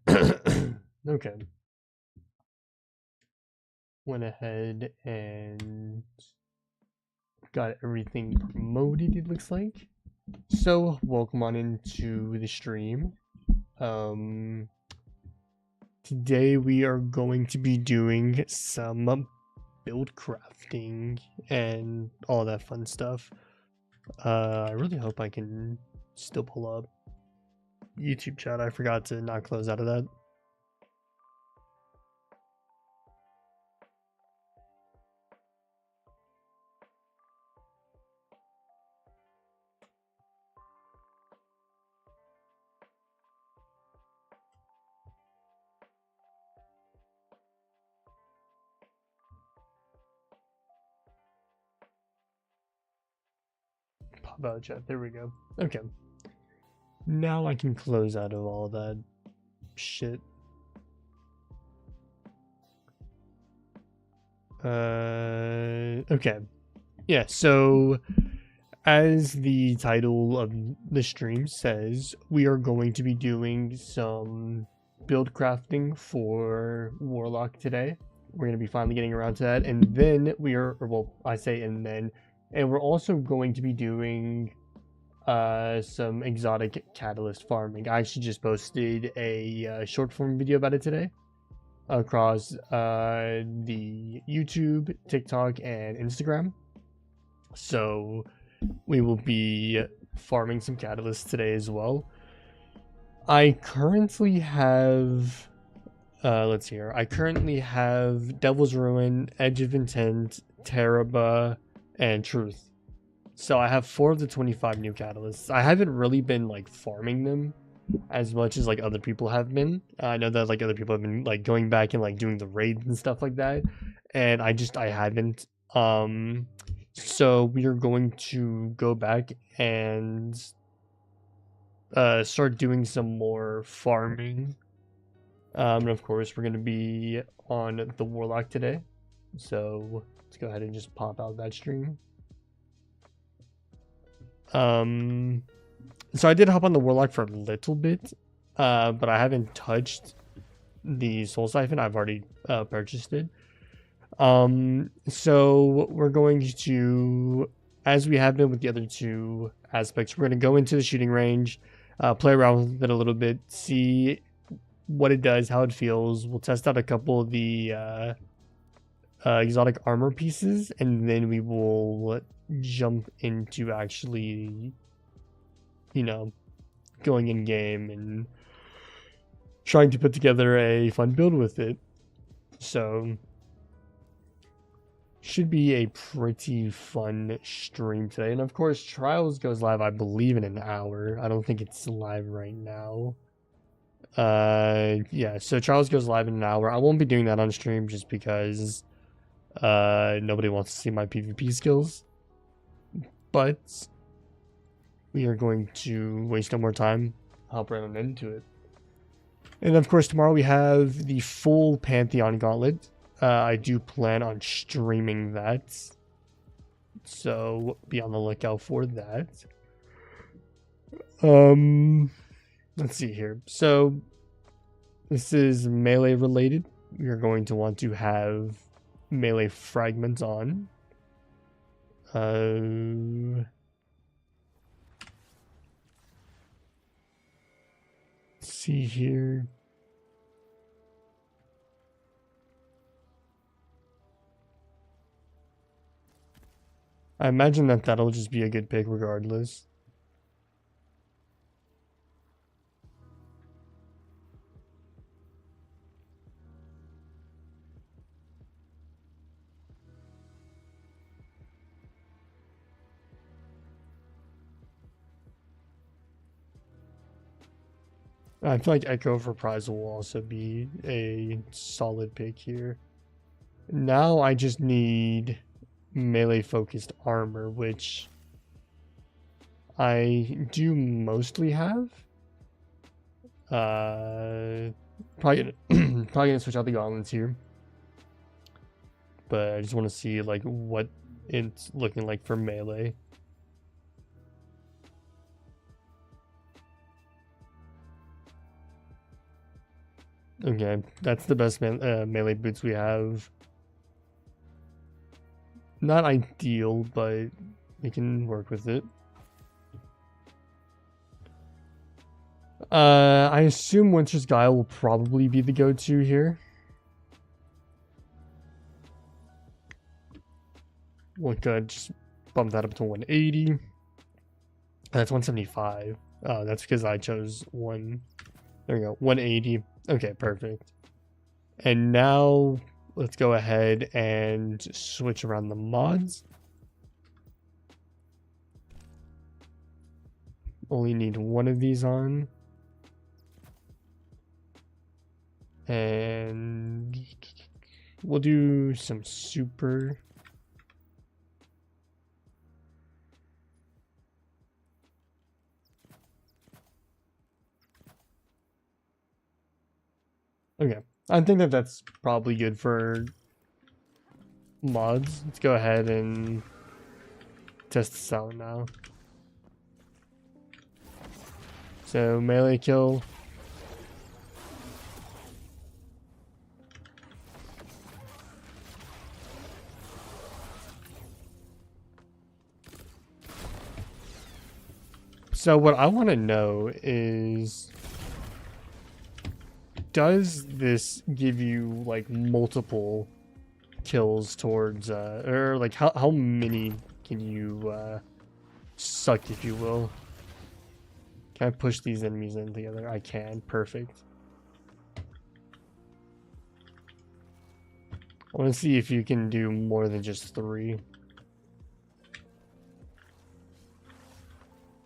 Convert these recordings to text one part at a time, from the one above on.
Okay. Went ahead and got everything promoted, it looks like. So, welcome on into the stream. Today we are going to be doing some build crafting and all that fun stuff. I really hope I can still pull up YouTube chat. I forgot to not close out of that. Pop out chat. There we go. Okay. Now I can close out of all that shit. Okay. Yeah, so as the title of the stream says, we are going to be doing some build crafting for Warlock today. We're going to be finally getting around to that. And then we are, or well, I say and then, and we're also going to be doing some exotic catalyst farming. I actually just posted a short form video about it today across the YouTube, TikTok, and Instagram. So we will be farming some catalysts today as well. I currently have let's see here. I currently have Devil's Ruin, Edge of Intent, Teraba, and Truth. So I have 4 of the 25 new catalysts. I haven't really been like farming them as much as like other people have been. I know that like other people have been like going back and like doing the raids and stuff like that, and I haven't. So we are going to go back and start doing some more farming. And of course, we're going to be on the Warlock today. So let's go ahead and just pop out that stream. So I did hop on the Warlock for a little bit, but I haven't touched the Soul Siphon. I've already purchased it. So we're going to, as we have been with the other two aspects, we're going to go into the shooting range, play around with it a little bit, see what it does, how it feels. We'll test out a couple of the exotic armor pieces, and then we will jump into actually, you know, going in game and trying to put together a fun build with it. So should be a pretty fun stream today. And of course, Trials goes live, I believe, in an hour. I don't think it's live right now. Yeah, so Trials goes live in an hour. I won't be doing that on stream just because nobody wants to see my PvP skills. But we are going to waste no more time, hop right on into it. And of course, tomorrow we have the full Pantheon Gauntlet. I do plan on streaming that, so be on the lookout for that. Let's see here. So this is melee related. You're going to want to have melee fragments on. Let's see here. I imagine that that'll just be a good pick regardless. I feel like Echo for Prize will also be a solid pick here. Now I just need melee focused armor, which I do mostly have. Probably gonna switch out the gauntlets here, but I just want to see like what it's looking like for melee. Okay, that's the best melee boots we have. Not ideal, but we can work with it. I assume Winter's Guile will probably be the go-to here. We'll go ahead, just bump that up to 180. That's 175. Oh, that's because I chose one. There we go, 180. Okay, perfect. And now let's go ahead and switch around the mods. Only need one of these on. And we'll do some super. Okay, I think that that's probably good for mods. Let's go ahead and test this out now. So melee kill. So what I want to know is, does this give you like multiple kills towards or like how many can you suck, if you will? Can I push these enemies in together? I can. Perfect. I want to see if you can do more than just 3.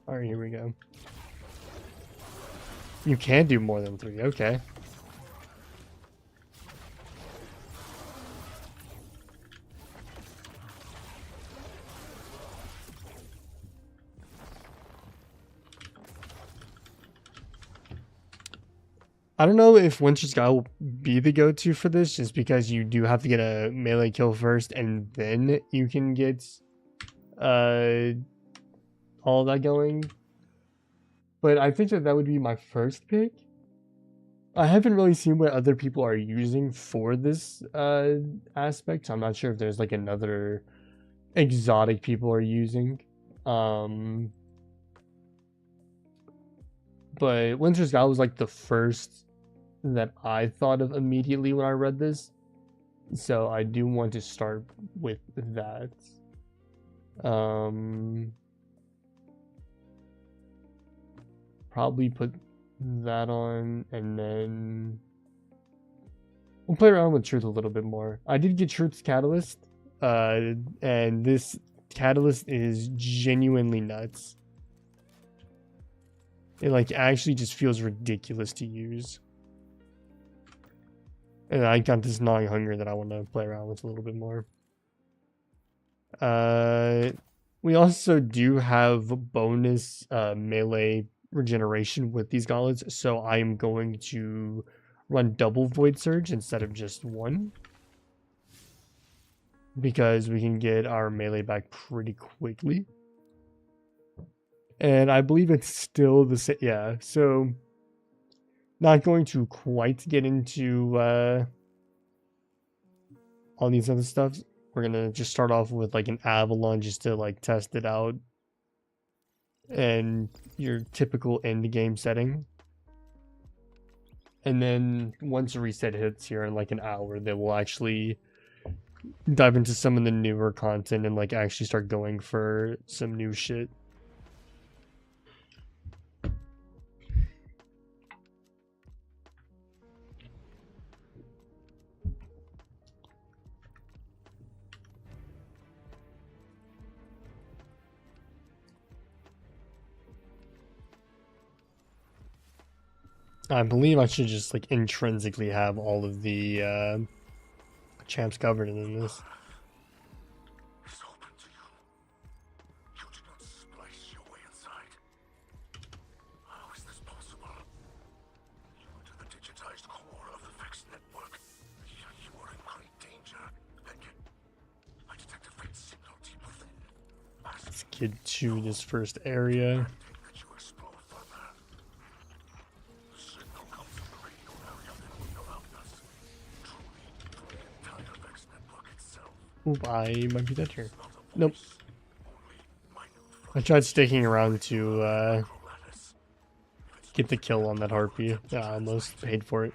All right, here we go. You can do more than 3. Okay. I don't know if Winter's Guile will be the go-to for this, just because you do have to get a melee kill first, and then you can get all that going. But I think that that would be my first pick. I haven't really seen what other people are using for this aspect. I'm not sure if there's like another exotic people are using. But Winter's Guile was like the first that I thought of immediately when I read this. So I do want to start with that. Probably put that on, and then we'll play around with Truth a little bit more. I did get Truth's Catalyst, and this Catalyst is genuinely nuts. It like actually just feels ridiculous to use. And I got this gnawing hunger that I want to play around with a little bit more. We also do have bonus melee regeneration with these gauntlets, so I am going to run double Void Surge instead of just one, because we can get our melee back pretty quickly. And I believe it's still the same. Yeah, so not going to quite get into all these other stuff. We're gonna just start off with like an Avalon just to like test it out, and your typical end game setting. And then once a reset hits here in like an hour, then we'll actually dive into some of the newer content and like actually start going for some new shit. I believe I should just like intrinsically have all of the champs covered in this. It's open to you. You did not splice your way inside. How is this possible? You enter the digitized core of the Vex network. You are in great danger. And yet, I detect a faint signal deep within. Let's get to this first area. That you explore further. The signal comes from the radio area that we know Oop, I might be dead here. Nope. I tried sticking around to get the kill on that harpy. I almost paid for it.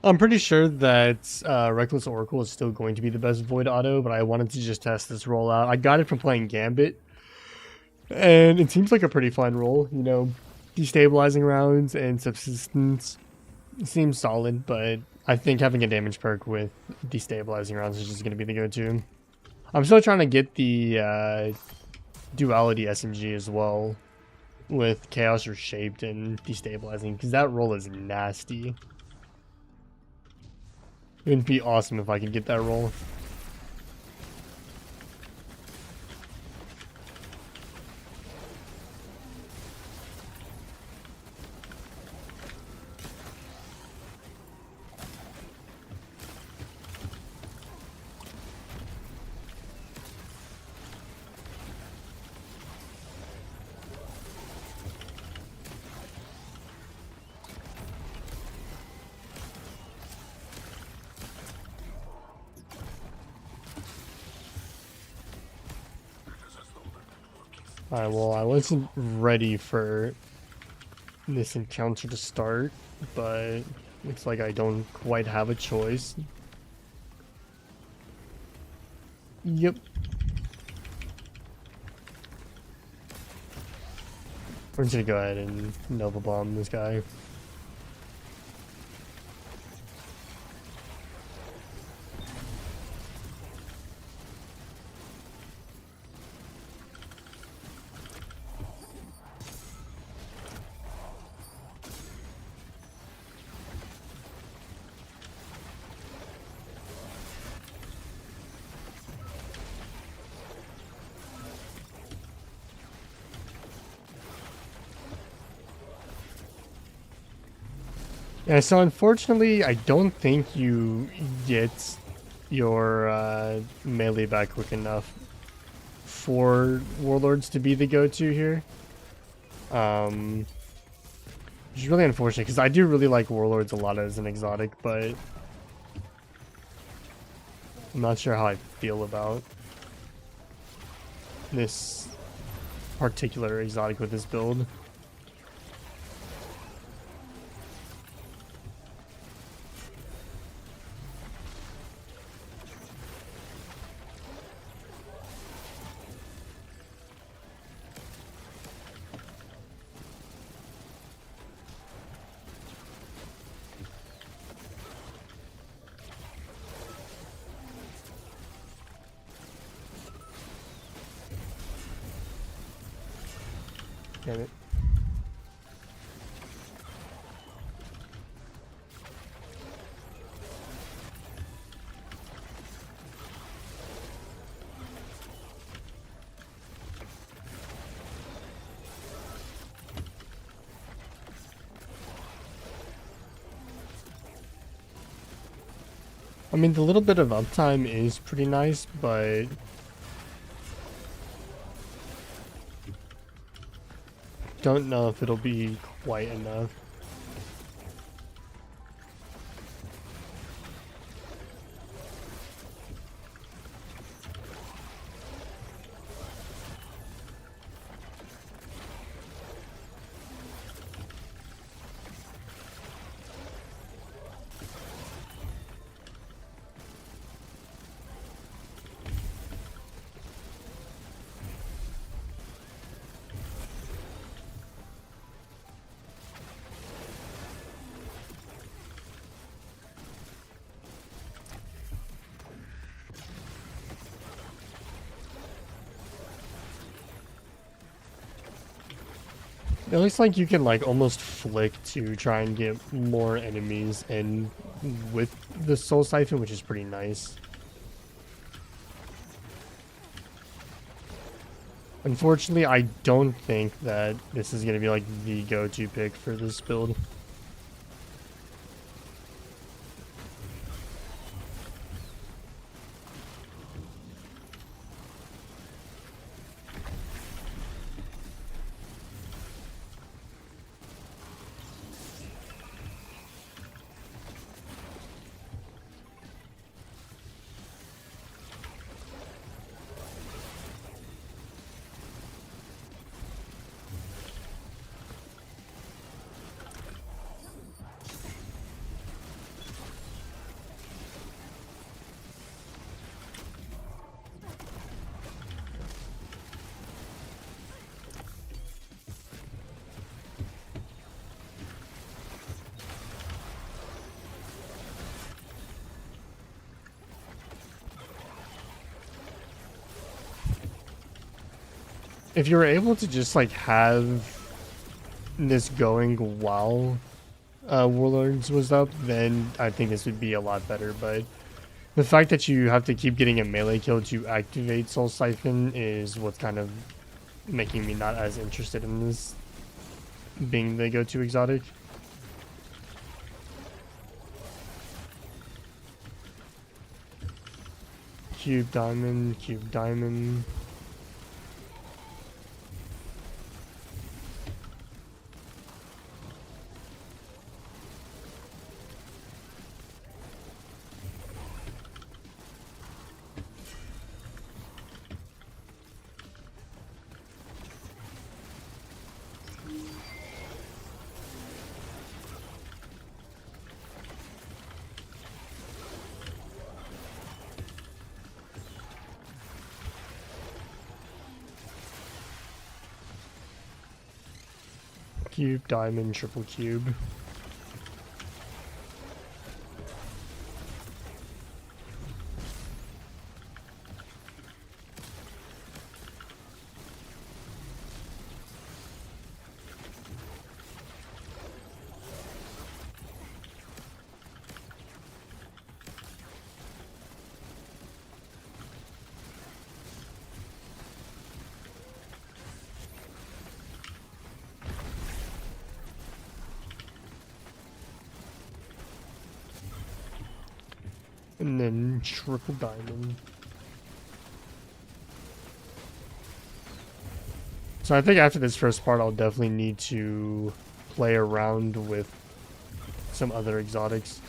I'm pretty sure that Reckless Oracle is still going to be the best Void Auto, but I wanted to just test this roll out. I got it from playing Gambit, and it seems like a pretty fun roll. You know, destabilizing rounds and subsistence seems solid, but I think having a damage perk with destabilizing rounds is just going to be the go-to. I'm still trying to get the duality SMG as well with Chaos Reshaped and destabilizing, because that roll is nasty. It would be awesome if I could get that roll. Alright, well, I wasn't ready for this encounter to start, but looks like I don't quite have a choice. Yep. We're just gonna go ahead and Nova Bomb this guy. Yeah, so unfortunately, I don't think you get your melee back quick enough for Warlords to be the go-to here. Which is really unfortunate, because I do really like Warlords a lot as an exotic, but I'm not sure how I feel about this particular exotic with this build. Damn it. I mean, the little bit of uptime is pretty nice, but don't know if it'll be quite enough. It looks like you can like almost flick to try and get more enemies and with the Soul Siphon, which is pretty nice. Unfortunately, I don't think that this is going to be like the go-to pick for this build. if you were able to just like have this going while Warlords was up, then I think this would be a lot better. But the fact that you have to keep getting a melee kill to activate Soul Siphon is what's kind of making me not as interested in this being the go-to exotic. Cube diamond, cube diamond. Cube, diamond, triple cube. And then triple diamond. So I think after this first part, I'll definitely need to play around with some other exotics.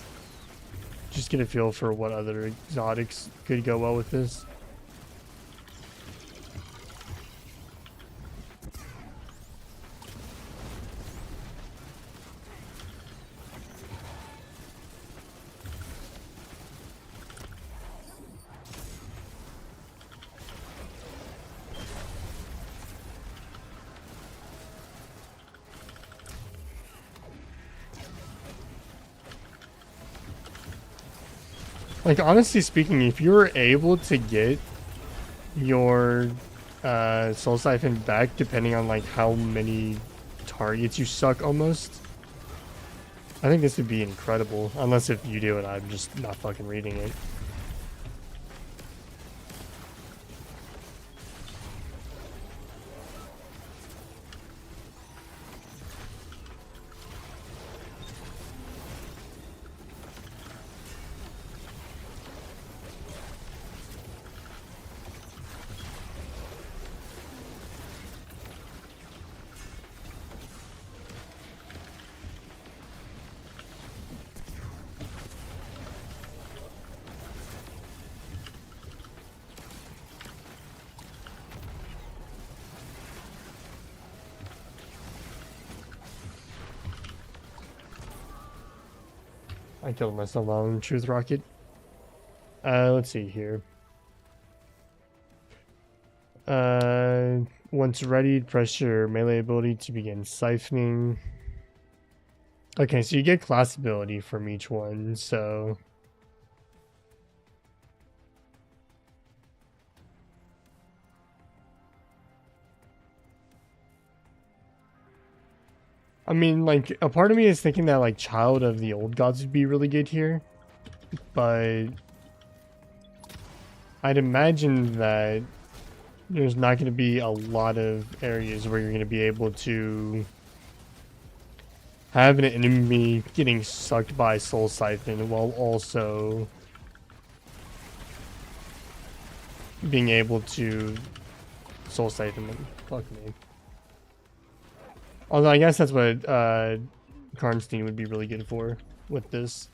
Just get a feel for what other exotics could go well with this. Like, honestly speaking, if you were able to get your Soul Siphon back, depending on like how many targets you suck almost, I think this would be incredible. Unless if you do it, I'm just not fucking reading it. I killed myself on Truth Rocket. Let's see here. Once ready, press your melee ability to begin siphoning. Okay, so you get class ability from each one, so... I mean, like, a part of me is thinking that, like, Child of the Old Gods would be really good here. But... I'd imagine that there's not going to be a lot of areas where you're going to be able to have an enemy getting sucked by Soul Siphon while also being able to Soul Siphon them. Fuck me. Although I guess that's what Karnstein would be really good for with this.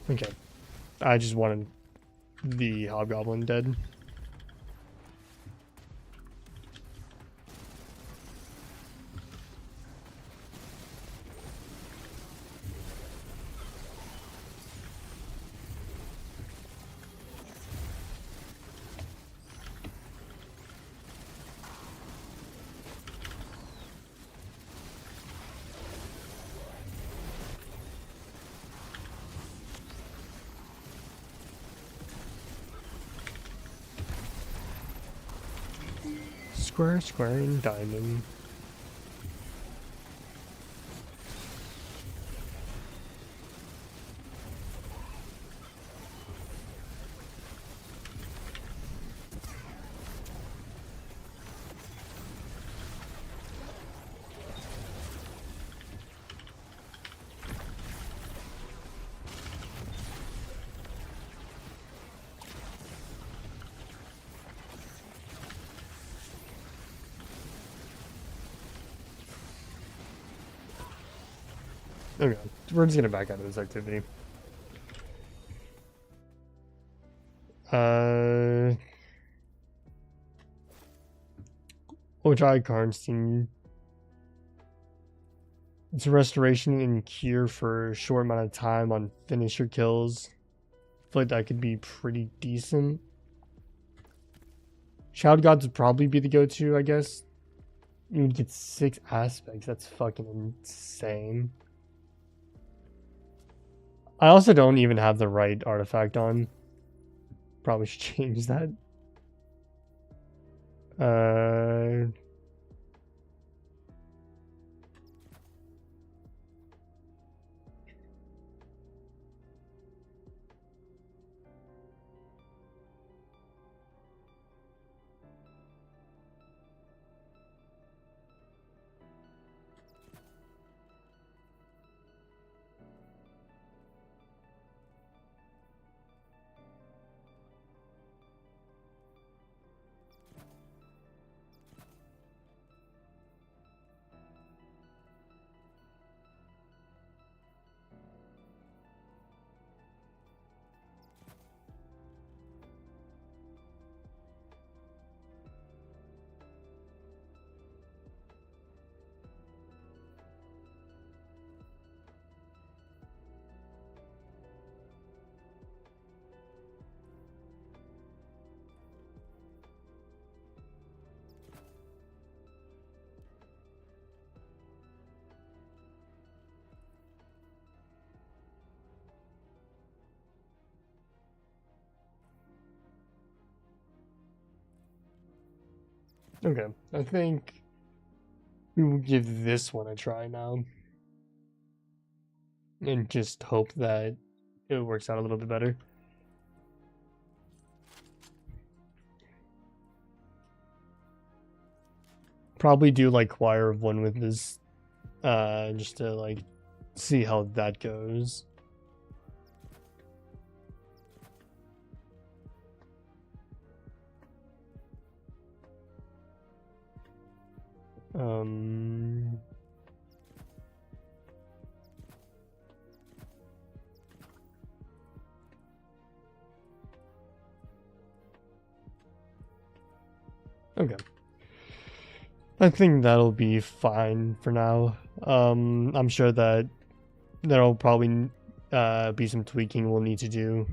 Okay. I just wanted the Hobgoblin dead. Square, square, and diamond. Okay, we're just gonna back out of this activity. We'll try Karnstein. It's a restoration and cure for a short amount of time on finisher kills. I feel like that could be pretty decent. Child Gods would probably be the go-to, I guess. You would get 6 aspects. That's fucking insane. I also don't even have the right artifact on. Probably should change that. Okay, I think we will give this one a try now. And just hope that it works out a little bit better. Probably do like Choir of One with this, just to like see how that goes. Okay. I think that'll be fine for now. I'm sure that there'll probably be some tweaking we'll need to do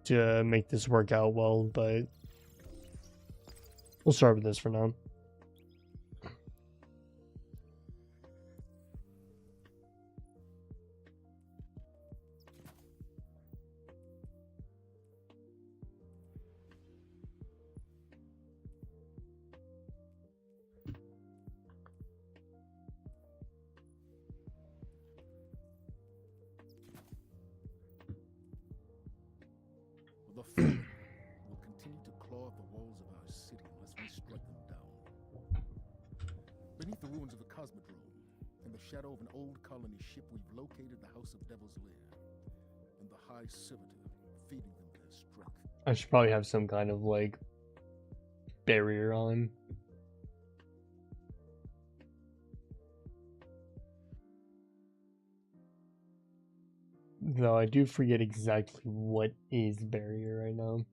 to make this work out well, but we'll start with this for now. The fallen will continue to claw at the walls of our city unless we strike them down. Beneath the ruins of the Cosmodrome, in the shadow of an old colony ship, we've located the House of Devil's Lair and the High Servitor, feeding them their strength. I should probably have some kind of like barrier on. Though I do forget exactly what is barrier right now.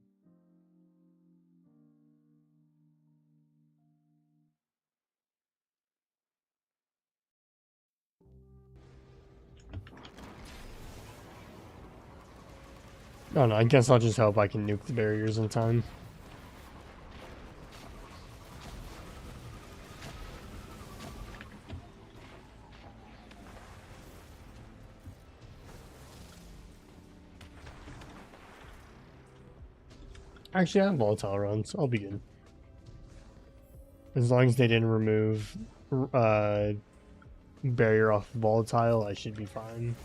I don't know, I guess I'll just hope I can nuke the barriers in time. Actually, I have volatile runs. I'll be good. As long as they didn't remove barrier off volatile, I should be fine.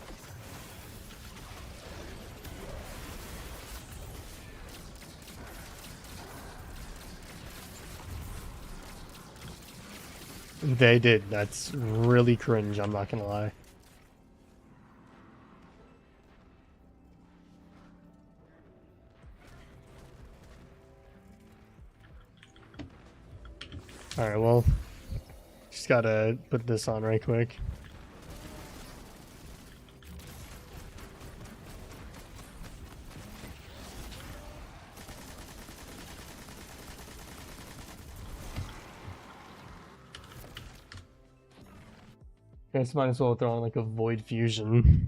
They did. That's really cringe, I'm not gonna lie. Alright, well, just gotta put this on right quick. Guess might as well throw on like a void fusion.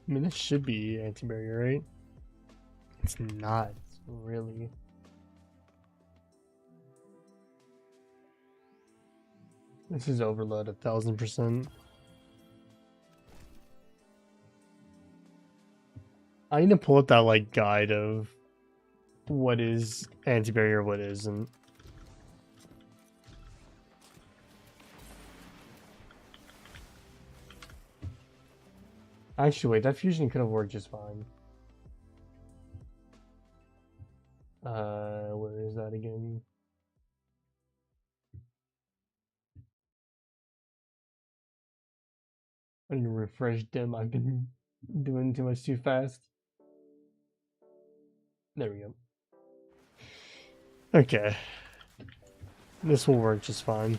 I mean, this should be anti-barrier, right? It's not, really. This is overload 1000%. I need to pull up that like guide of what is anti-barrier, what isn't. Actually, wait, that fusion could have worked just fine. Where is that again? I need to refresh dim. I've been doing too much too fast. There we go. Okay. This will work just fine.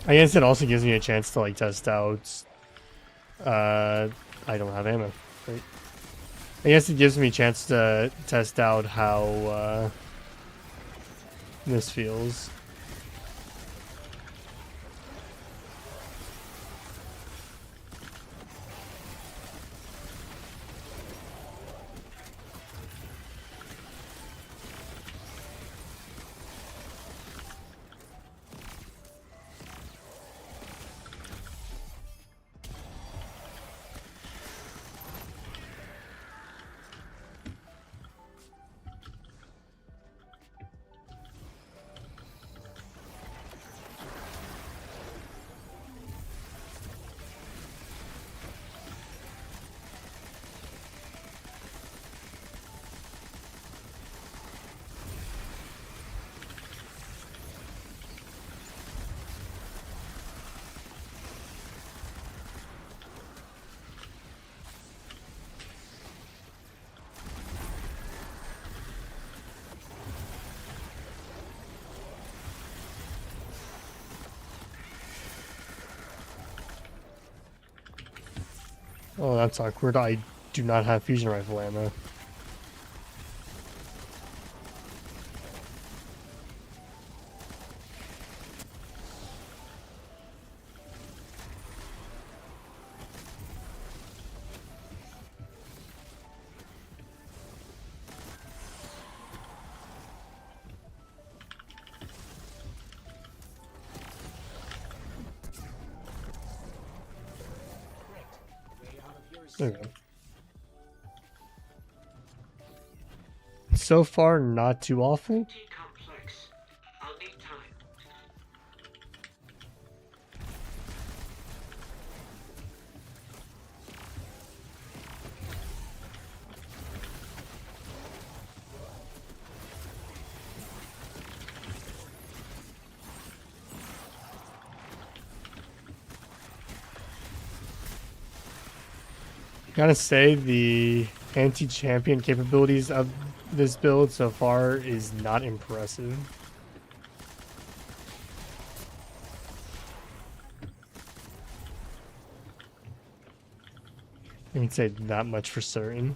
I guess it also gives me a chance to like test out. I don't have ammo. Right? I guess it gives me a chance to test out how this feels. Oh, that's awkward. I do not have fusion rifle ammo. There we go. So far, not too awful. Complex. I'll need time. Gotta say, the anti-champion capabilities of this build so far is not impressive. I can say that much for certain.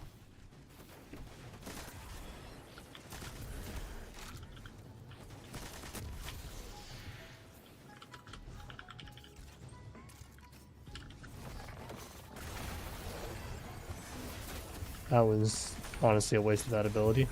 That was honestly a waste of that ability.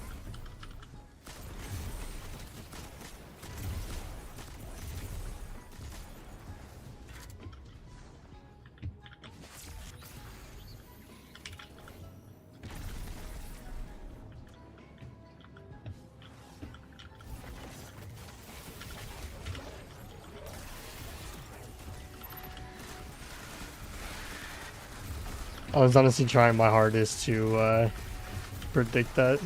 I was honestly trying my hardest to predict that.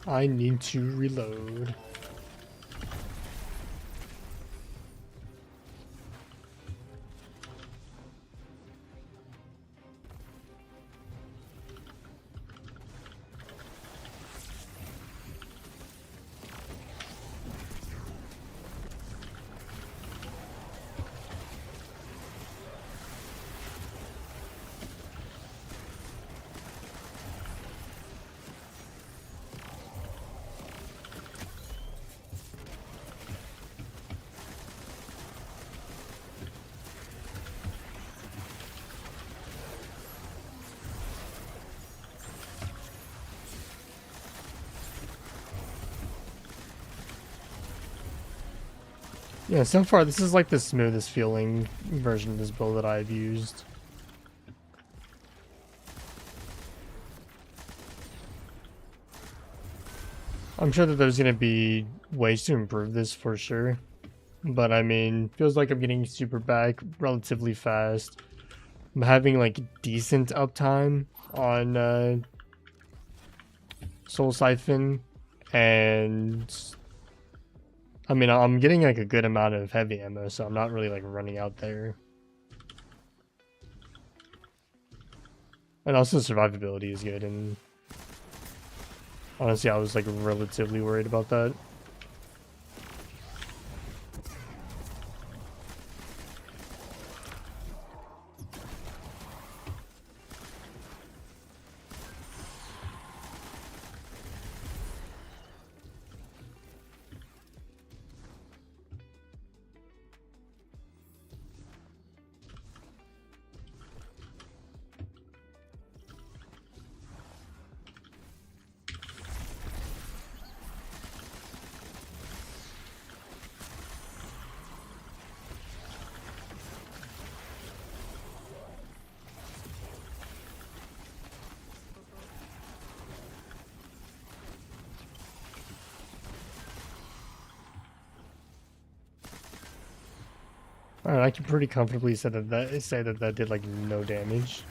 I need to reload. Yeah, so far this is like the smoothest feeling version of this build that I've used. I'm sure that there's gonna be ways to improve this for sure. But I mean, feels like I'm getting super back relatively fast. I'm having like decent uptime on Soul Siphon, and I mean, I'm getting like a good amount of heavy ammo, so I'm not really like running out there. And also survivability is good, and honestly I was like relatively worried about that. Alright, I can pretty comfortably say that did like no damage.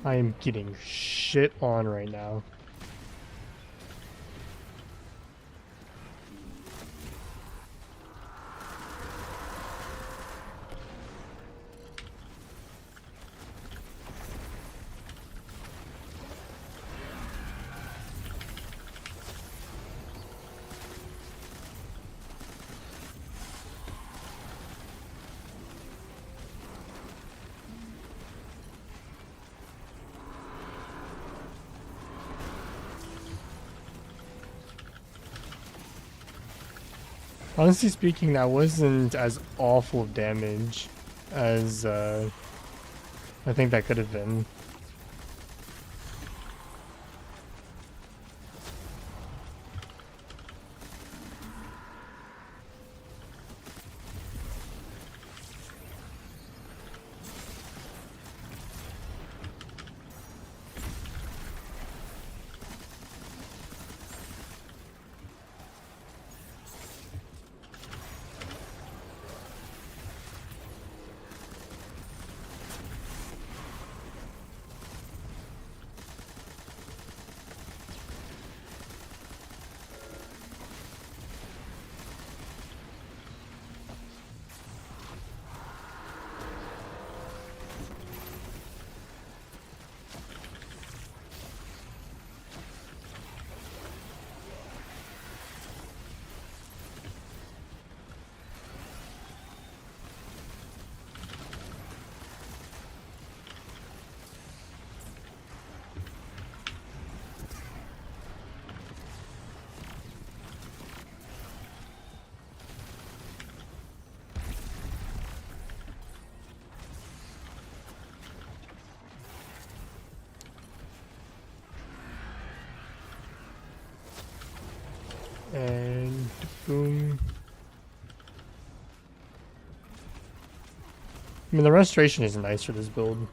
I am getting shit on right now. Honestly speaking, that wasn't as awful of damage as I think that could have been. And boom. I mean, the restoration is nice for this build.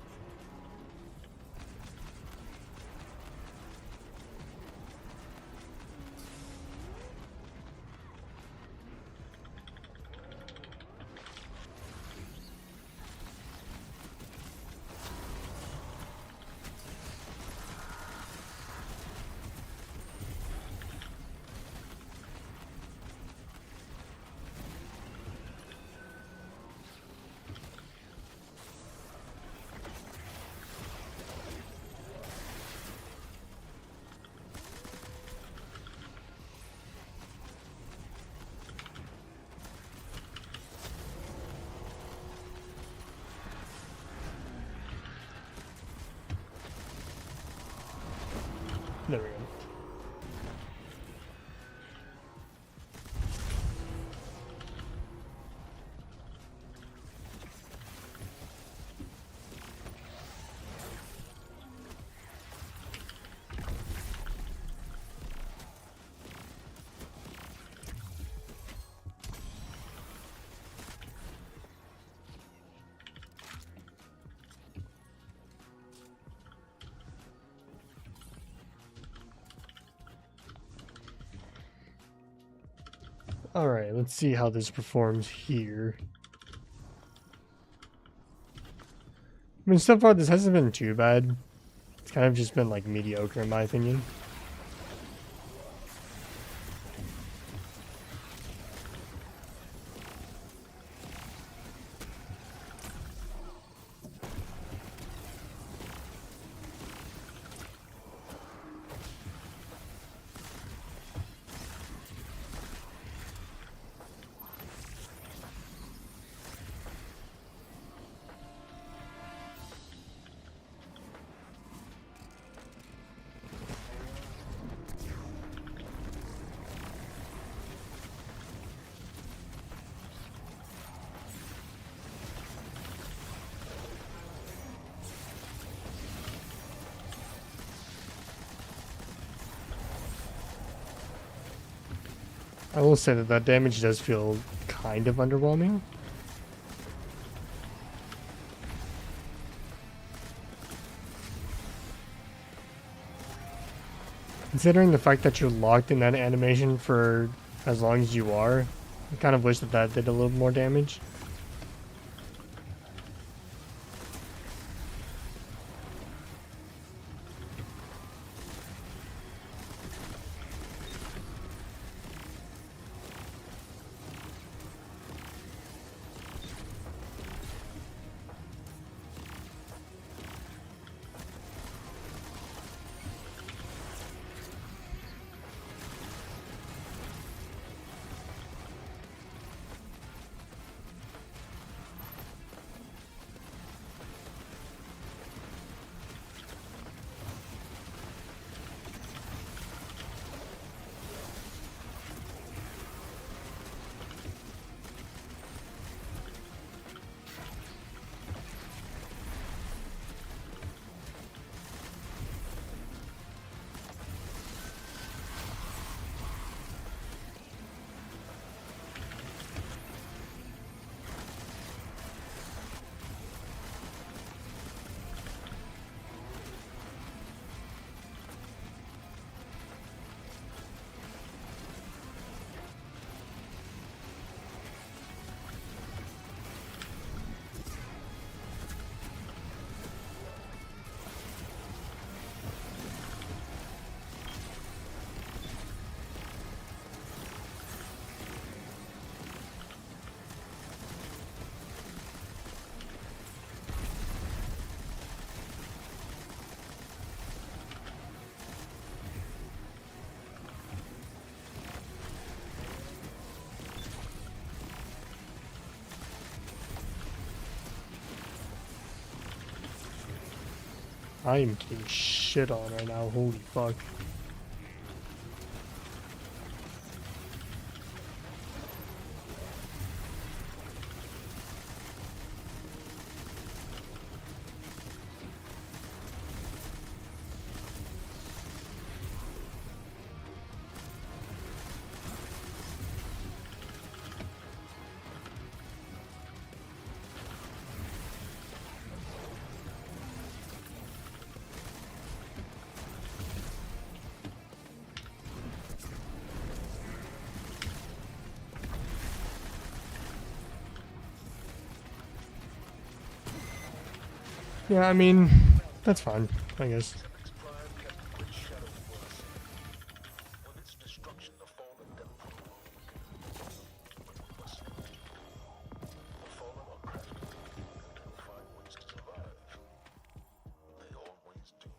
There we go. Alright, let's see how this performs here. I mean, so far this hasn't been too bad. It's kind of just been like mediocre in my opinion. I will say that that damage does feel kind of underwhelming. Considering the fact that you're locked in that animation for as long as you are, I kind of wish that that did a little more damage. I am getting shit on right now, holy fuck. Yeah, I mean, that's fine, I guess. Its prime kept the great shadow for us. With its destruction, the fallen never prolonged. But we must know. The fallen are crafty and will find ways to survive. They always do.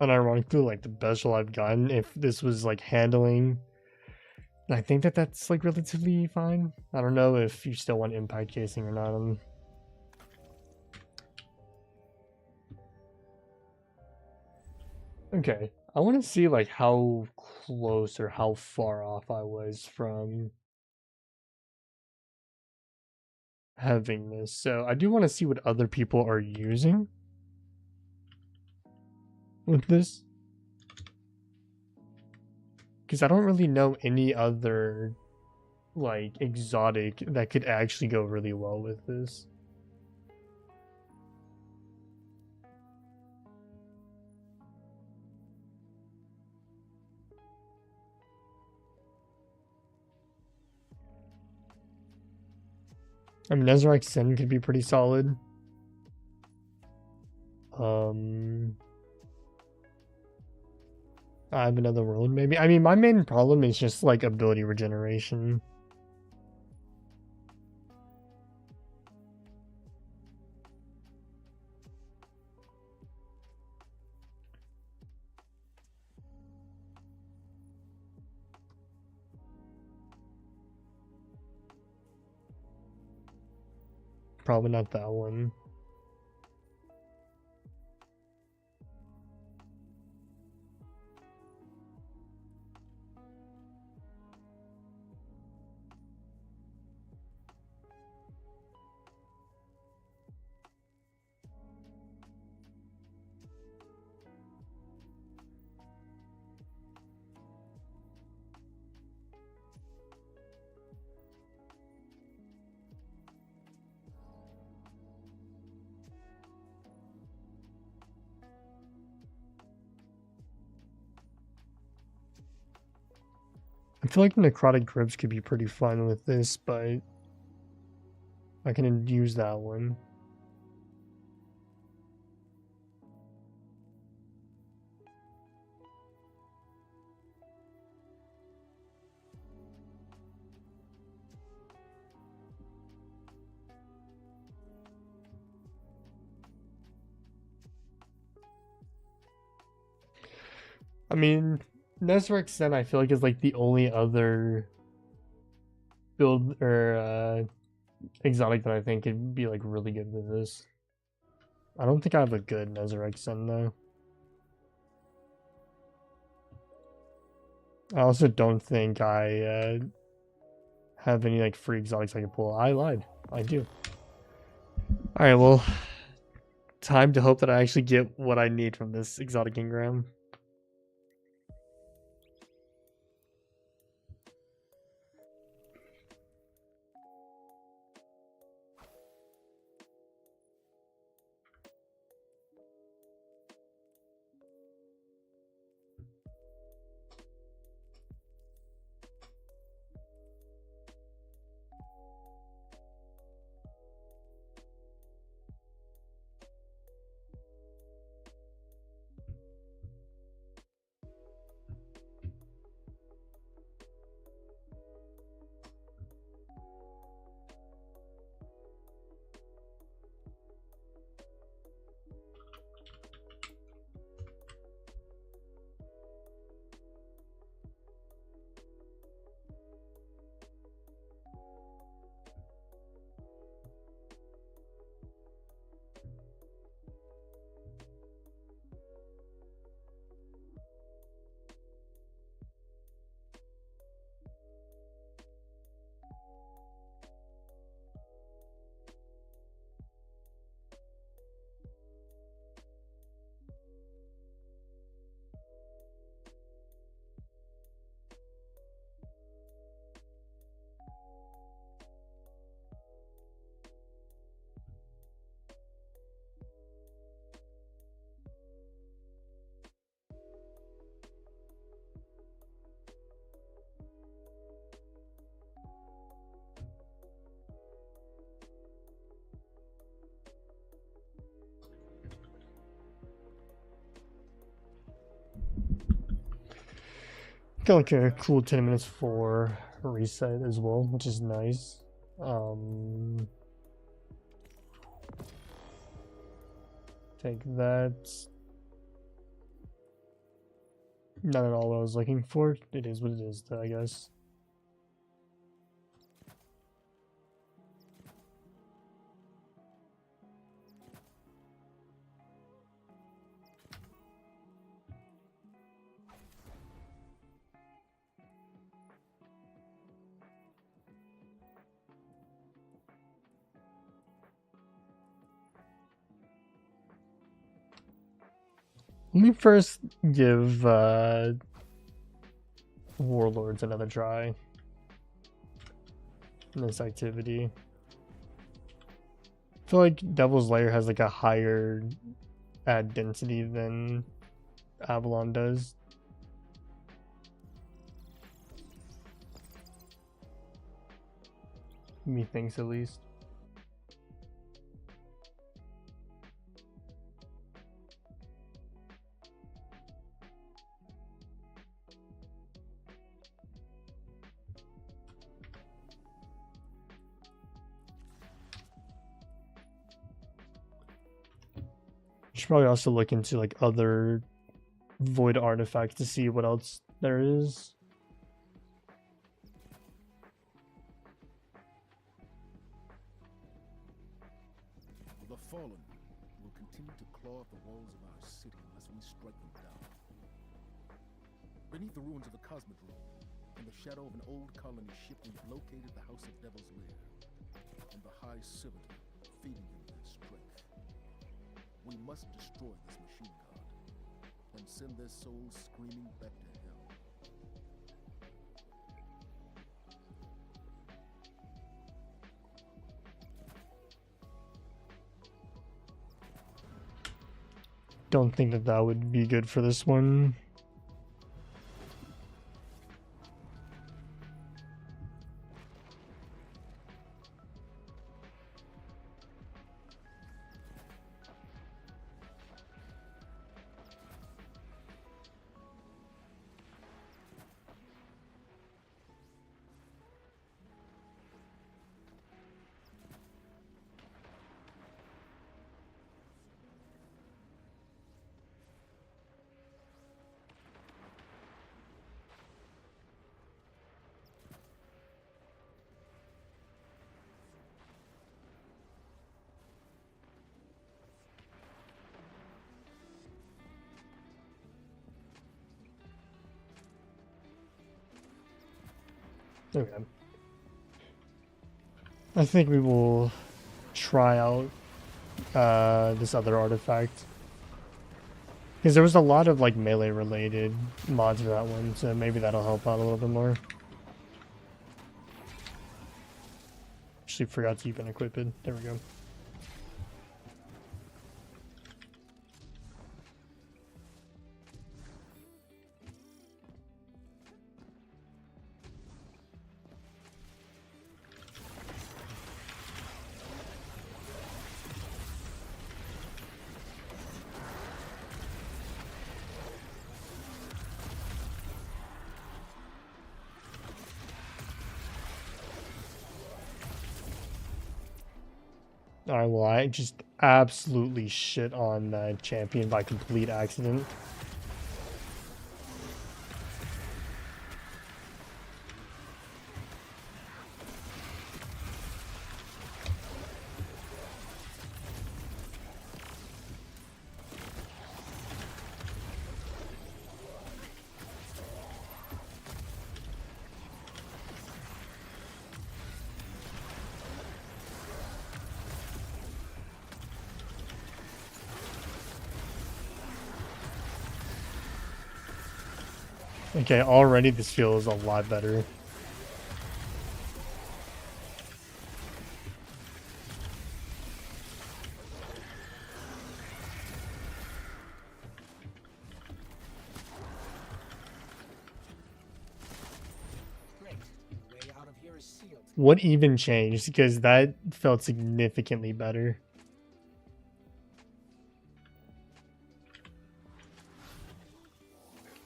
And ironically, like the best roll I've gotten, if this was like handling, I think that that's like relatively fine. I don't know if you still want impact casing or not. Okay, I want to see like how close or how far off I was from having this. So I do want to see what other people are using with this, because I don't really know any other like exotic that could actually go really well with this. I mean, Nezarec Sin could be pretty solid. I have another world, maybe. I mean, my main problem is just like ability regeneration. Probably not that one. I feel like necrotic grips could be pretty fun with this, but I can use that one. I mean, Nezarec Sen I feel like is like the only other build or exotic that I think could be like really good with this. I don't think I have a good Nezarec Sen though. I also don't think I have any like free exotics I can pull. I lied. I do. Alright, well, time to hope that I actually get what I need from this exotic engram. got like a cool 10 minutes for reset as well, which is nice. Take that. Not at all what I was looking for. It is what it is, though, I guess. Let me first give Warlords another try in this activity. I feel like Devil's Lair has like a higher ad density than Avalon does. Methinks, at least. Should probably also look into like other void artifacts to see what else there is. The fallen will continue to claw at the walls of our city unless we strike them down. Beneath the ruins of the Cosmodrome, in the shadow of an old colony ship, we've located the House of Devil's Lair and the High Servitor feeding them their strength. We must destroy this machine god and send their souls screaming back to hell. Don't think that that would be good for this one. Okay. I think we will try out this other artifact. Because there was a lot of like melee related mods for that one, so maybe that'll help out a little bit more. Actually forgot to keep it equipped. There we go. Alright, well, I just absolutely shit on that champion by complete accident. Okay, already this feels a lot better. Great. The way out of here is sealed. What even changed? Because that felt significantly better.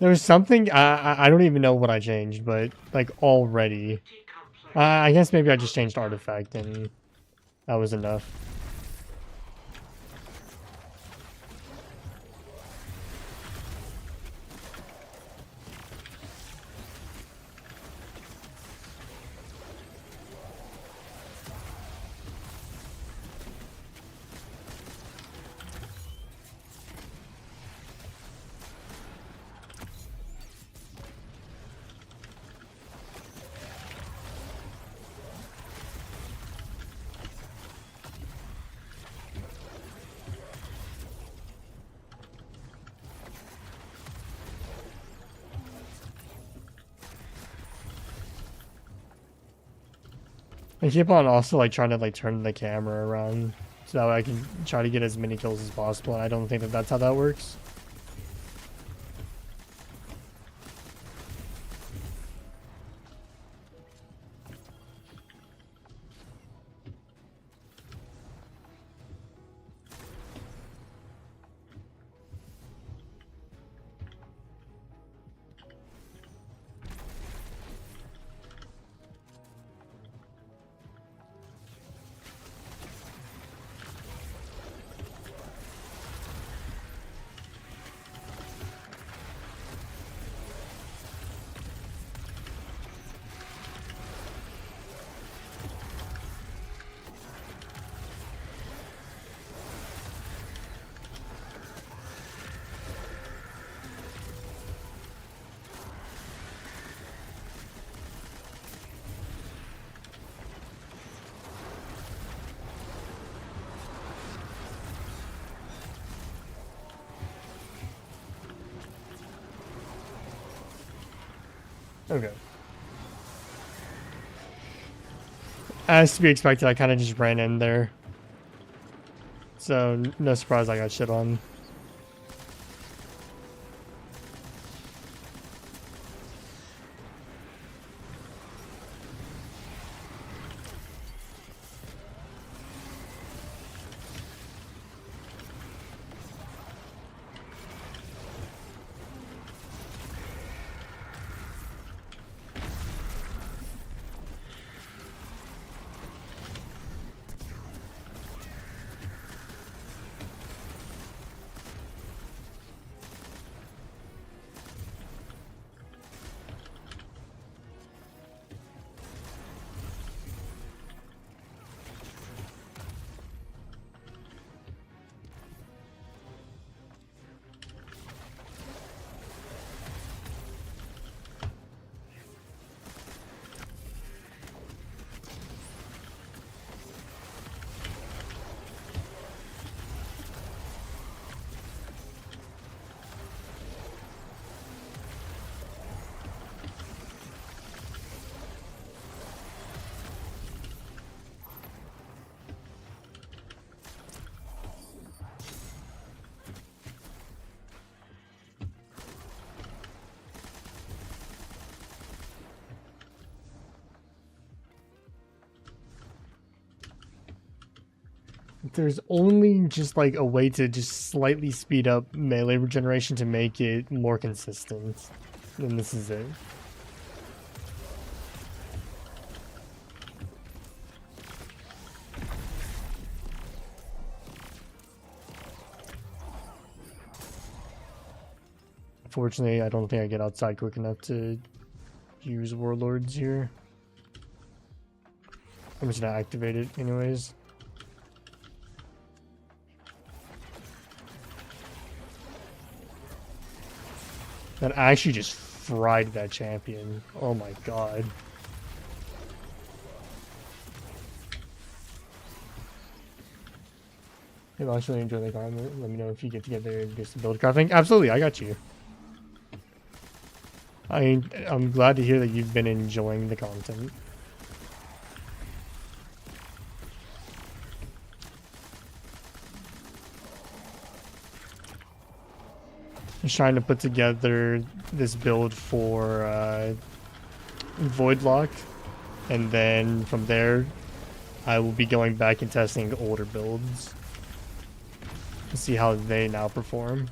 There was something, I don't even know what I changed, but like already. I guess maybe I just changed artifact and that was enough. I keep on also like trying to like turn the camera around so that way I can try to get as many kills as possible, and I don't think that that's how that works. Okay. As to be expected, I kind of just ran in there. So, no surprise I got shit on. There's only just like a way to just slightly speed up melee regeneration to make it more consistent. And this is it. Unfortunately, I don't think I get outside quick enough to use warlords here. I'm just gonna activate it anyways. That actually just fried that champion. Oh my god. Hey, I actually enjoy the comment. Let me know if you get together and do some build crafting. Absolutely, I got you. I'm glad to hear that you've been enjoying the content. Just trying to put together this build for WARLOCK, and then from there I will be going back and testing older builds to see how they now perform.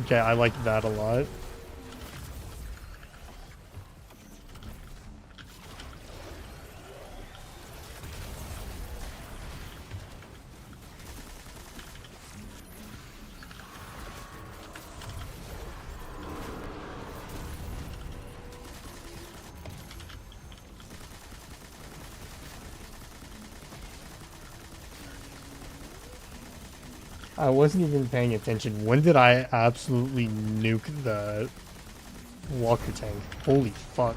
Okay, I like that a lot. I wasn't even paying attention. When did I absolutely nuke the walker tank? Holy fuck.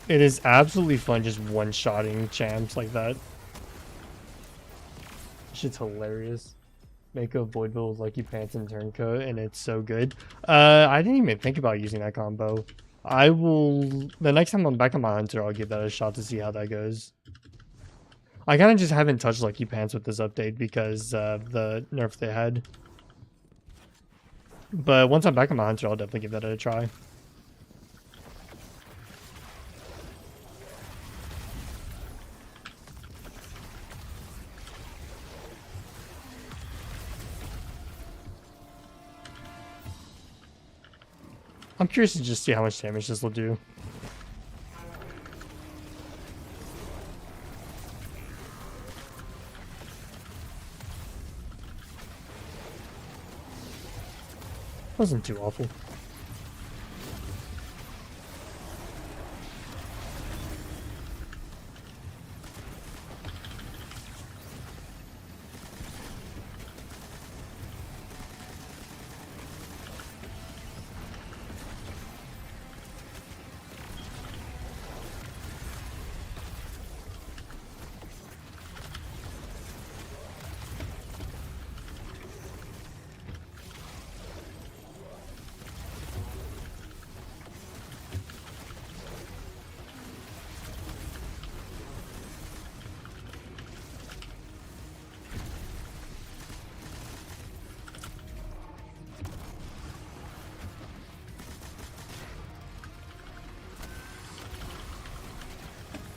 It is absolutely fun just one-shotting champs like that. Shit's hilarious. Make a void build with Lucky Pants and Turncoat, and it's so good. I didn't even think about using that combo. I will... The next time I'm back on my Hunter, I'll give that a shot to see how that goes. I kind of just haven't touched Lucky Pants with this update because of the nerf they had. But once I'm back on my Hunter, I'll definitely give that a try. I'm curious to just see how much damage this will do. Wasn't too awful.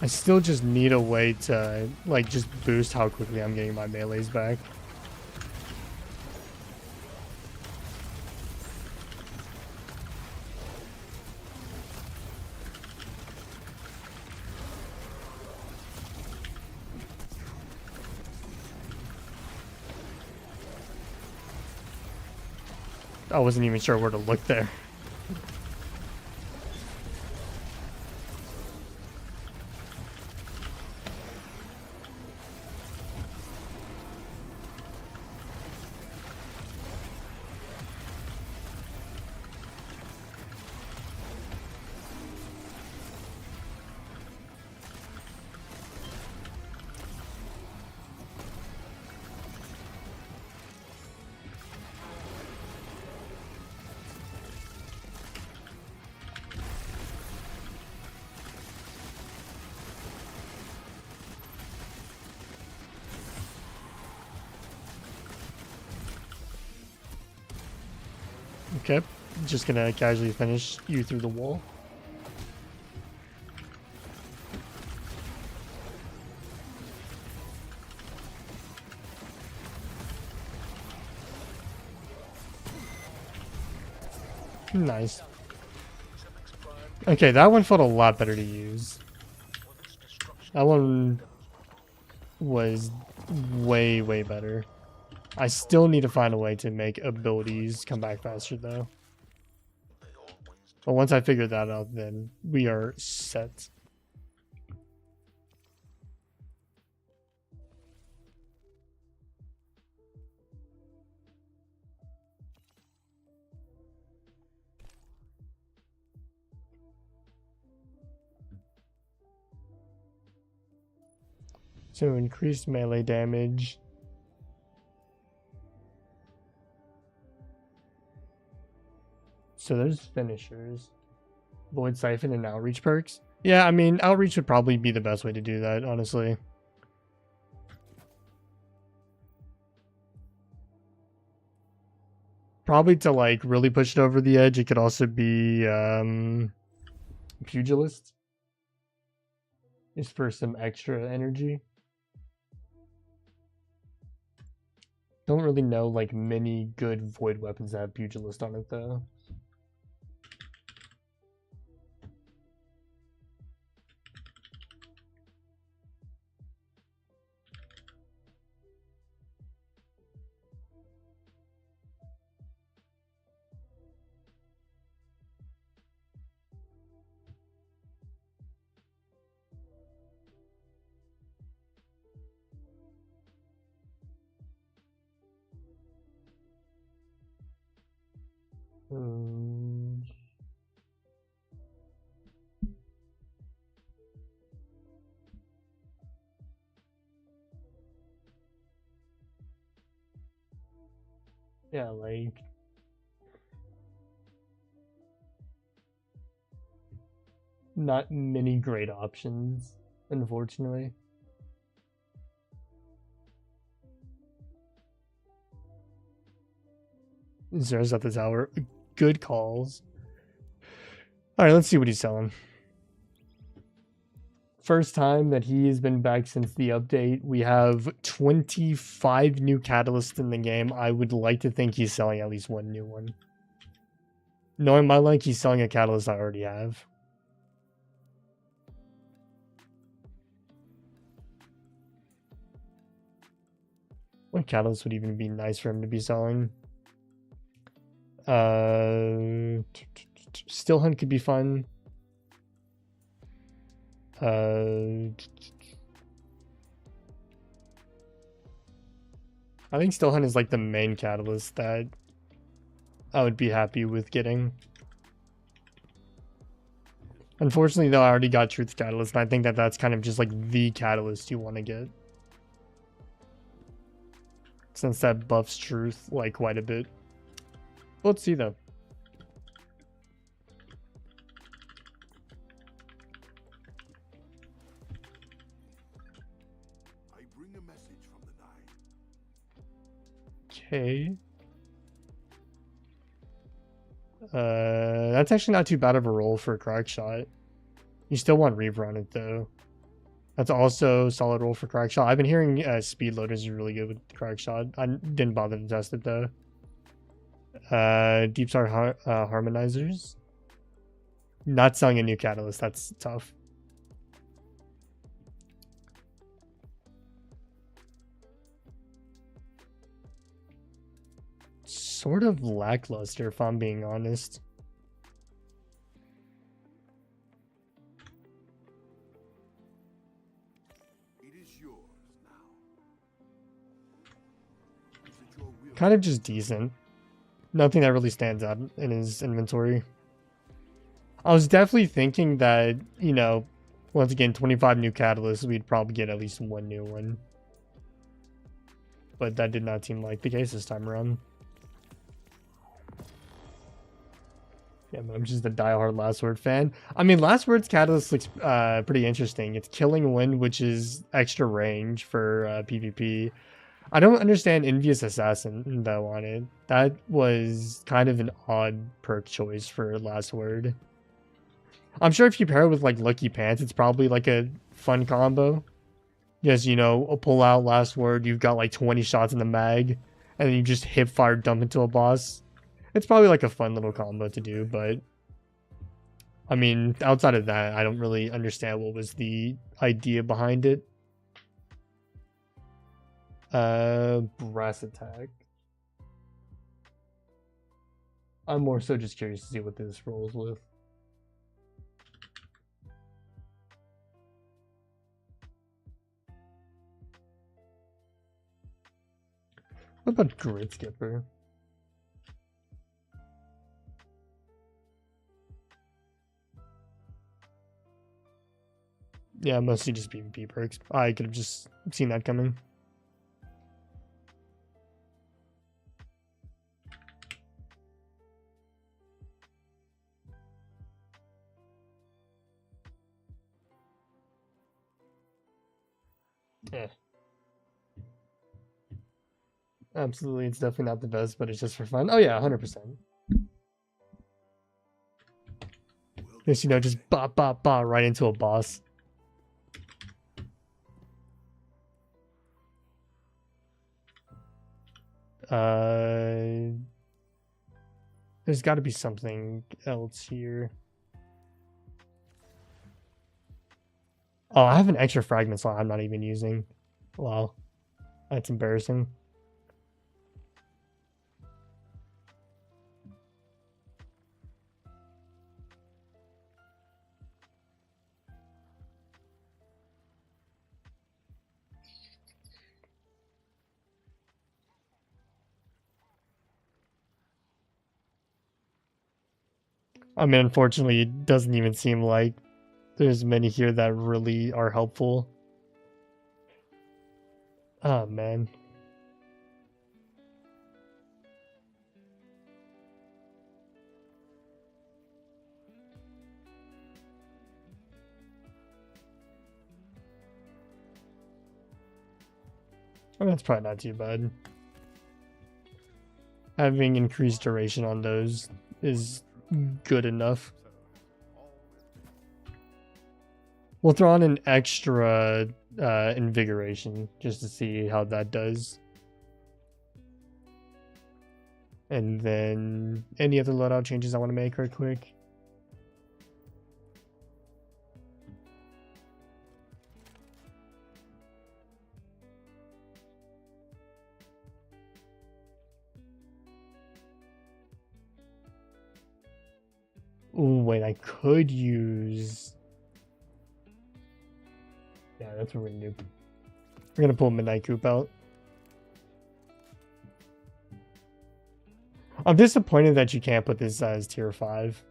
I still just need a way to, like, just boost how quickly I'm getting my melees back. I wasn't even sure where to look there. Okay, just gonna casually finish you through the wall. Nice. Okay, that one felt a lot better to use. That one was way, way better. I still need to find a way to make abilities come back faster, though. But once I figure that out, then we are set. So increased melee damage. So there's finishers. Void Siphon and Outreach perks. Yeah, I mean, Outreach would probably be the best way to do that, honestly. Probably to, like, really push it over the edge, it could also be, Pugilist. Is for some extra energy. Don't really know, like, many good Void weapons that have Pugilist on it, though. Yeah, like... Not many great options, unfortunately. Zero's at the tower. Good calls. Alright, let's see what he's selling. First time that he has been back since the update. We have 25 new catalysts in the game. I would like to think he's selling at least one new one. Knowing my luck, he's selling a catalyst I already have. What catalyst would even be nice for him to be selling? Still Hunt could be fun. I think Still Hunt is like the main catalyst that I would be happy with getting. Unfortunately, though, I already got Truth Catalyst, and I think that that's kind of just like the catalyst you want to get. Since that buffs Truth like quite a bit. Let's see though. I bring a message from the night. Okay. That's actually not too bad of a roll for a crack shot. You still want Reaver on it though. That's also a solid roll for crack shot. I've been hearing speed loaders is really good with crack shot. I didn't bother to test it though. Deep Star harmonizers. Not selling a new catalyst. That's tough. Sort of lackluster, if I'm being honest. It is yours now. Is it your will? Kind of just decent. Nothing that really stands out in his inventory. I was definitely thinking that, you know, once again, 25 new catalysts, we'd probably get at least one new one. But that did not seem like the case this time around. Yeah, but I'm just a diehard Last Word fan. I mean, Last Word's catalyst looks pretty interesting. It's Killing Wind, which is extra range for PvP. I don't understand Envious Assassin, though, on it. That was kind of an odd perk choice for Last Word. I'm sure if you pair it with, like, Lucky Pants, it's probably, like, a fun combo. Just, you know, pull out Last Word, you've got, like, 20 shots in the mag, and then you just hip fire dump into a boss. It's probably, like, a fun little combo to do, but... I mean, outside of that, I don't really understand what was the idea behind it. Brass Attack. I'm more so just curious to see what this rolls with. What about Grid Skipper? Yeah, mostly just PvP perks. I could have just seen that coming. Yeah. Absolutely, it's definitely not the best, but it's just for fun. Oh yeah, 100%. Just, you know, just bop, bop, bop right into a boss. There's got to be something else here. Oh, I have an extra fragment slot I'm not even using. Wow. That's embarrassing. I mean, unfortunately, it doesn't even seem like there's many here that really are helpful. Oh, man. I mean, that's probably not too bad. Having increased duration on those is good enough. We'll throw on an extra invigoration just to see how that does. And then any other loadout changes I want to make real quick. Ooh, wait, I could use... Yeah, that's what we're gonna do. We're gonna pull Midnight Coop out. I'm disappointed that you can't put this as tier 5.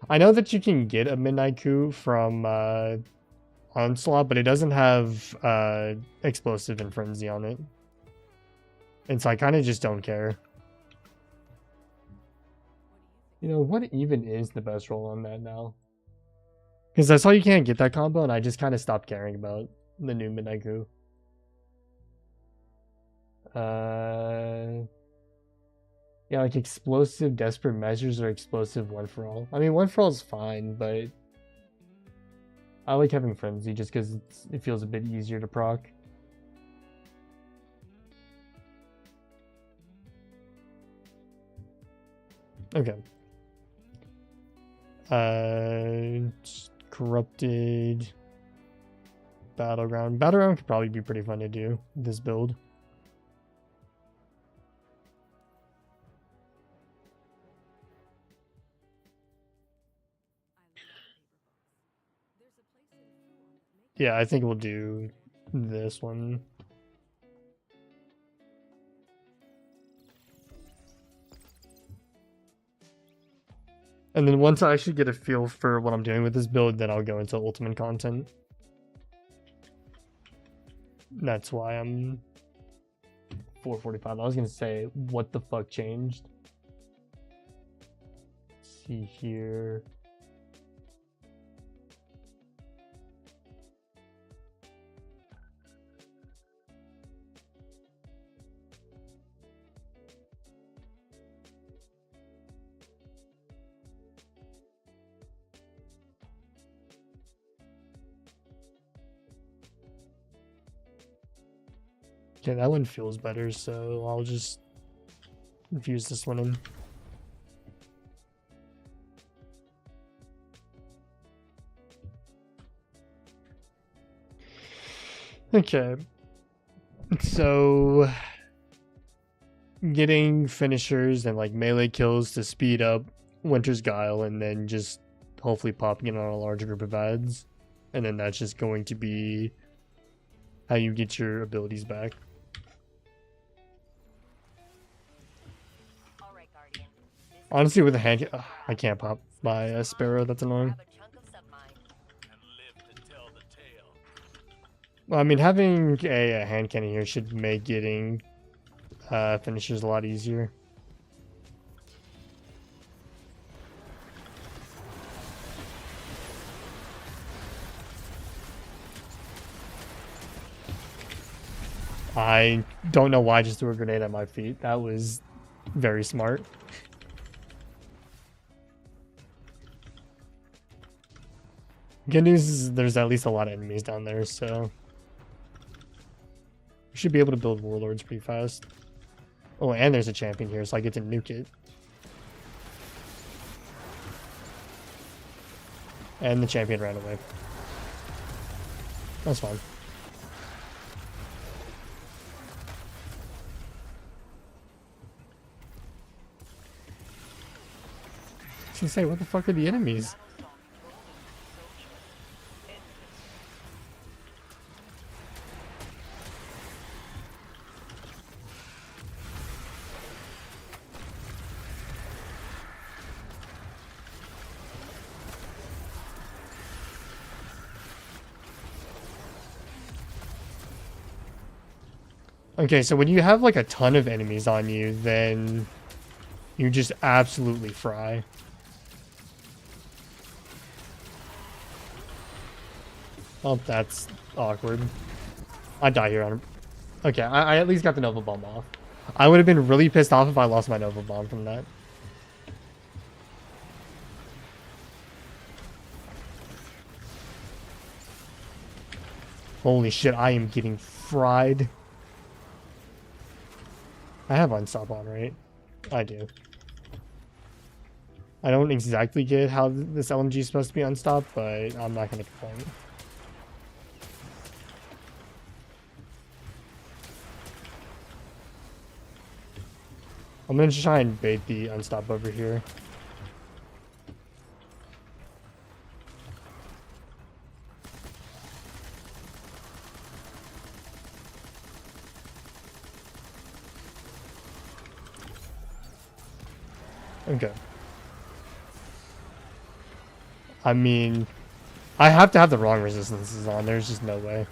I know that you can get a Midnight Coop from Onslaught, but it doesn't have Explosive and Frenzy on it. And so I kind of just don't care. You know, what even is the best roll on that now? Because I saw you can't get that combo, and I just kind of stopped caring about the new Midnight Coup. Yeah, like Explosive Desperate Measures or Explosive One for All. I mean, One for All is fine, but I like having Frenzy just because it feels a bit easier to proc. Okay. Corrupted Battleground. Battleground could probably be pretty fun to do, this build. Yeah, I think we'll do this one. And then once I actually get a feel for what I'm doing with this build, then I'll go into ultimate content. That's why I'm 445. I was gonna say, what the fuck changed? Let's see here. Okay, that one feels better, so I'll just infuse this one in. Okay, so getting finishers and like melee kills to speed up Winter's Guile, and then just hopefully popping it on a large group of ads, and then that's just going to be how you get your abilities back. Honestly, with a hand, I can't pop my Sparrow. That's annoying. Well, I mean, having a hand cannon here should make getting finishers a lot easier. I don't know why I just threw a grenade at my feet. That was very smart. Good news is there's at least a lot of enemies down there, so we should be able to build warlords pretty fast. Oh, and there's a champion here, so I get to nuke it. And the champion ran away. That's fine. I was gonna say, what the fuck are the enemies? Okay, so when you have like a ton of enemies on you, then you just absolutely fry. Oh, that's awkward. I die here on him. Okay, I at least got the Nova Bomb off. I would have been really pissed off if I lost my Nova Bomb from that. Holy shit, I am getting fried. I have unstop on, right? I do. I don't exactly get how this LMG is supposed to be unstopped, but I'm not going to complain. I'm going to try and bait the unstop over here. Okay. I mean, I have to have the wrong resistances on. There's just no way.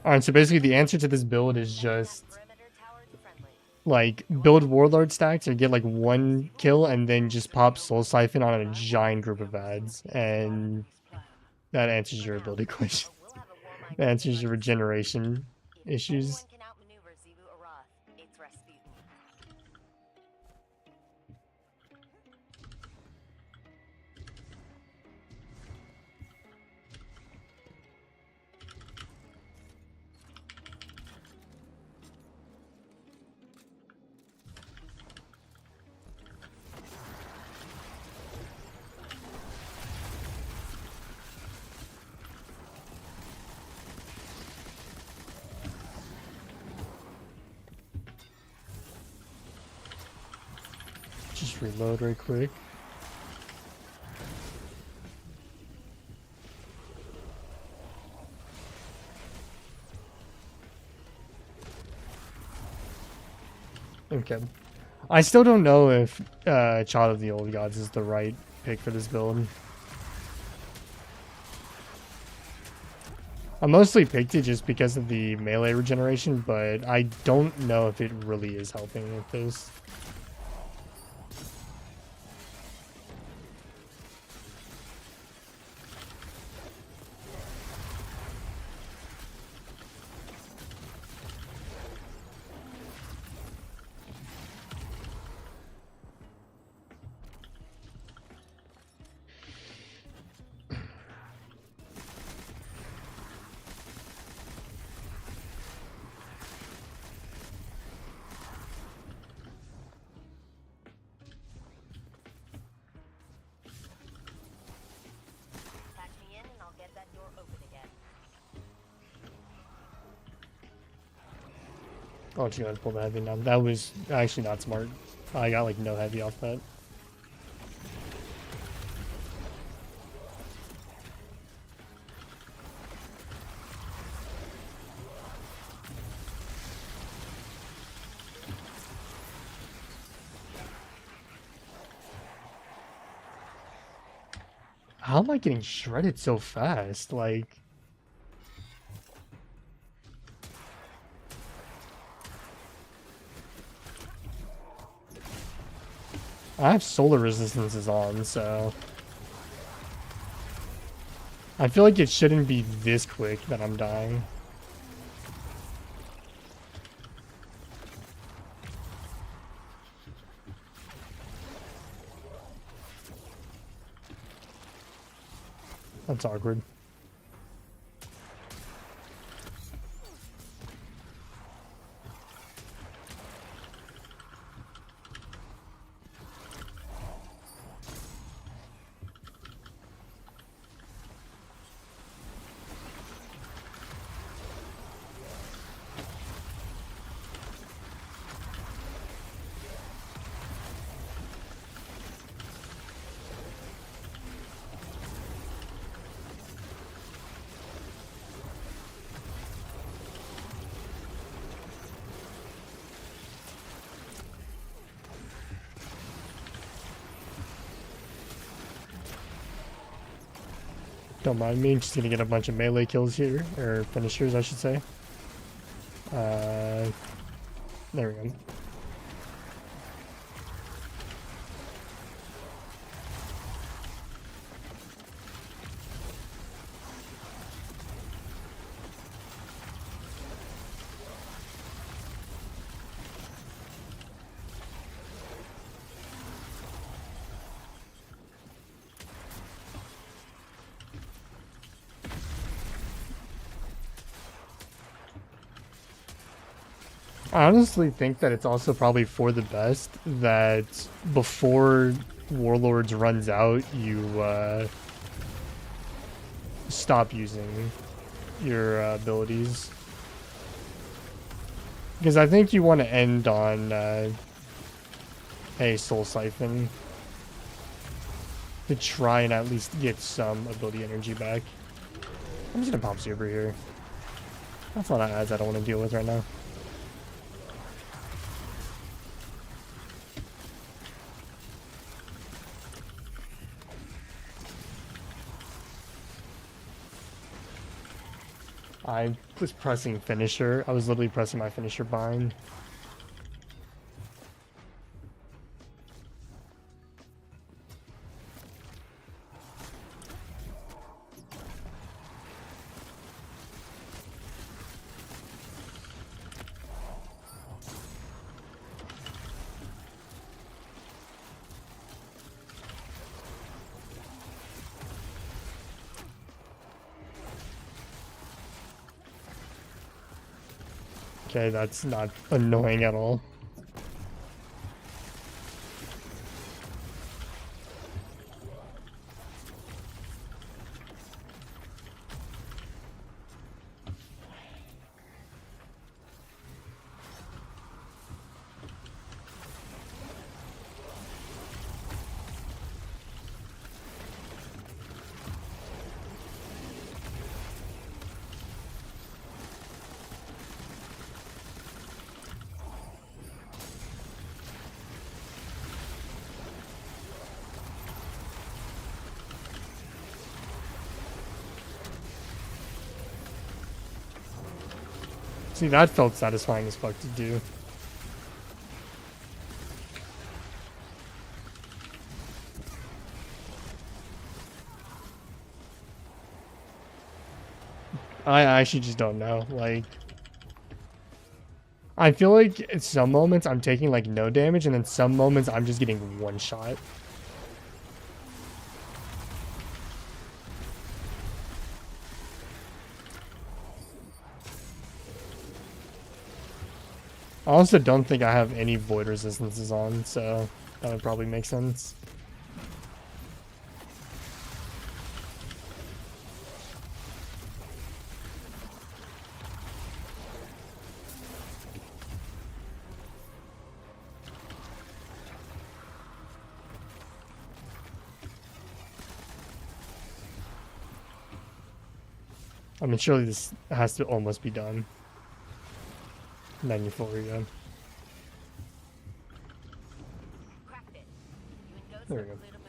Alright, so basically the answer to this build is just like build warlord stacks or get like one kill and then just pop soul siphon on a giant group of ads, and that answers your ability question. That answers your regeneration issues. Just reload right quick. Okay. I still don't know if Child of the Old Gods is the right pick for this build. I mostly picked it just because of the melee regeneration, but I don't know if it really is helping with this. I'll just go ahead and pull the heavy now. That was actually not smart. I got like no heavy off that. How am I getting shredded so fast? Like... I have solar resistances on, so... I feel like it shouldn't be this quick that I'm dying. That's awkward. Don't mind me, just gonna get a bunch of melee kills here, or finishers I should say. There we go. I honestly think that it's also probably for the best that before Warlords runs out, you stop using your abilities. Because I think you want to end on a Soul Siphon to try and at least get some ability energy back. I'm just going to pop Super here. That's a lot of ads I don't want to deal with right now. I was pressing finisher. I was literally pressing my finisher bind. Okay, that's not annoying at all. See, that felt satisfying as fuck to do. I actually just don't know. Like, I feel like at some moments I'm taking like no damage, and then some moments I'm just getting one shot. I also don't think I have any void resistances on, so that would probably make sense. I mean, surely this has to almost be done. 94, yeah. Cracked it. You and Ghost There we are go. clear to move.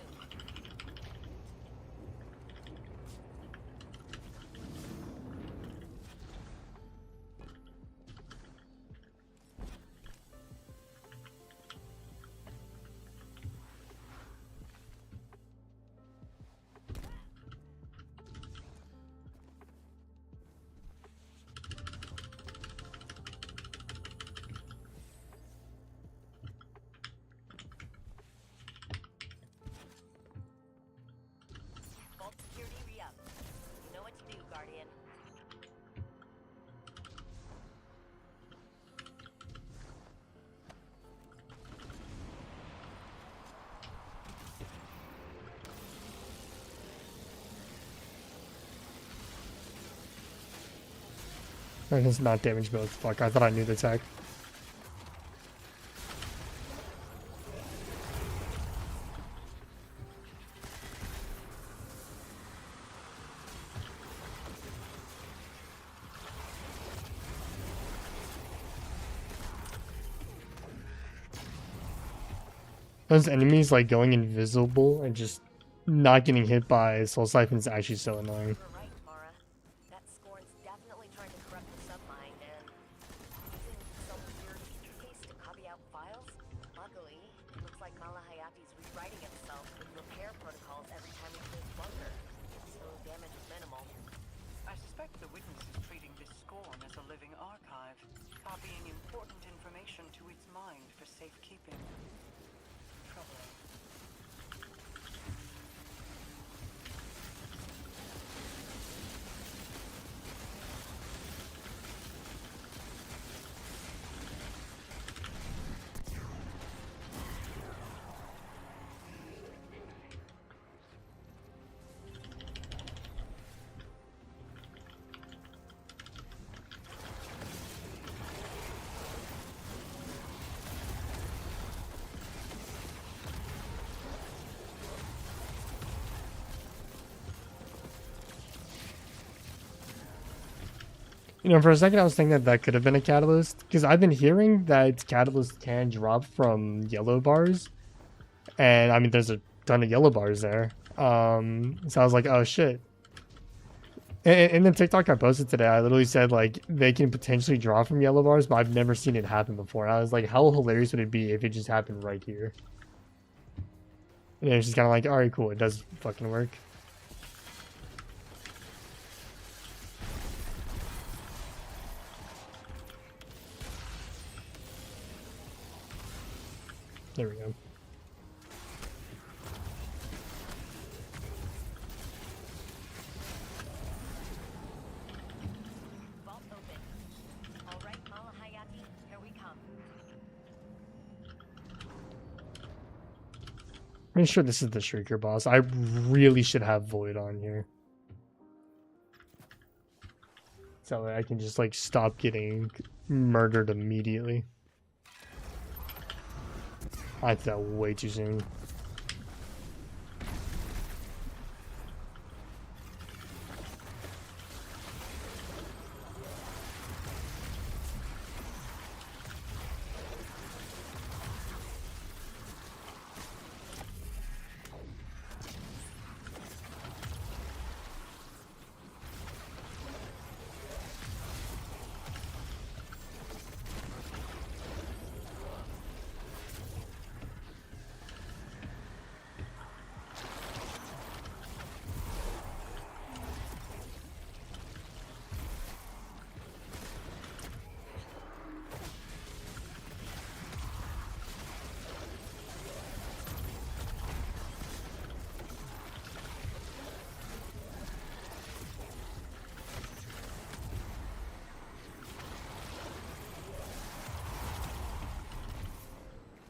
Vault security re-up. You know what to do, Guardian. And it's not damage both. Fuck, I thought I knew the tech. Those enemies like going invisible and just not getting hit by soul siphons is actually so annoying. You were right, Mara. That Scorn's definitely trying to corrupt the submind and using some weird interface to copy out files. Luckily, it looks like Malahayati's rewriting himself with repair protocols every time he clears bunker, so damage is minimal. I suspect the witness is treating this Scorn as a living archive, copying important information to its mind for safekeeping. Troubling. You know, for a second I was thinking that that could have been a catalyst, because I've been hearing that catalyst can drop from yellow bars, and I mean there's a ton of yellow bars there. So I was like, oh shit. In the TikTok I posted today, I literally said like they can potentially draw from yellow bars, but I've never seen it happen before. I was like, how hilarious would it be if it just happened right here? And it's just kind of like, all right, cool, it does fucking work. There we go. Vault open. All right, Malahayati, here we come. I'm sure this is the Shrieker boss. I really should have Void on here. So I can just like stop getting murdered immediately. I did that way too soon.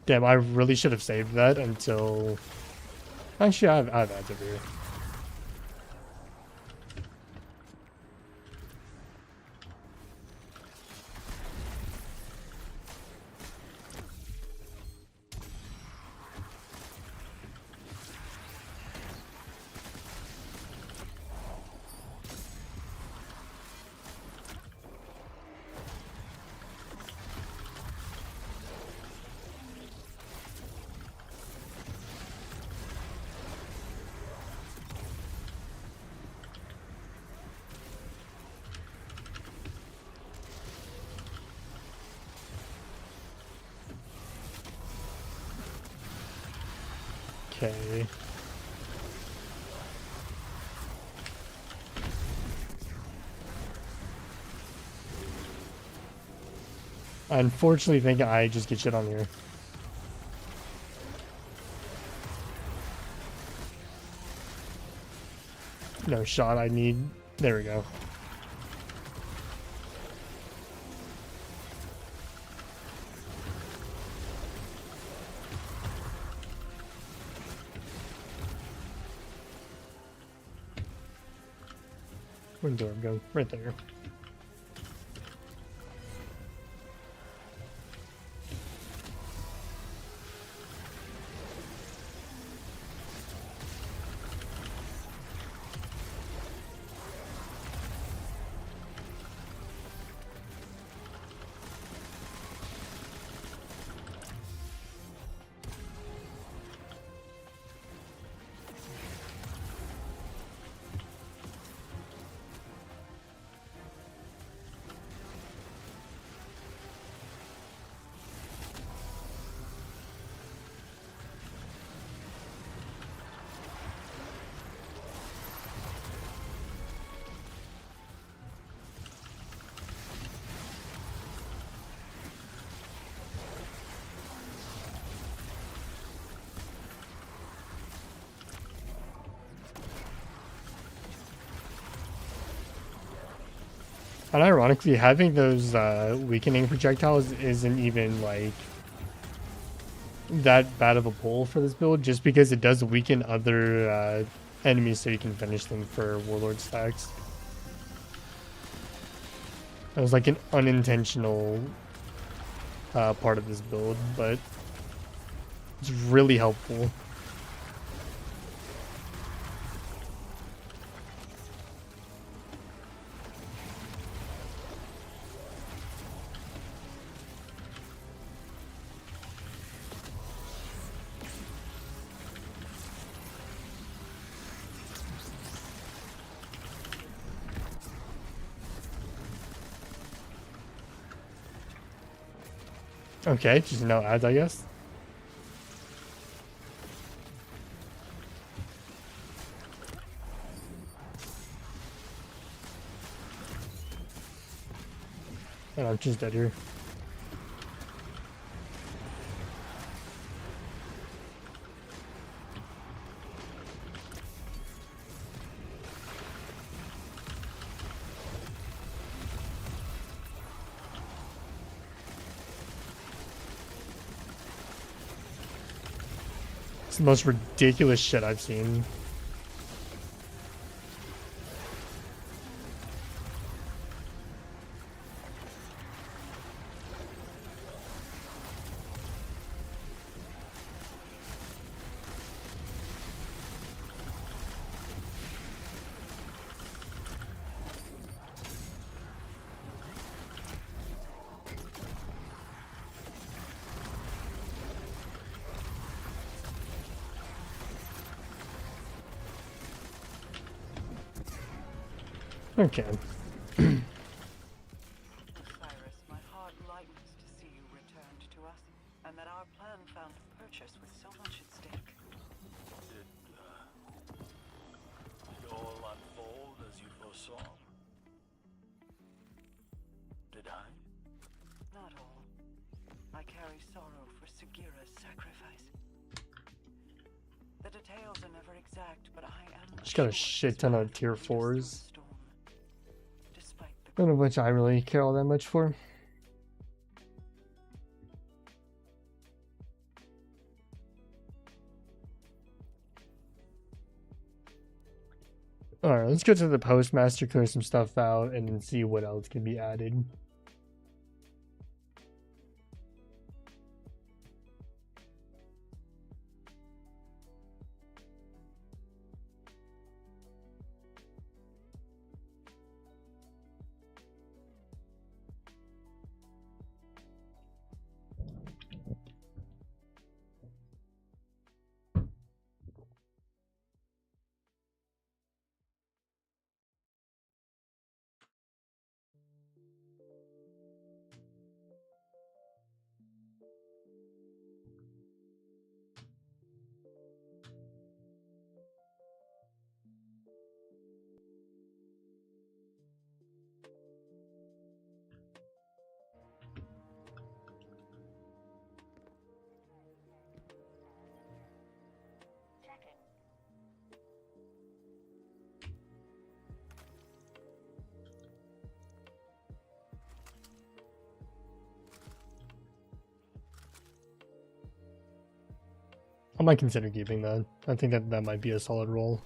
Damn, I really should have saved that until... Actually, I have ads over here. Okay. I unfortunately think I just get shit on here. No shot, I need... There we go. Where'd the door go? Right there. And ironically, having those weakening projectiles isn't even like that bad of a pull for this build, just because it does weaken other enemies so you can finish them for warlord stacks. That was like an unintentional part of this build, but it's really helpful. Okay, just no ads, I guess. And I'm just dead here. It's the most ridiculous shit I've seen. Okay. Cyrus, my heart lightens to see you returned to us, and that our plan found purchase with so much at stake. Did all unfold as you foresaw? Did I? Not all. I carry sorrow for Sagira's sacrifice. The details are never exact, but I am Just got a sure shit ton of this tier path will lead us 4s. through a storm. Despite the None of which I really care all that much for. Alright, let's go to the postmaster, clear some stuff out, and then see what else can be added. might consider keeping that. I think that might be a solid roll.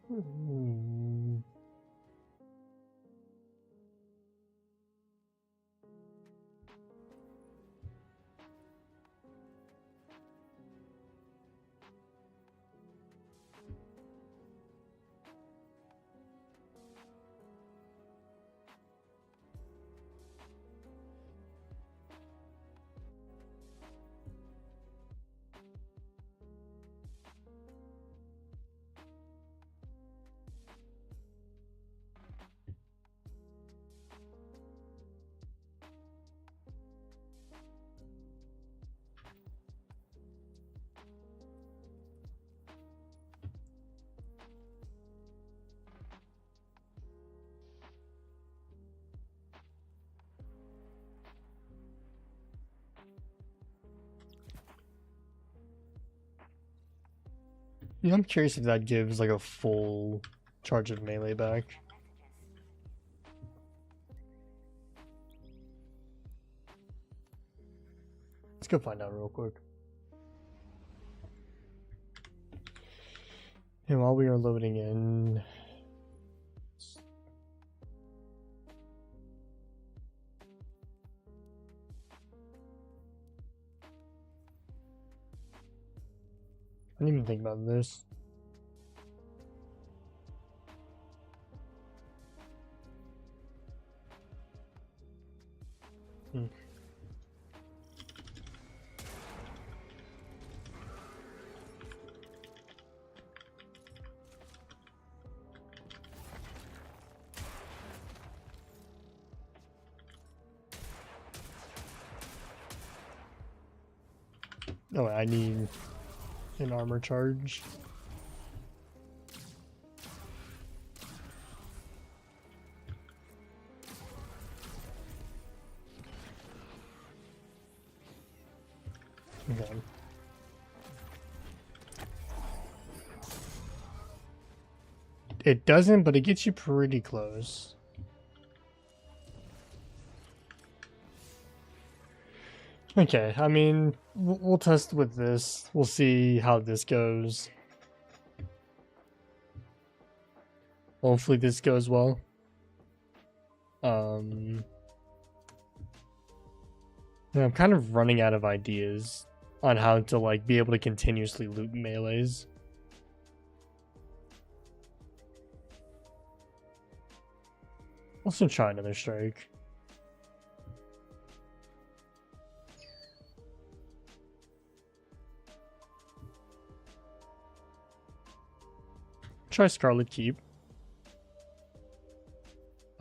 Hmm. Yeah, I'm curious if that gives like a full charge of melee back. Let's go find out real quick. And while we are loading in, I didn't even think about this. Oh, I need an armor charge. Okay. It doesn't, but it gets you pretty close. Okay, I mean, we'll test with this. We'll see how this goes. Hopefully this goes well. And I'm kind of running out of ideas on how to like be able to continuously loot melees. Also try another strike. Try Scarlet Keep.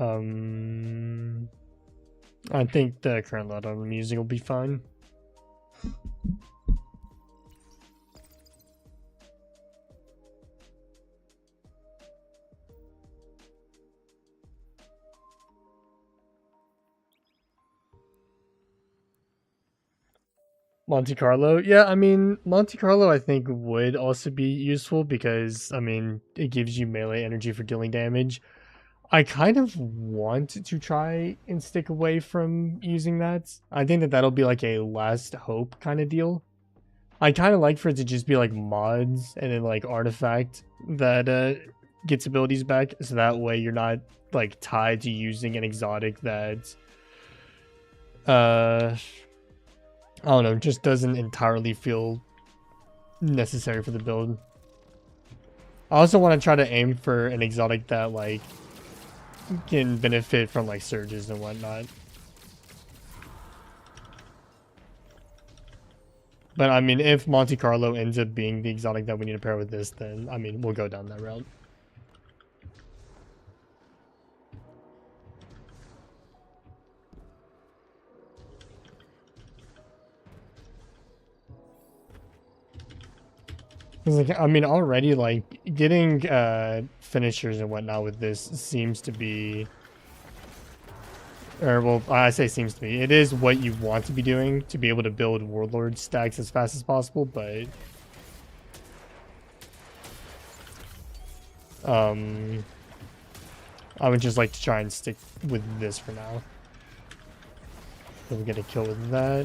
I think the current loadout I'm using will be fine. Monte Carlo, yeah, I mean, Monte Carlo I think would also be useful because, I mean, it gives you melee energy for dealing damage. I kind of want to try and stick away from using that. I think that that'll be like a last hope kind of deal. I kind of like for it to just be like mods and then like artifact that gets abilities back, so that way you're not like tied to using an exotic that I don't know, just doesn't entirely feel necessary for the build. I also want to try to aim for an exotic that like can benefit from like surges and whatnot. But I mean, if Monte Carlo ends up being the exotic that we need to pair with this, then I mean, we'll go down that route. Like, I mean, already like getting finishers and whatnot with this seems to be, or well, I say seems to be, it is what you want to be doing to be able to build warlord stacks as fast as possible, but I would just like to try and stick with this for now. We'll get a kill with that.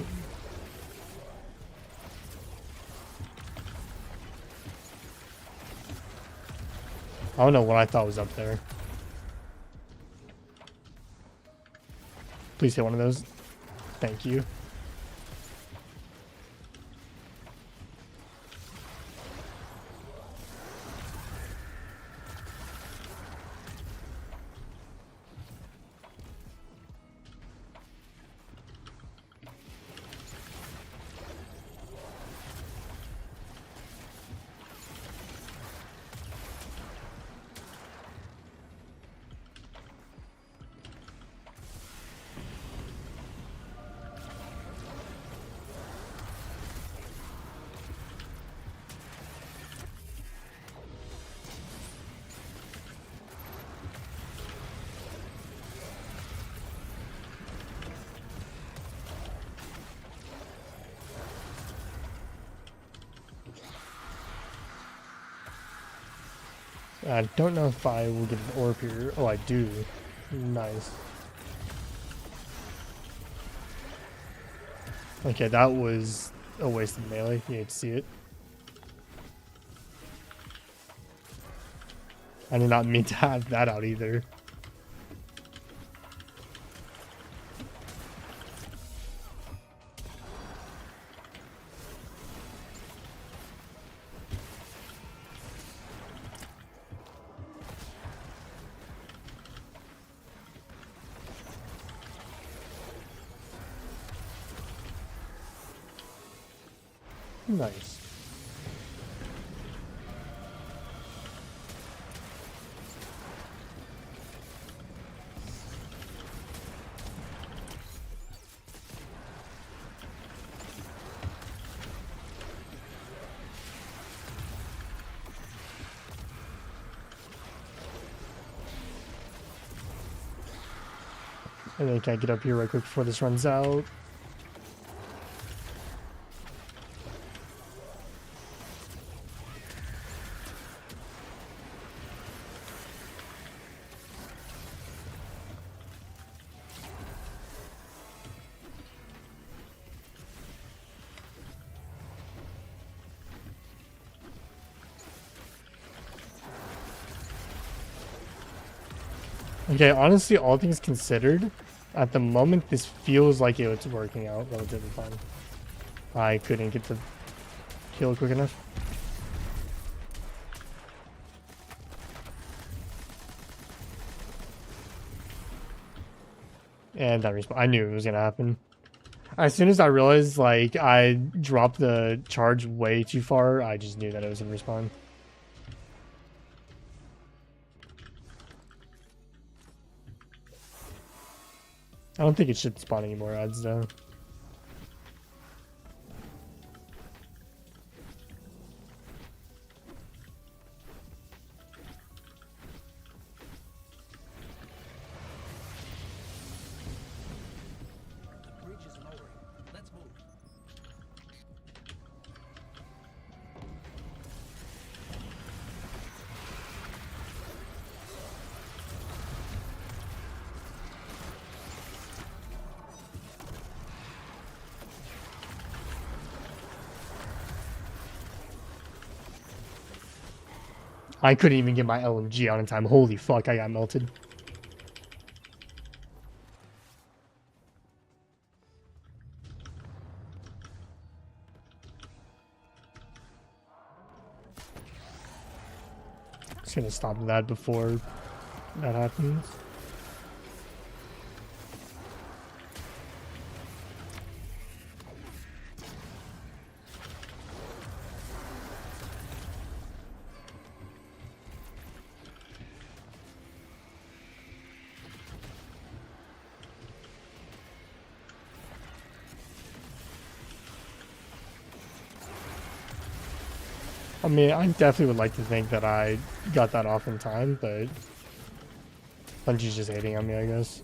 I don't know what I thought was up there. Please hit one of those. Thank you. I don't know if I will get an orb here. Oh, I do. Nice. Okay, that was a waste of melee. You hate to see it. I did not mean to have that out either. Nice. And then can I get up here right quick before this runs out? Okay, honestly, all things considered, at the moment, this feels like it's working out relatively fine. I couldn't get the kill quick enough. And that respawn. I knew it was gonna happen. As soon as I realized, like, I dropped the charge way too far, I just knew that it was gonna respawn. I don't think it should spawn any more odds though. The bridge is lowering. Let's move. I couldn't even get my LMG out in time. Holy fuck, I got melted. Just gonna stop that before that happens. I mean, I definitely would like to think that I got that off in time, but Bungie's just hating on me, I guess.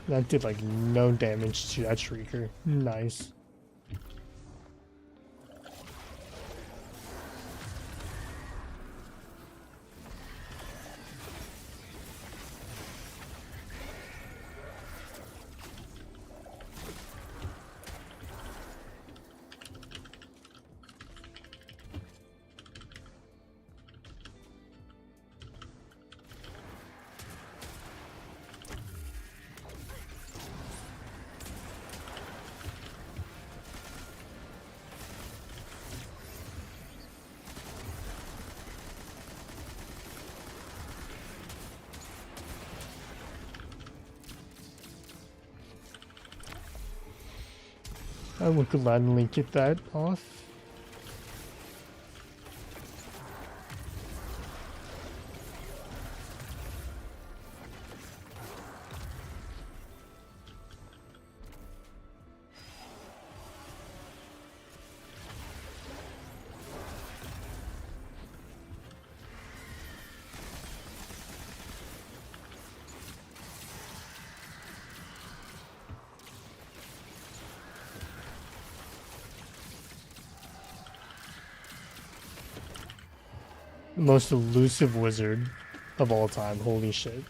That did like no damage to that Shrieker. Nice. I would gladly get that off. The most elusive wizard of all time. Holy shit.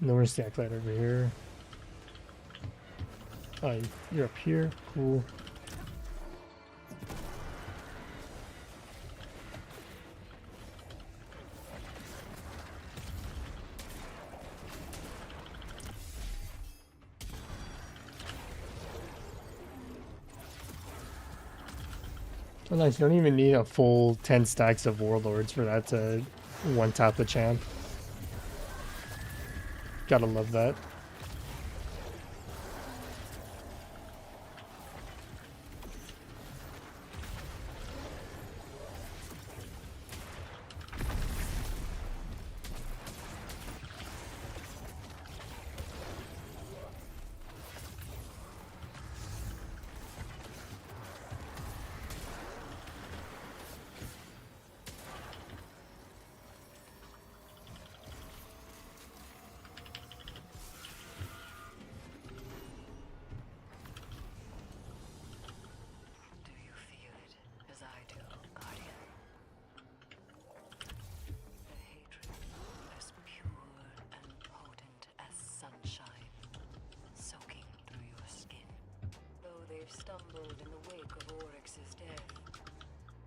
No, where's the acolyte over here? Oh, you're up here. Cool. Oh, nice. You don't even need a full 10 stacks of warlords for that to one-tap the champ. Gotta love that.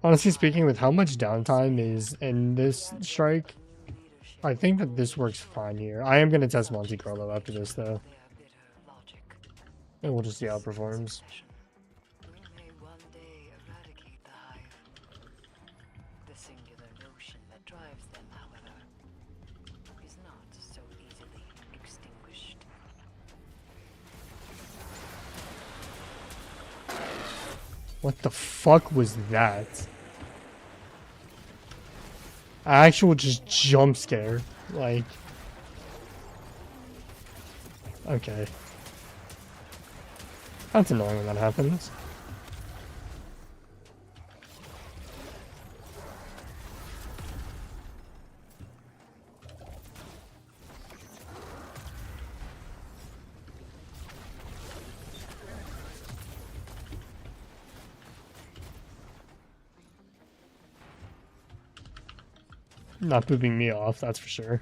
Honestly speaking, with how much downtime is in this strike, I think that this works fine here. I am going to test Monte Carlo after this, though. And we'll just see how it performs. We may one day eradicate the hive. The singular notion that drives them, however, is not so easily extinguished. What the fuck was that? Actual just jump scare. Like... Okay. That's annoying when that happens. Not pooping me off, that's for sure.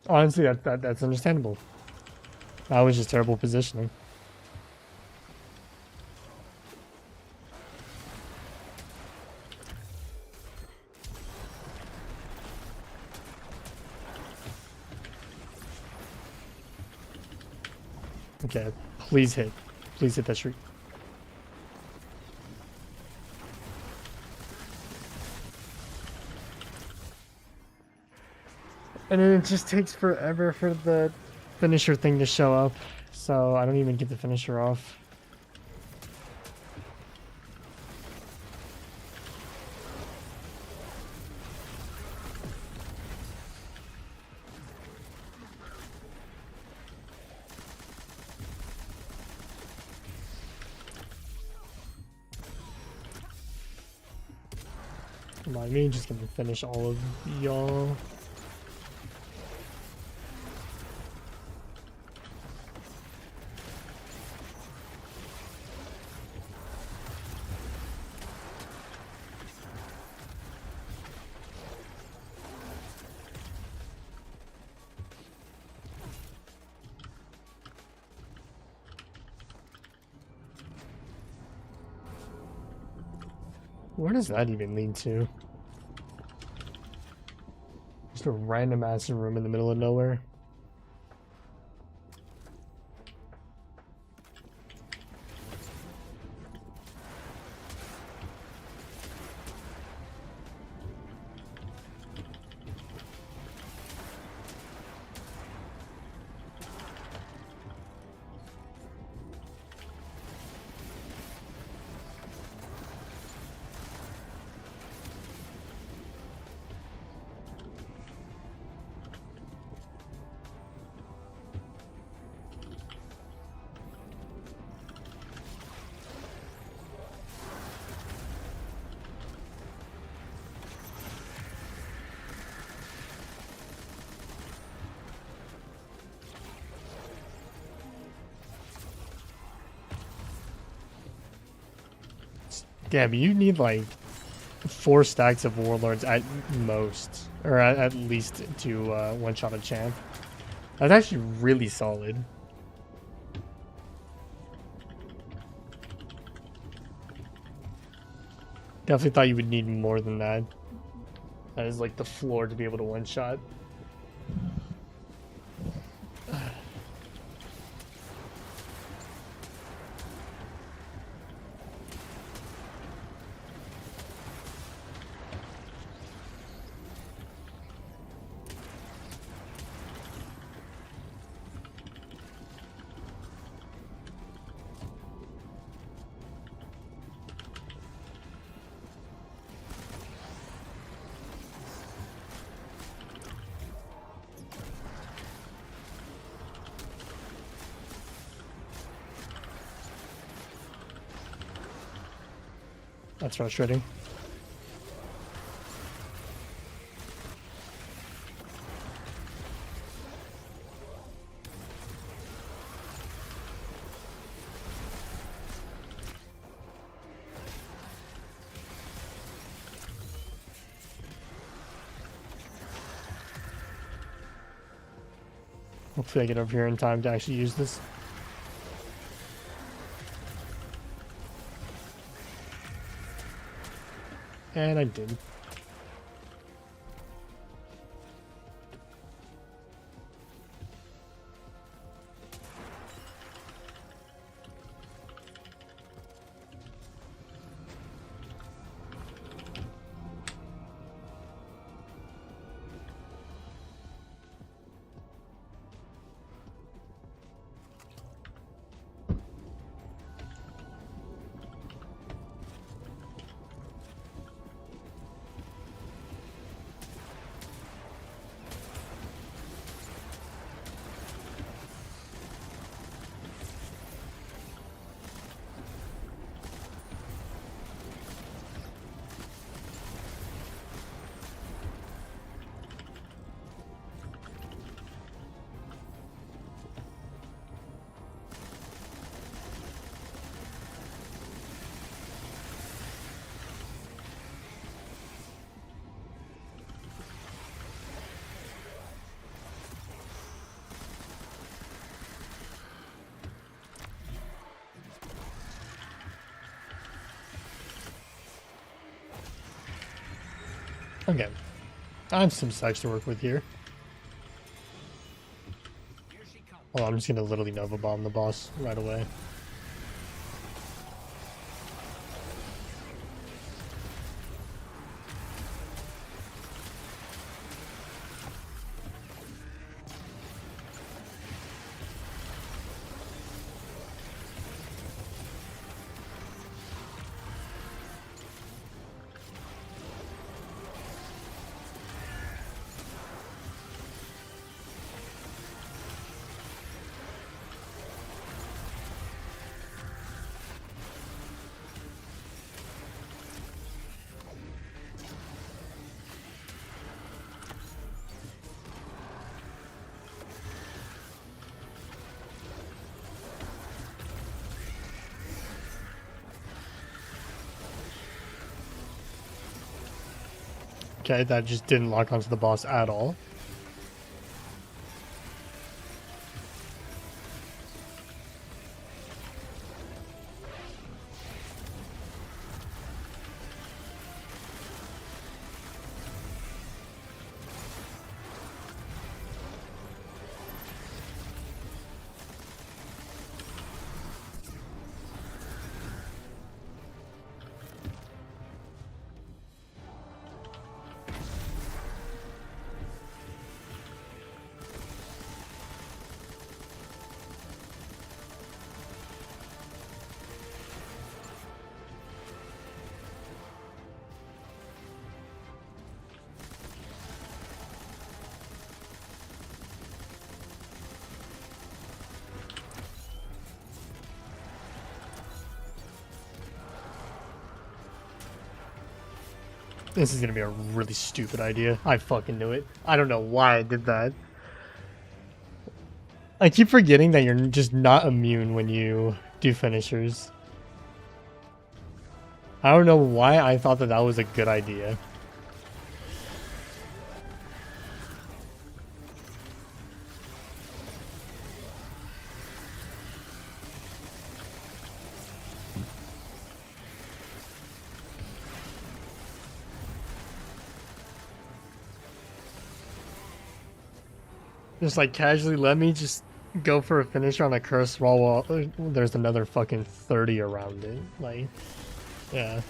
Honestly, that's understandable. That was just terrible positioning. Okay, please hit. Please hit that streak. And then it just takes forever for the finisher thing to show up, so I don't even get the finisher off. Come on, me just gonna finish all of y'all. Where does that even lead to? Just a random ass room in the middle of nowhere. Yeah, but you need like 4 stacks of warlords at most, or at least to one-shot a champ. That's actually really solid. Definitely thought you would need more than that. That is like the floor to be able to one-shot. That's frustrating. Hopefully I get over here in time to actually use this. And I did. Okay. I have some sites to work with here. Well, I'm just gonna literally Nova Bomb the boss right away. Okay, that just didn't lock onto the boss at all. This is gonna be a really stupid idea. I fucking knew it. I don't know why I did that. I keep forgetting that you're just not immune when you do finishers. I don't know why I thought that that was a good idea. Just like casually let me just go for a finisher on a curse while there's another fucking 30 around it. Like, yeah.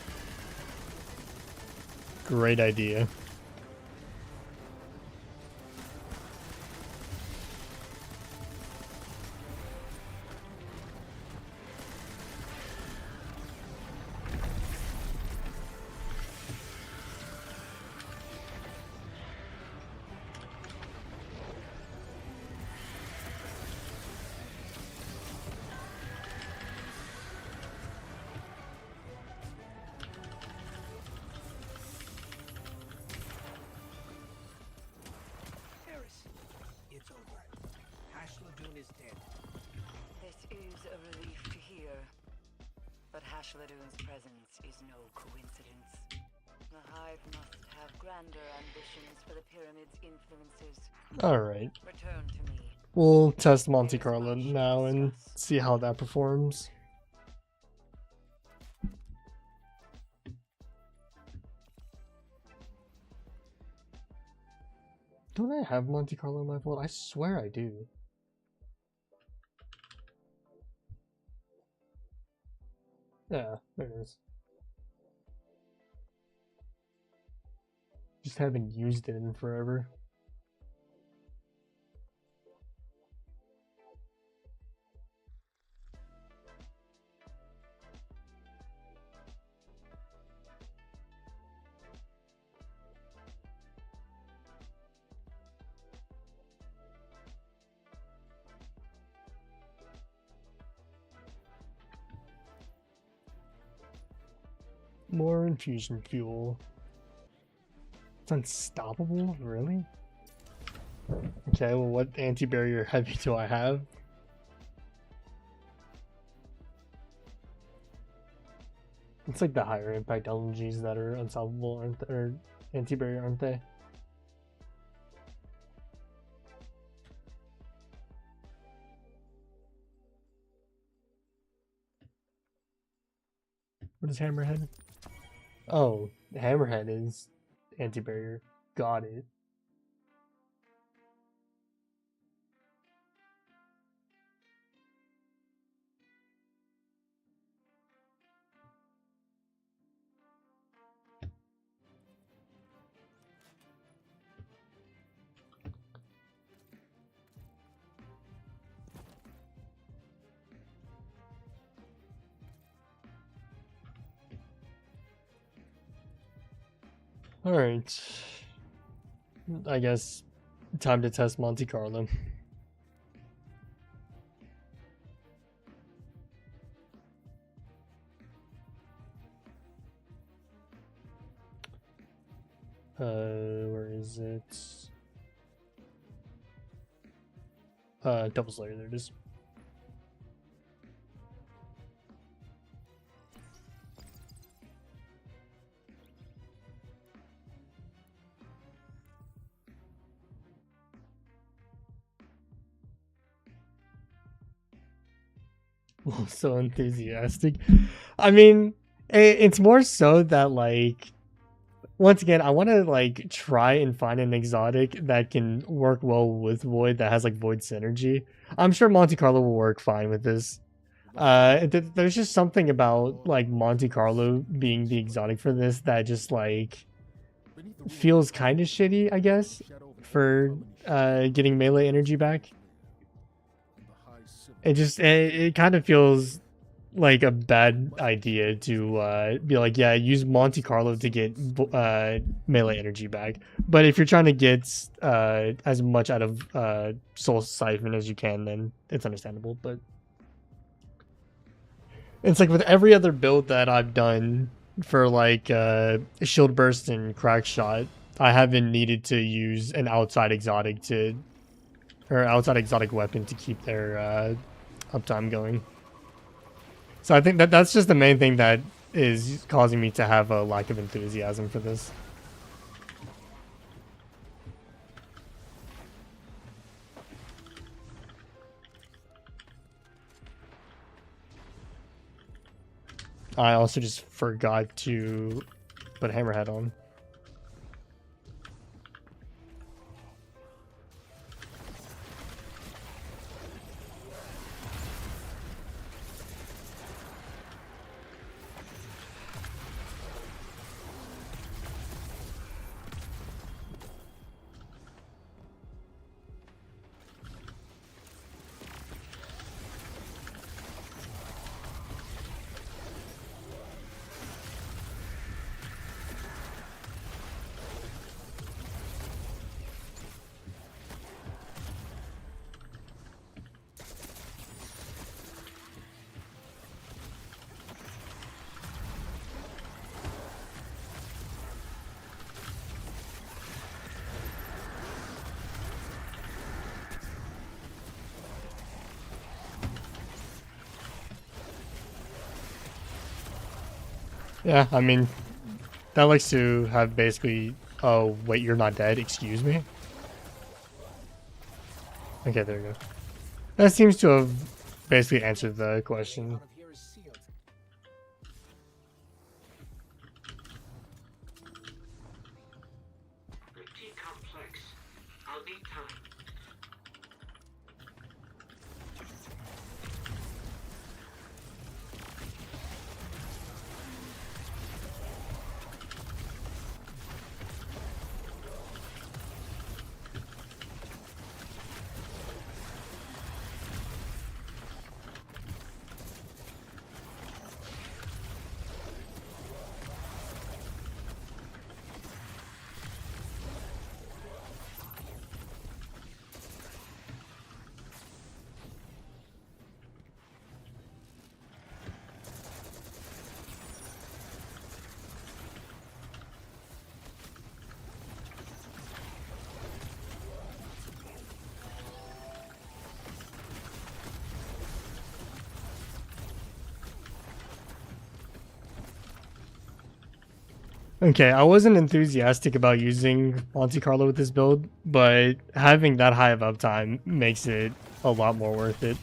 Great idea. Ashladoon's presence is no coincidence. The Hive must have grander ambitions for the pyramid's influences. Alright. Return to me. We'll test Monte Carlo now and see how that performs. Don't I have Monte Carlo in my vault? I swear I do. Yeah, there it is. Just haven't used it in forever. More infusion fuel. It's unstoppable? Really? Okay, well, what anti-barrier heavy do I have? It's like the higher impact LMGs that are unstoppable, aren't they? Or anti-barrier, aren't they? What is Hammerhead? Oh, Hammerhead is anti-barrier. Got it. Alright. I guess time to test Monte Carlo. Where is it? Double Slayer, there it is. So enthusiastic. I mean, it's more so that, like, once again, I want to, like, try and find an exotic that can work well with Void, that has, like, Void synergy. I'm sure Monte Carlo will work fine with this. There's just something about, like, Monte Carlo being the exotic for this that just, like, feels kind of shitty, I guess, for getting melee energy back. It kind of feels like a bad idea to be like, yeah, use Monte Carlo to get melee energy back. But if you're trying to get as much out of Soul Siphon as you can, then it's understandable. But it's like with every other build that I've done for like Shield Burst and Crack Shot, I haven't needed to use an outside exotic weapon to keep their uptime going. So I think that's just the main thing that is causing me to have a lack of enthusiasm for this. I also just forgot to put Hammerhead on. Yeah, I mean, that likes to have basically. Oh wait, you're not dead. Excuse me. Okay, there we go. That seems to have basically answered the question. Out of here is sealed. Pretty complex. I'll need time. Okay, I wasn't enthusiastic about using Monte Carlo with this build, but having that high of uptime makes it a lot more worth it.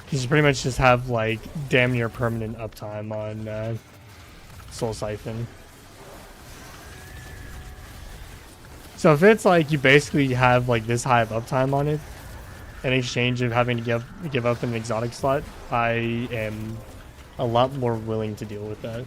Because you pretty much just have like damn near permanent uptime on Soul Siphon. So if it's like you basically have like this high of uptime on it, in exchange of having to give up an exotic slot, I am a lot more willing to deal with that.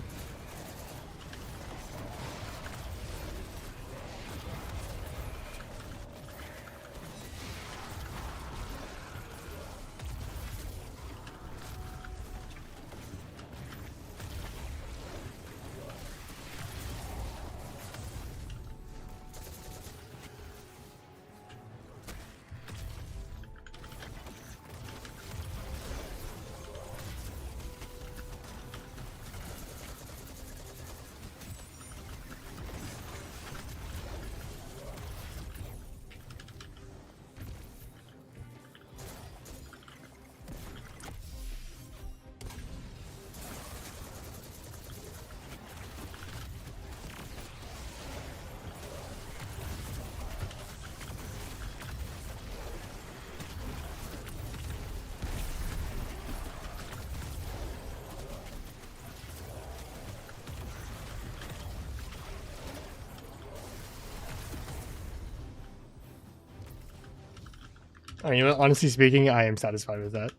I mean, honestly speaking, I am satisfied with that.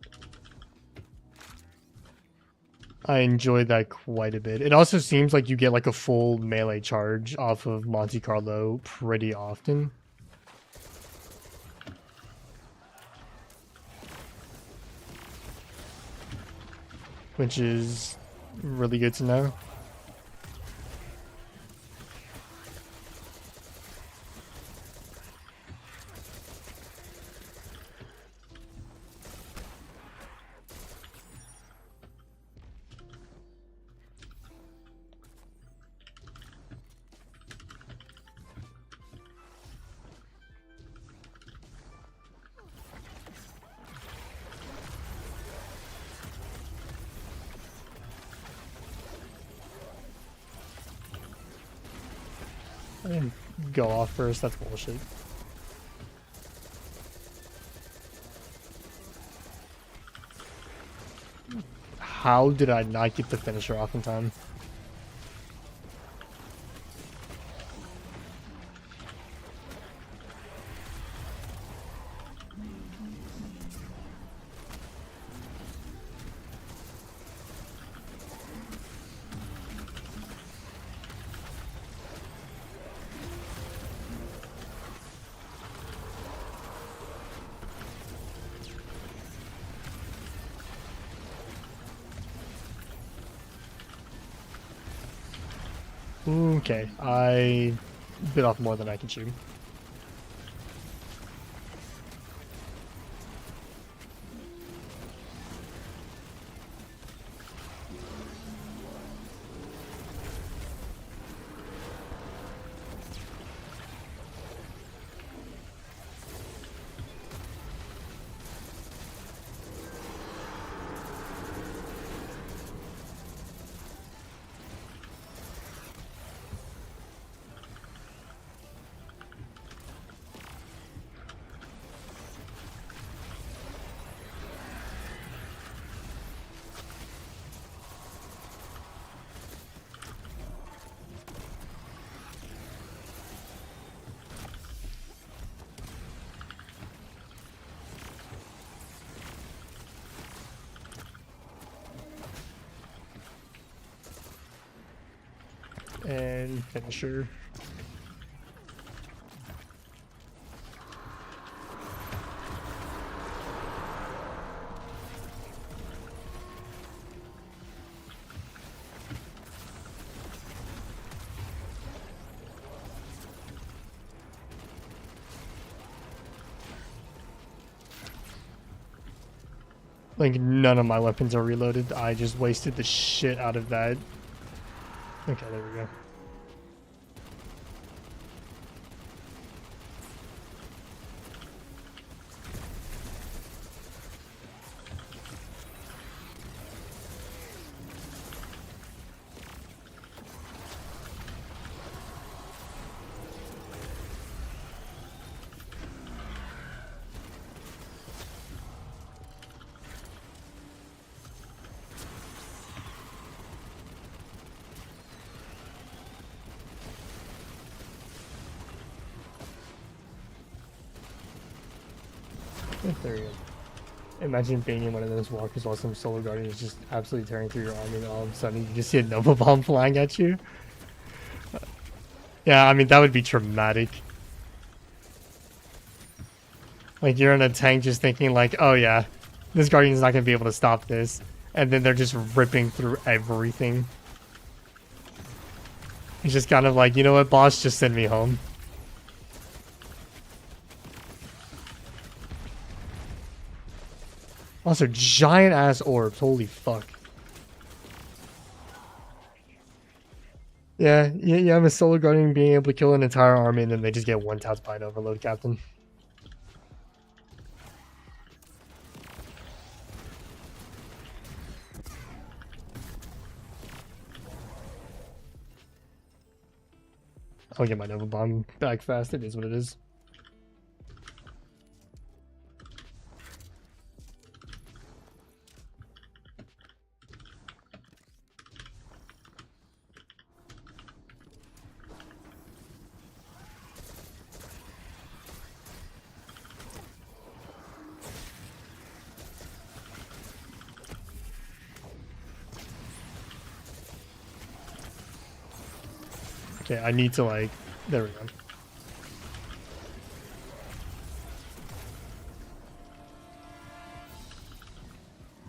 I enjoyed that quite a bit. It also seems like you get like a full melee charge off of Monte Carlo pretty often. Which is really good to know. I didn't go off first, that's bullshit. How did I not get the finisher off in time? Okay, I bit off more than I can chew. And finisher. Like, none of my weapons are reloaded. I just wasted the shit out of that. Okay, there we go. There we go. Imagine being in one of those walkers while some Solar Guardian is just absolutely tearing through your arm, and all of a sudden you just see a Nova Bomb flying at you. Yeah, I mean, that would be traumatic. Like, you're in a tank just thinking like, oh yeah, this Guardian's not going to be able to stop this. And then they're just ripping through everything. It's just kind of like, you know what, boss, just send me home. Also, giant ass orbs. Holy fuck. Yeah, you have a Solar Guardian being able to kill an entire army, and then they just get one tapped by an overload, Captain. I'll get my Nova Bomb back fast. It is what it is. Okay, I need to like... There we go.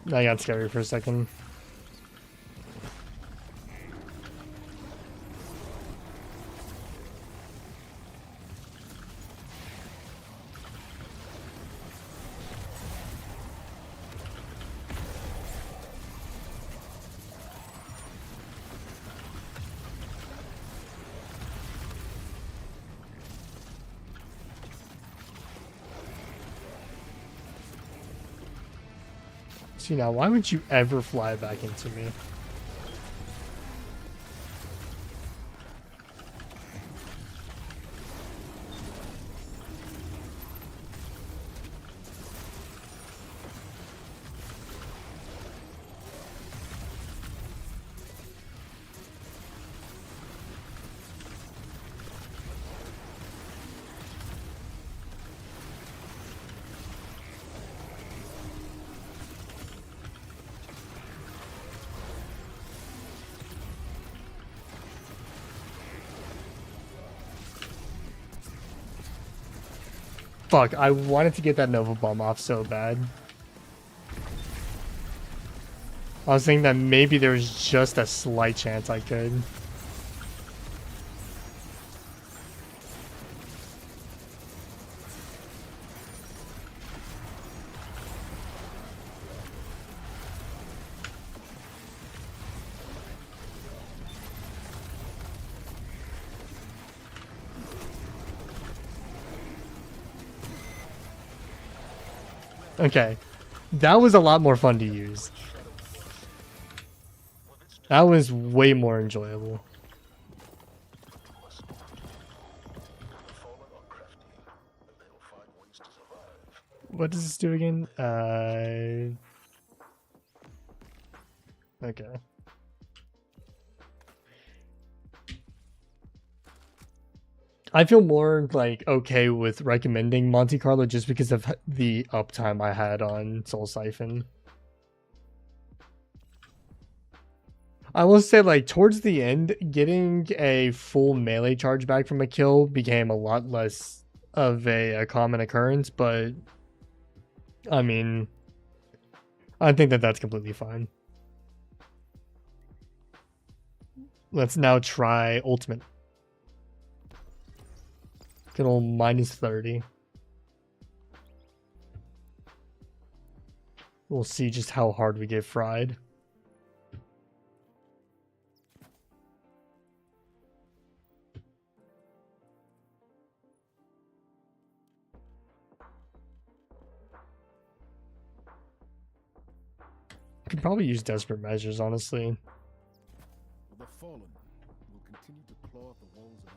That got scary for a second. See, now, why would you ever fly back into me? Fuck, I wanted to get that Nova Bomb off so bad. I was thinking that maybe there was just a slight chance I could. Okay, that was a lot more fun to use. That was way more enjoyable. What does this do again? Okay. I feel more like okay with recommending Monte Carlo just because of the uptime I had on Soul Siphon. I will say, like, towards the end, getting a full melee charge back from a kill became a lot less of a common occurrence, but I mean, I think that that's completely fine. Let's now try ultimate. Good old -30. We'll see just how hard we get fried. Could probably use desperate measures, honestly. The fallen will continue to claw at the walls around.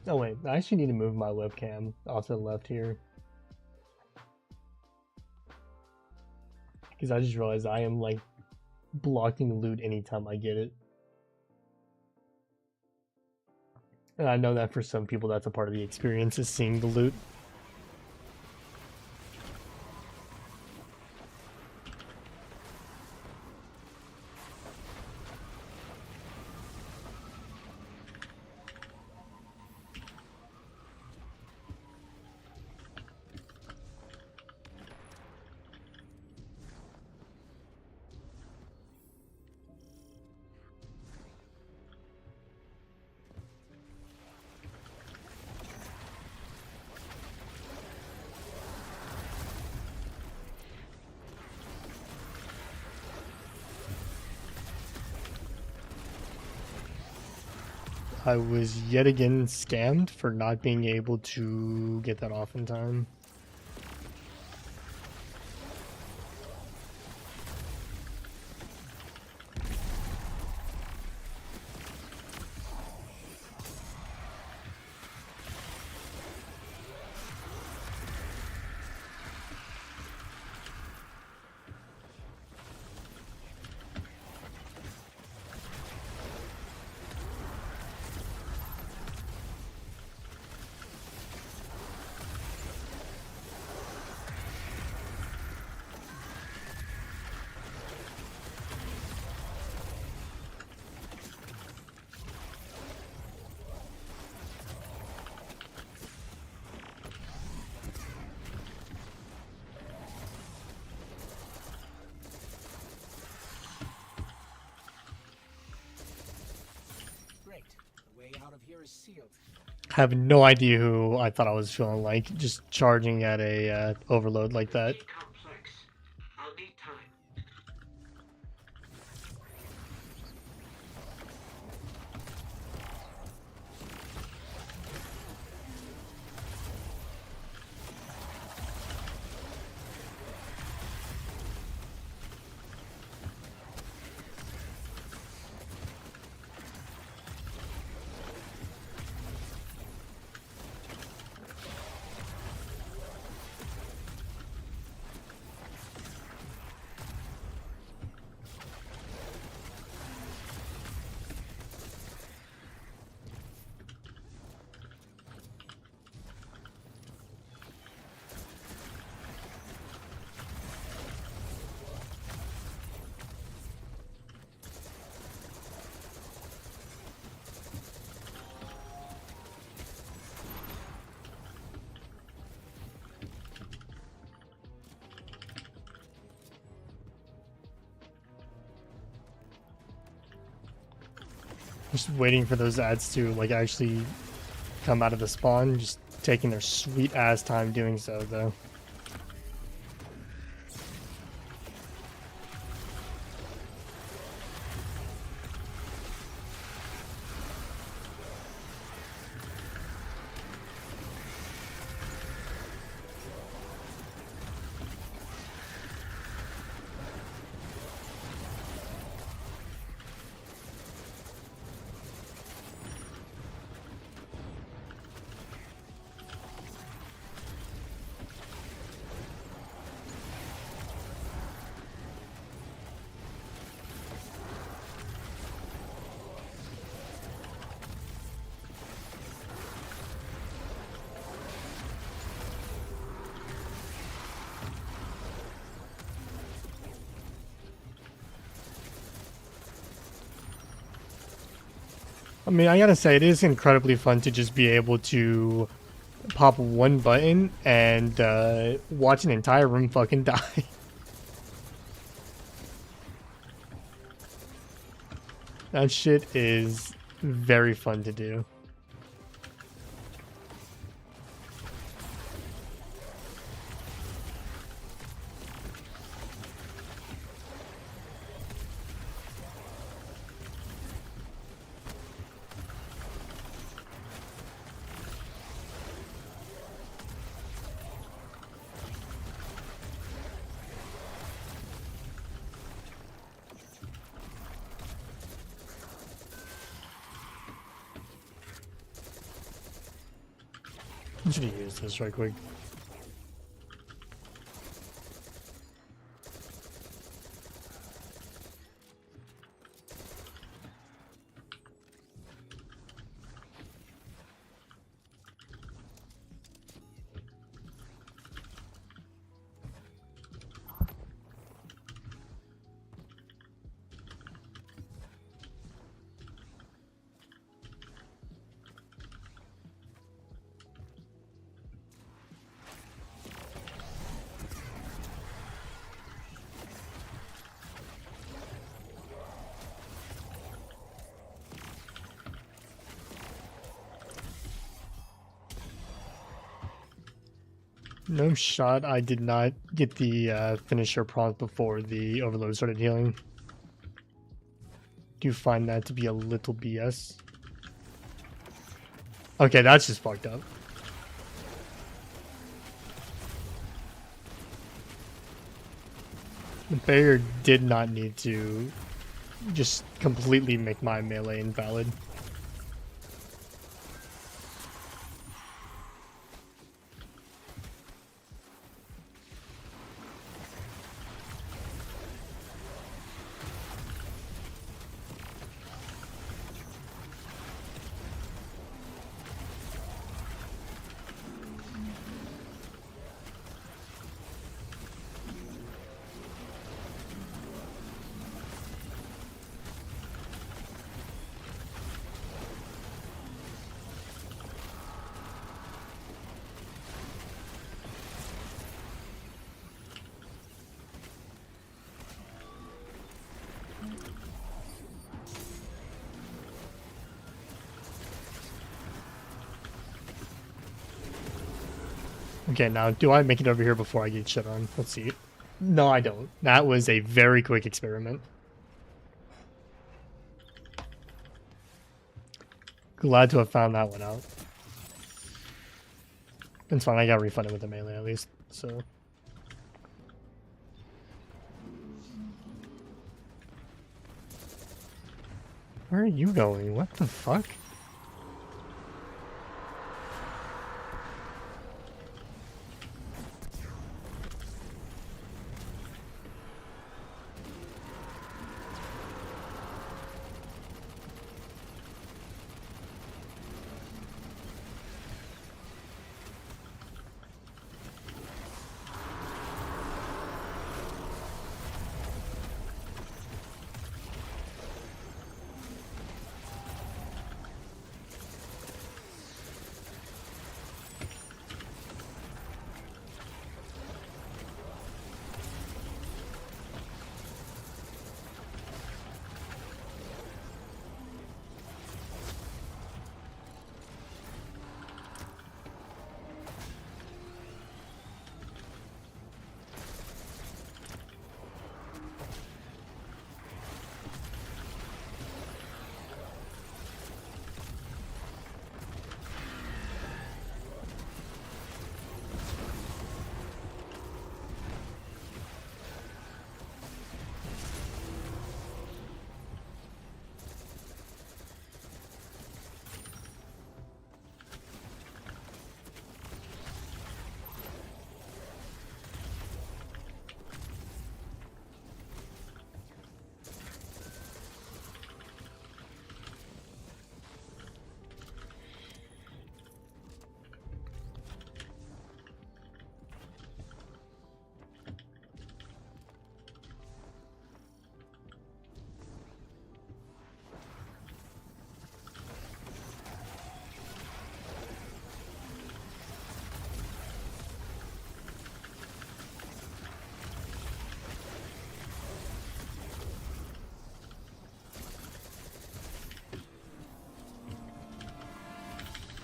Oh wait, I actually need to move my webcam off to the left here. Because I just realized I am like blocking loot anytime I get it. And I know that for some people that's a part of the experience, is seeing the loot. I was yet again scammed for not being able to get that off in time. Great. The way out of here is sealed. I have no idea who I thought I was feeling like just charging at a overload like that. Pretty complex. I'll need time. Just waiting for those ads to like actually come out of the spawn, just taking their sweet ass time doing so though. I mean, I gotta say, it is incredibly fun to just be able to pop one button and watch an entire room fucking die. That shit is very fun to do. I should use this right quick. No shot, I did not get the finisher prompt before the overload started healing. Do you find that to be a little BS? Okay, that's just fucked up. The barrier did not need to just completely make my melee invalid. Okay, now do I make it over here before I get shit on? Let's see. No, I don't. That was a very quick experiment. Glad to have found that one out. It's fine, I got refunded with the melee at least, so. Where are you going? What the fuck?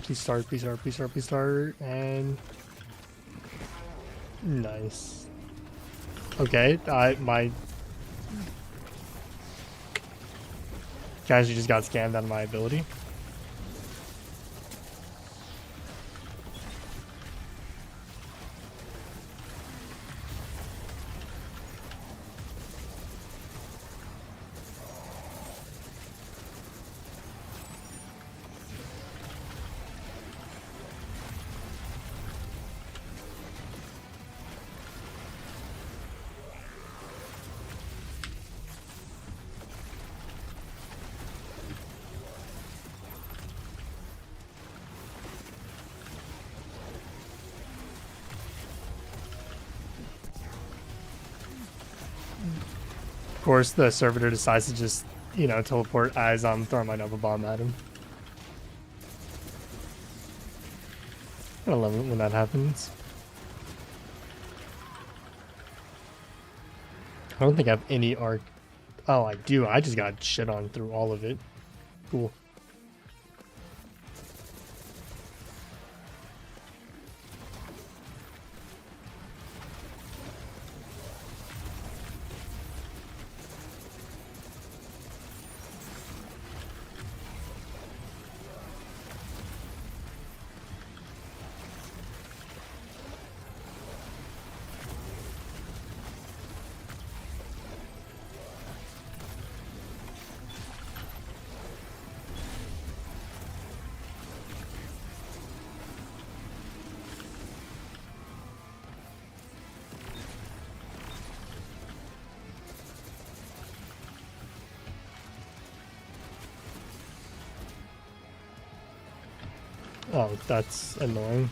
Please start, please start, please start, please start, and nice. Okay, my guys just got scammed out of my ability. Of course, the servitor decides to just, you know, teleport as I'm throwing my Nova Bomb at him. I love it when that happens. I don't think I have any arc. Oh, I do. I just got shit on through all of it. Cool. Oh, that's annoying.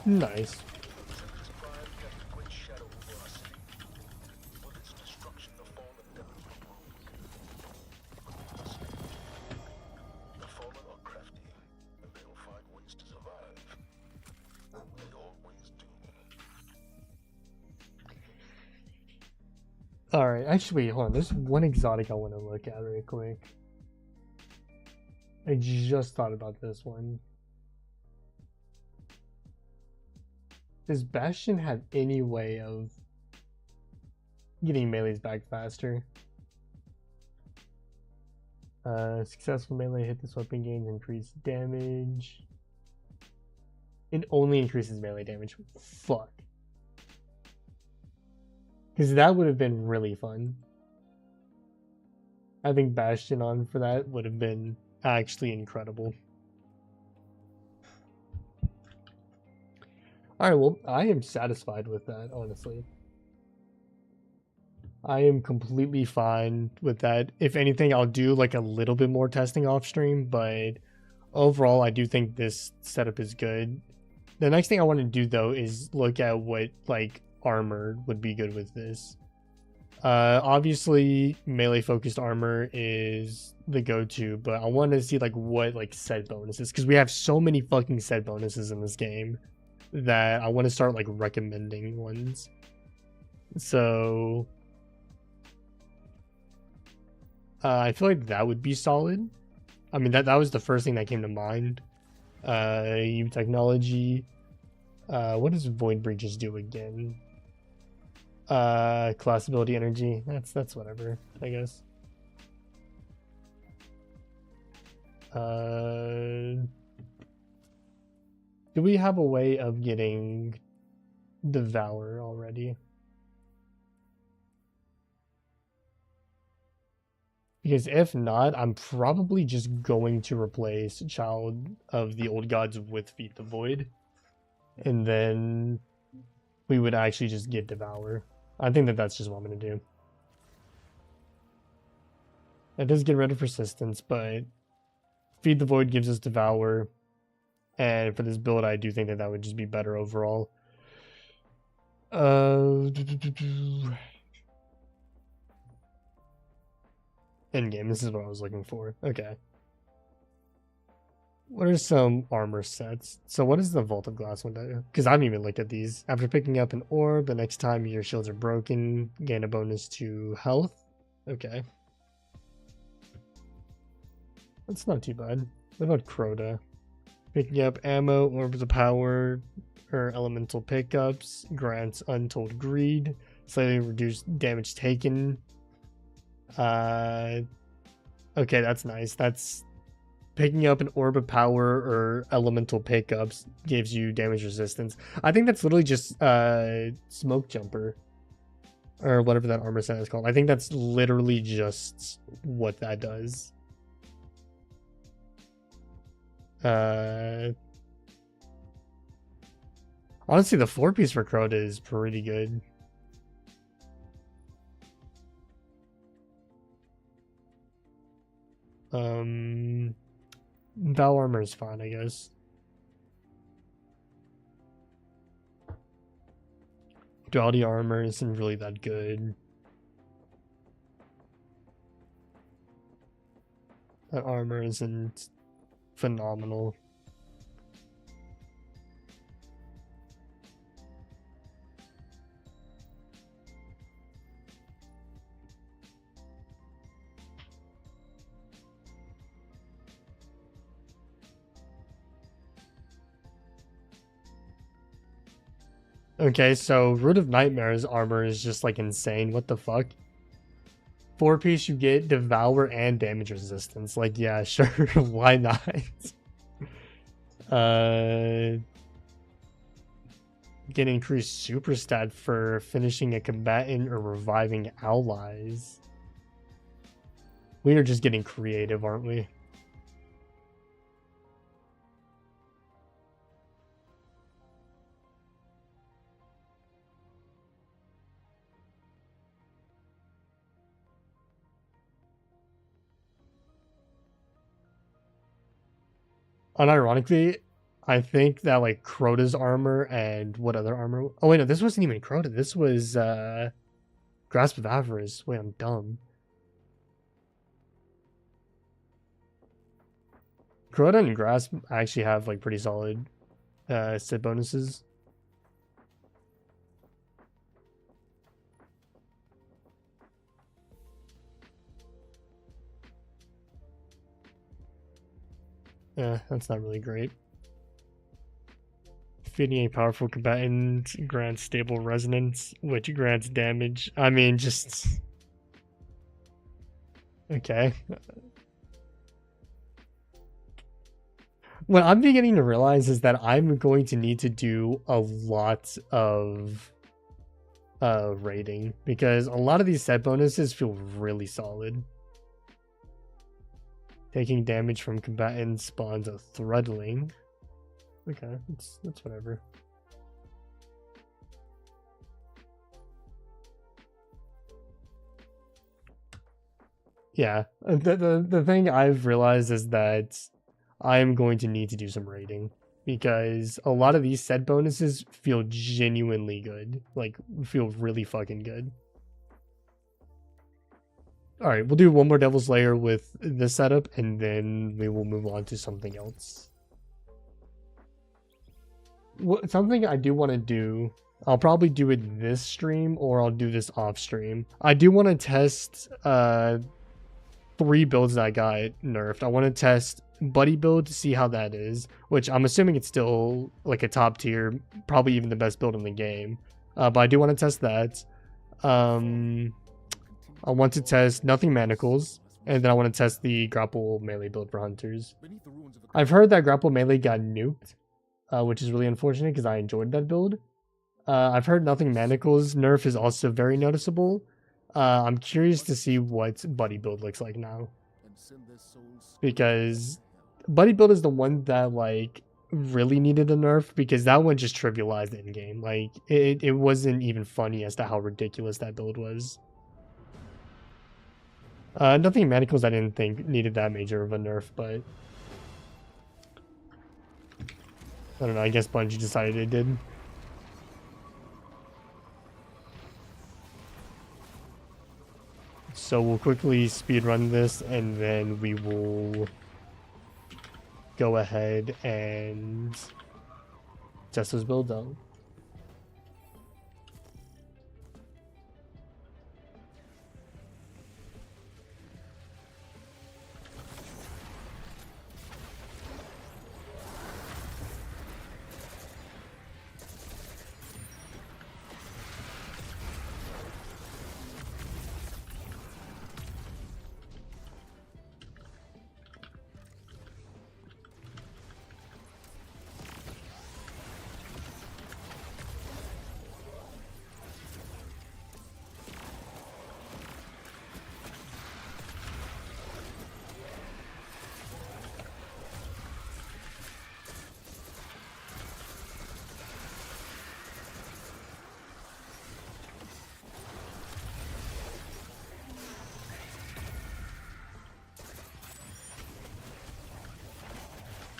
Nice. Alright, actually, wait, hold on. There's one exotic I want to look at real quick. I just thought about this one. Does Bastion have any way of getting melees back faster? Successful melee hit this weapon gains increased damage. It only increases melee damage. Fuck. Because that would have been really fun. I think Bastion on for that would have been actually incredible. Alright, well, I am satisfied with that, honestly. I am completely fine with that. If anything, I'll do like a little bit more testing off stream, but overall, I do think this setup is good. The next thing I want to do, though, is look at what, like, armor would be good with this. Obviously, melee-focused armor is the go-to, but I want to see, like, what, like, set bonuses, because we have so many fucking set bonuses in this game that I want to start like recommending ones. So I feel like that would be solid. I mean, that was the first thing that came to mind. U technology. What does Void Breaches do again? Class ability energy. That's whatever, I guess. Do we have a way of getting Devour already? Because if not, I'm probably just going to replace Child of the Old Gods with Feed the Void. And then we would actually just get Devour. I think that that's just what I'm going to do. It does get rid of Persistence, but Feed the Void gives us Devour. And for this build, I do think that that would just be better overall. Endgame, this is what I was looking for. Okay. What are some armor sets? So what is the Vault of Glass one do? Because I haven't even looked at these. After picking up an orb, the next time your shields are broken, gain a bonus to health. Okay. That's not too bad. What about Crota? Picking up ammo, orbs of power, or elemental pickups, grants untold greed, slightly reduced damage taken. Okay, that's nice. That's picking up an orb of power or elemental pickups gives you damage resistance. I think that's literally just smoke jumper or whatever that armor set is called. I think that's literally just what that does. Honestly, the 4-piece for Crota is pretty good. Val armor is fine, I guess. Duality armor isn't really that good. That armor isn't phenomenal. Okay, so Root of Nightmares armor is just like insane. What the fuck? 4-piece, you get Devour and damage resistance. Like, yeah, sure, why not? Get increased super stat for finishing a combatant or reviving allies. We are just getting creative, aren't we? Unironically, I think that like Crota's armor and what other armor? Oh wait, no, this wasn't even Crota. This was Grasp of Avarice. Wait, I'm dumb. Crota and Grasp actually have like pretty solid set bonuses. That's not really great. Defeating a powerful combatant grants stable resonance, which grants damage. I mean, just... Okay. What I'm beginning to realize is that I'm going to need to do a lot of raiding, because a lot of these set bonuses feel really solid. Taking damage from combatants spawns a threadling. Okay, that's whatever. Yeah, the thing I've realized is that I'm going to need to do some raiding, because a lot of these set bonuses feel genuinely good. Like, feel really fucking good. Alright, we'll do one more Devil's Lair with this setup, and then we will move on to something else. Something I do want to do, I'll probably do it this stream, or I'll do this off stream. I do want to test 3 builds that I got nerfed. I want to test Buddy build to see how that is, which I'm assuming it's still like a top tier, probably even the best build in the game. But I do want to test that. I want to test Nothing Manacles, and then I want to test the Grapple Melee build for Hunters. I've heard that Grapple Melee got nuked, which is really unfortunate because I enjoyed that build. I've heard Nothing Manacles nerf is also very noticeable. I'm curious to see what Buddy build looks like now, because Buddy build is the one that like really needed a nerf because that one just trivialized the in-game. Like, it wasn't even funny as to how ridiculous that build was. Nothing Manacles I didn't think needed that major of a nerf, but I don't know, I guess Bungie decided it did. So we'll quickly speedrun this and then we will go ahead and test this build out.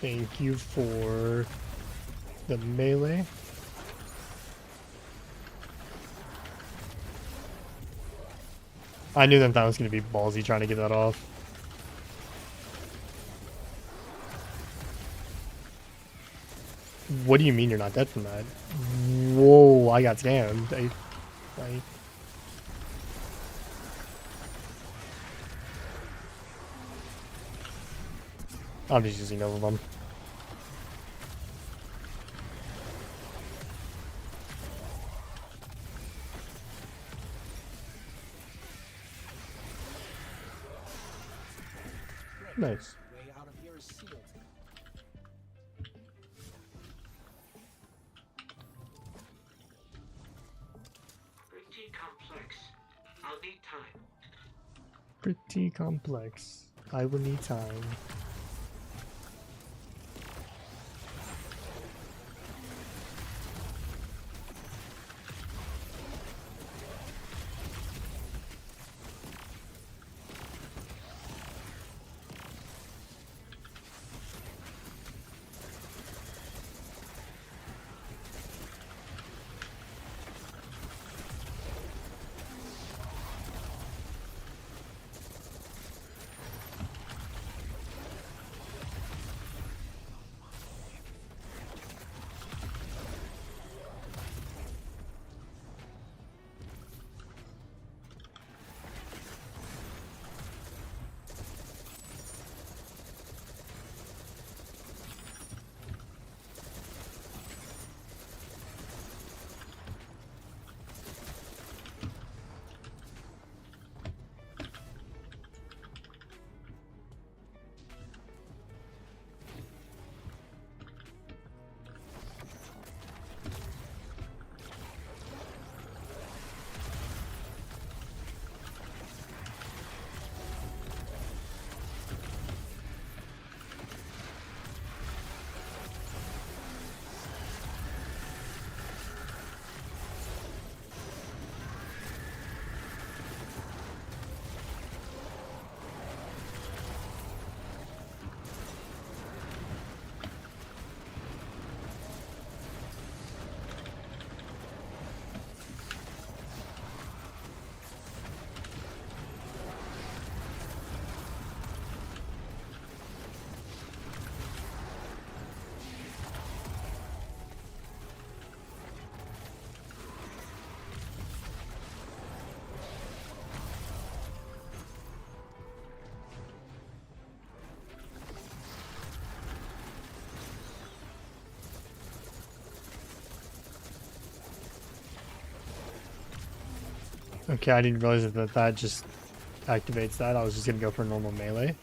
Thank you for the melee. I knew that was going to be ballsy trying to get that off. What do you mean you're not dead from that? Whoa, I got scammed. I'm just using over them. Nice. Way out of here is sealed. Pretty complex. I'll need time. Pretty complex. I will need time. Okay, I didn't realize that just activates that. I was just gonna go for normal melee.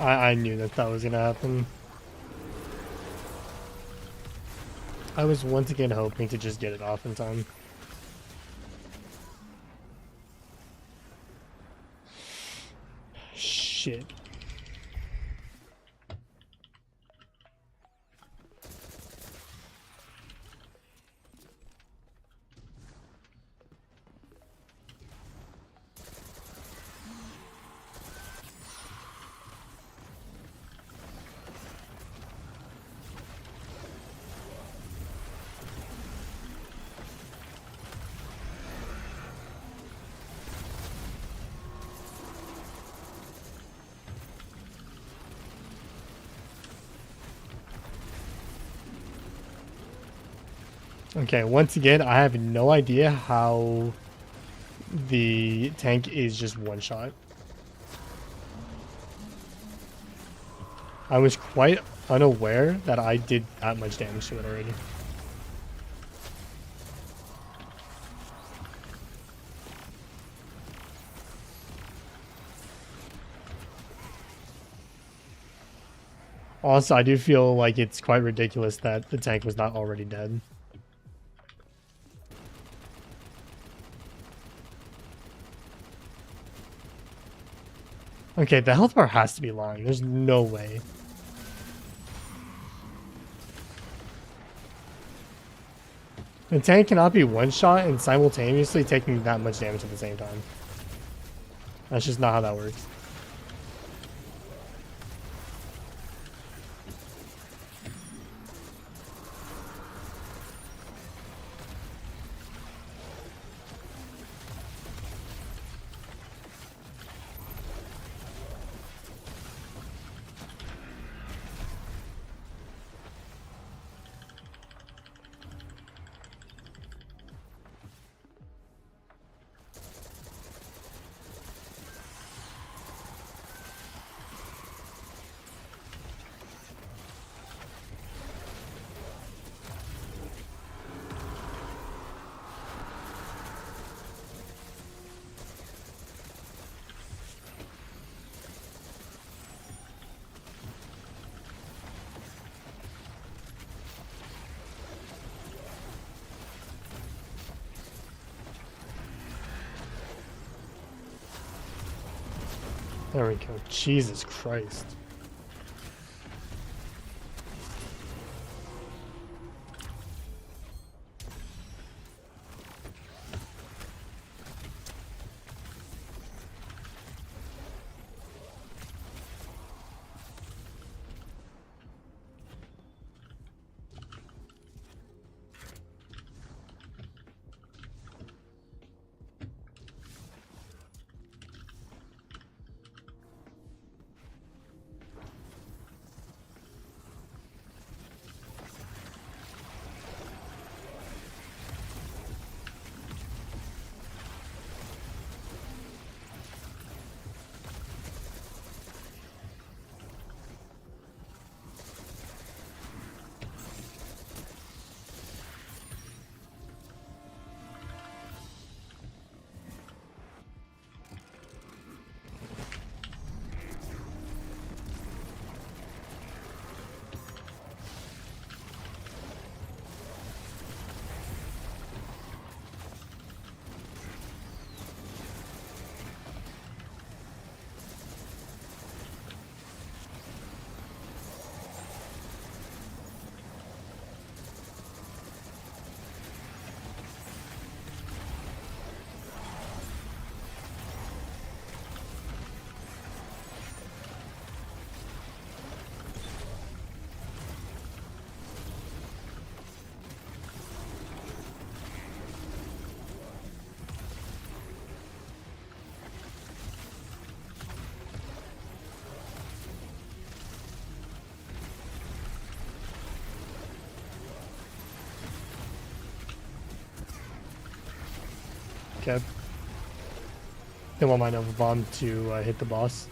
I knew that that was gonna happen. I was once again hoping to just get it off in time. Shit. Okay, once again, I have no idea how the tank is just one shot. I was quite unaware that I did that much damage to it already. Also, I do feel like it's quite ridiculous that the tank was not already dead. Okay, the health bar has to be lying. There's no way. The tank cannot be one shot and simultaneously taking that much damage at the same time. That's just not how that works. There we go. Jesus Christ. Okay. They want my Nova Bomb to hit the boss.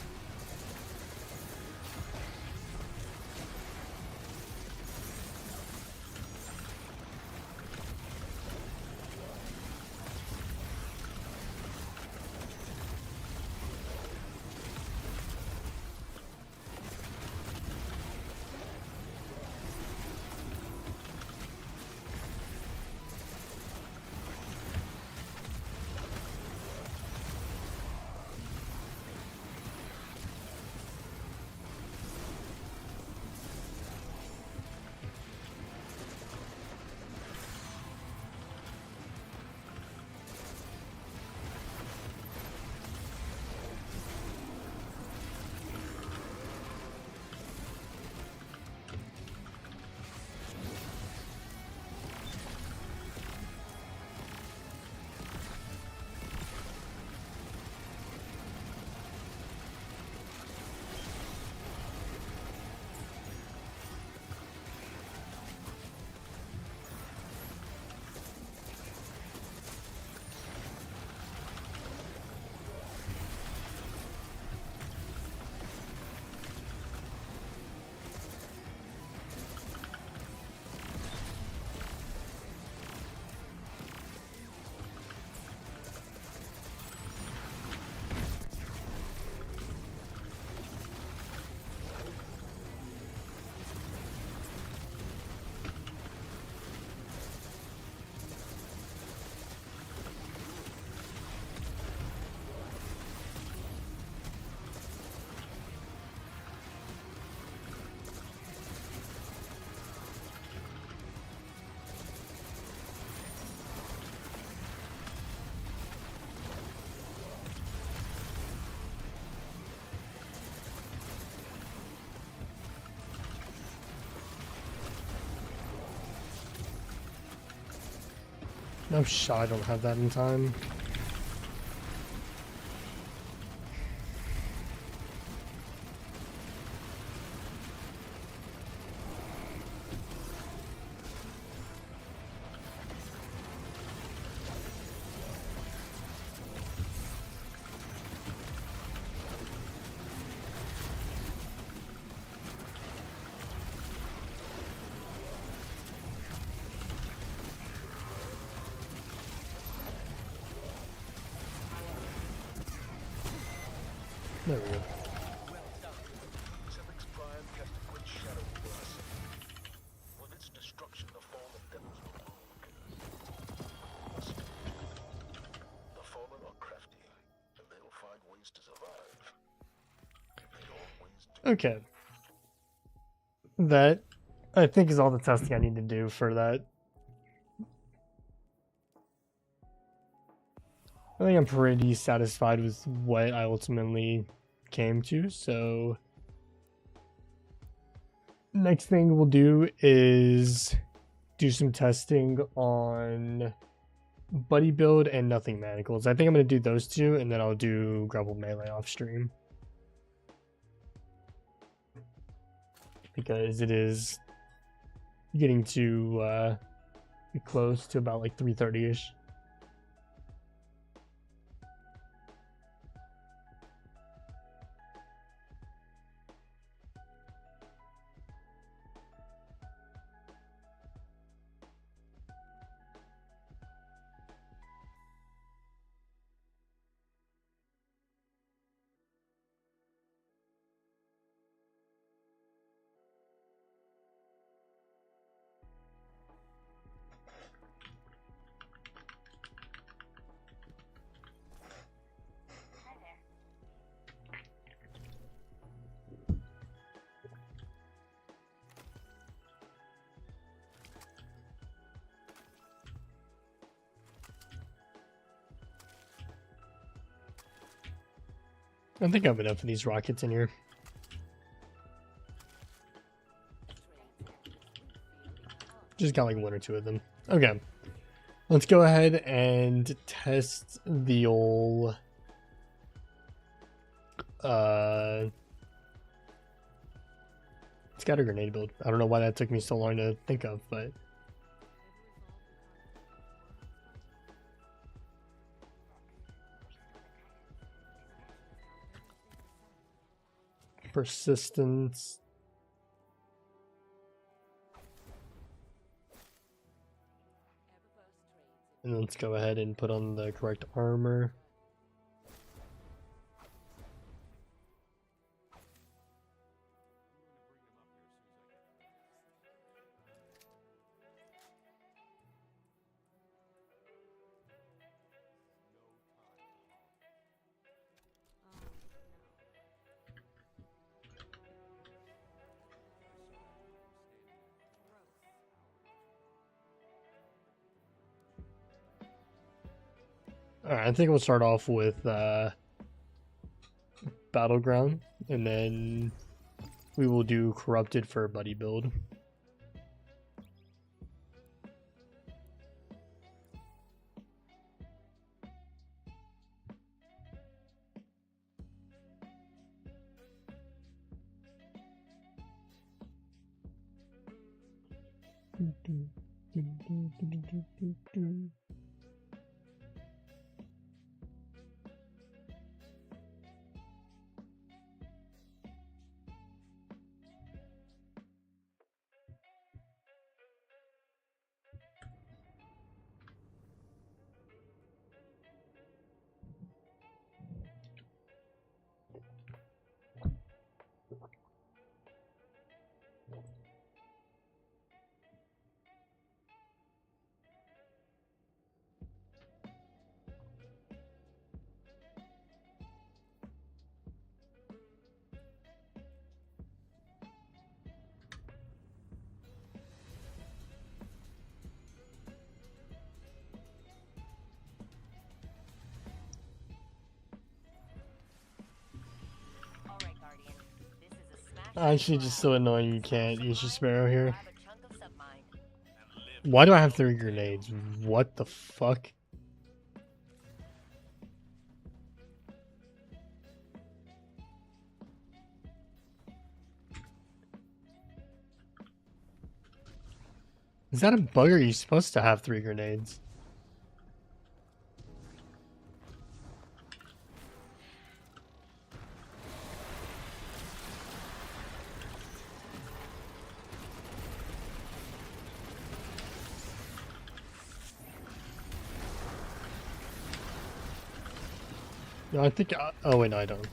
No shot, I don't have that in time. There we go. Civic's Prime cast a great shadow over us. With its destruction, the fallen devils will rule. The fallen are crafty, and they'll find ways to survive. They always do. Okay. That, I think, is all the testing I need to do for that. I think I'm pretty satisfied with what I ultimately came to, so next thing we'll do is do some testing on Buddy Build and Nothing Manacles. I think I'm going to do those two, and then I'll do Grapple Melee off stream. Because it is getting to be close to about like 3:30ish. I think I have enough of these rockets in here. Just got like one or two of them. Okay. Let's go ahead and test the old scatter grenade build. I don't know why that took me so long to think of, but persistence. And let's go ahead and put on the correct armor. Alright, I think we'll start off with Battleground, and then we will do Corrupted for Buddy Build. Actually, just so annoying you can't use your Sparrow here. Grab a chunk of submine. And live Why do I have 3 grenades? What the fuck? Is that a bug or are you supposed to have 3 grenades? No, I think. Oh, wait, no, I don't.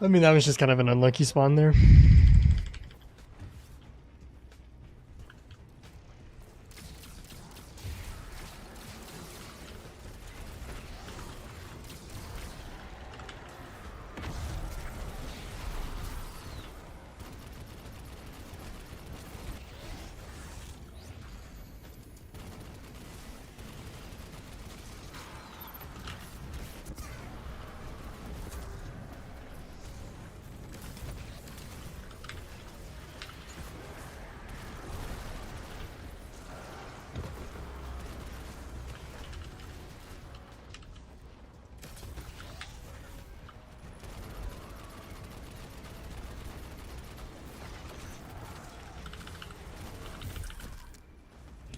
I mean, that was just kind of an unlucky spawn there.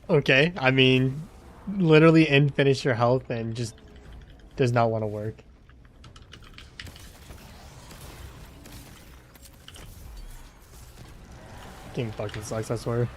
Okay, I mean, literally end finish your health and just does not want to work. Game fucking sucks, I swear.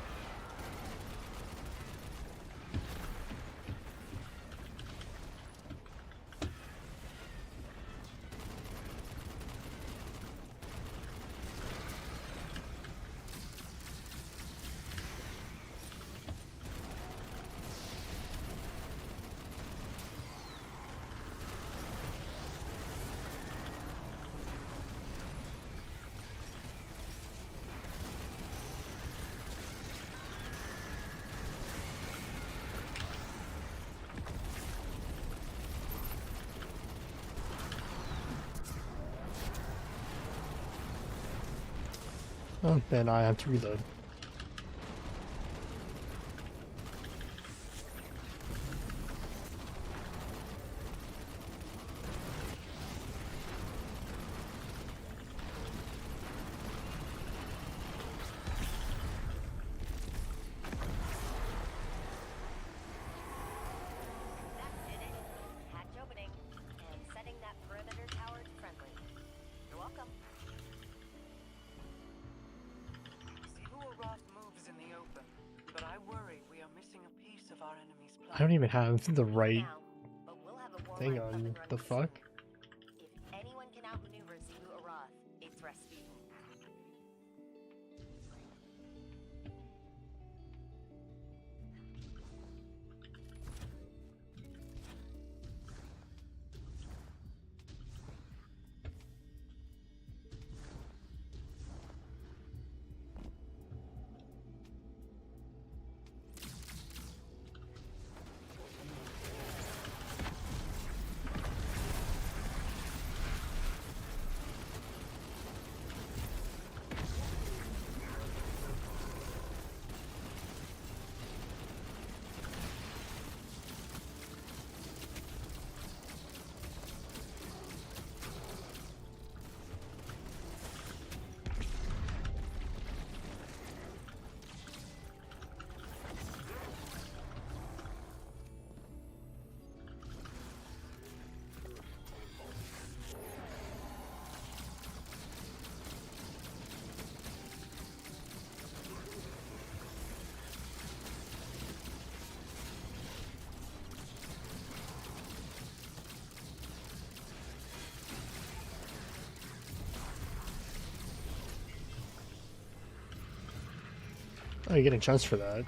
Oh, then I have to reload. That did it. Hatch opening. And setting that perimeter tower to friendly. You're welcome. Roth moves in the open, but I worry we are missing a piece of our enemy's plan. I don't even have the right Now, but we'll have a thing warlock up on. and The running fuck? soon. If anyone can outmaneuver Zebu Arath, it's Rasputin. Oh, you get a chance for that.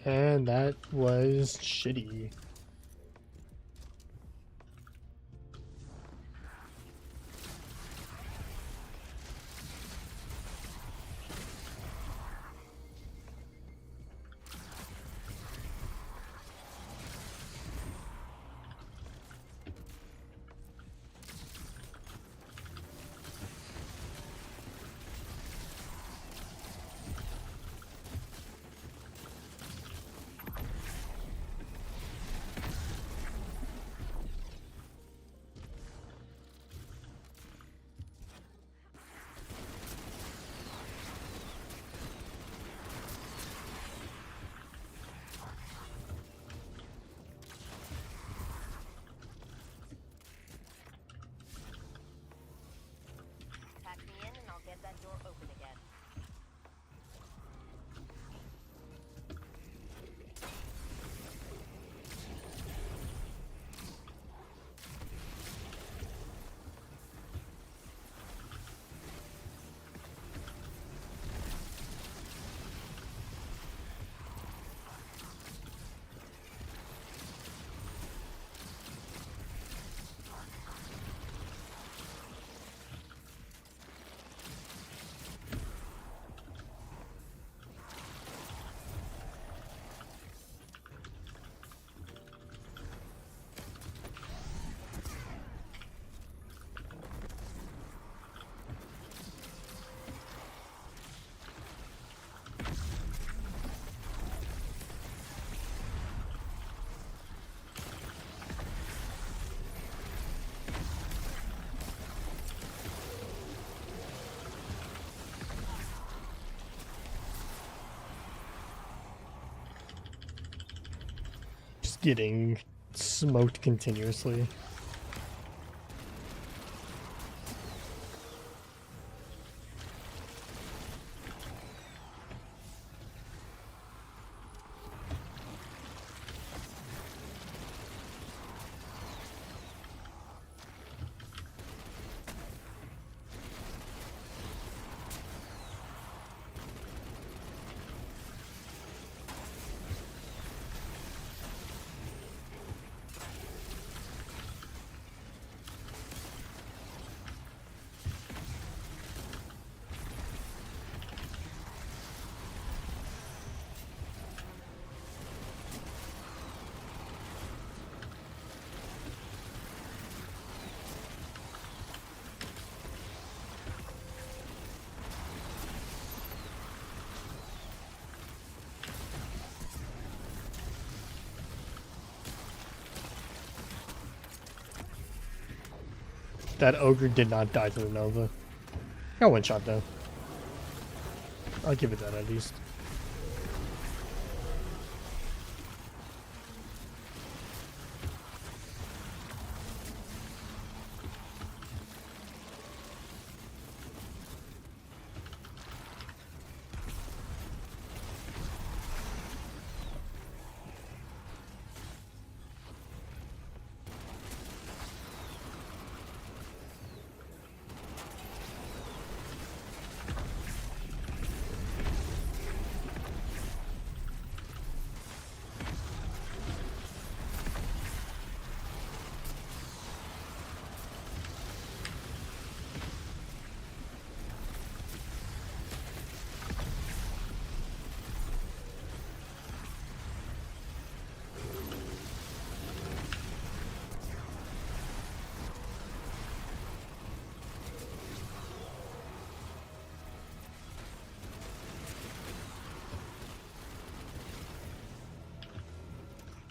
And that was shitty. Pack me in and I'll get that door open again. Just getting smoked continuously. That ogre did not die to the Nova. Got one shot though. I'll give it that at least.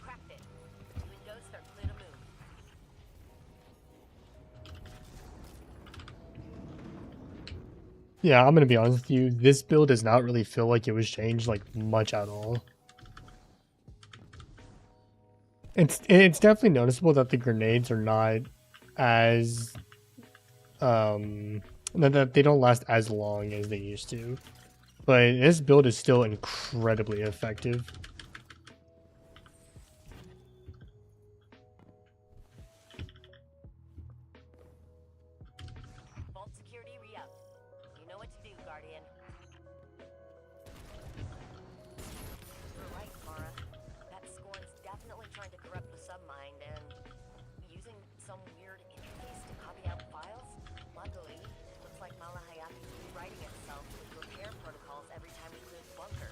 Cracked it. Windows are clear to move. Yeah, I'm gonna be honest with you. This build does not really feel like it was changed like much at all. It's definitely noticeable that the grenades are not as that they don't last as long as they used to. But this build is still incredibly effective. what to do, Guardian. You're right, Mara. That Scorn's definitely trying to corrupt the submind and using some weird interface to copy out files. Luckily, it looks like Malahayati's rewriting itself with repair protocols every time we clear the bunker.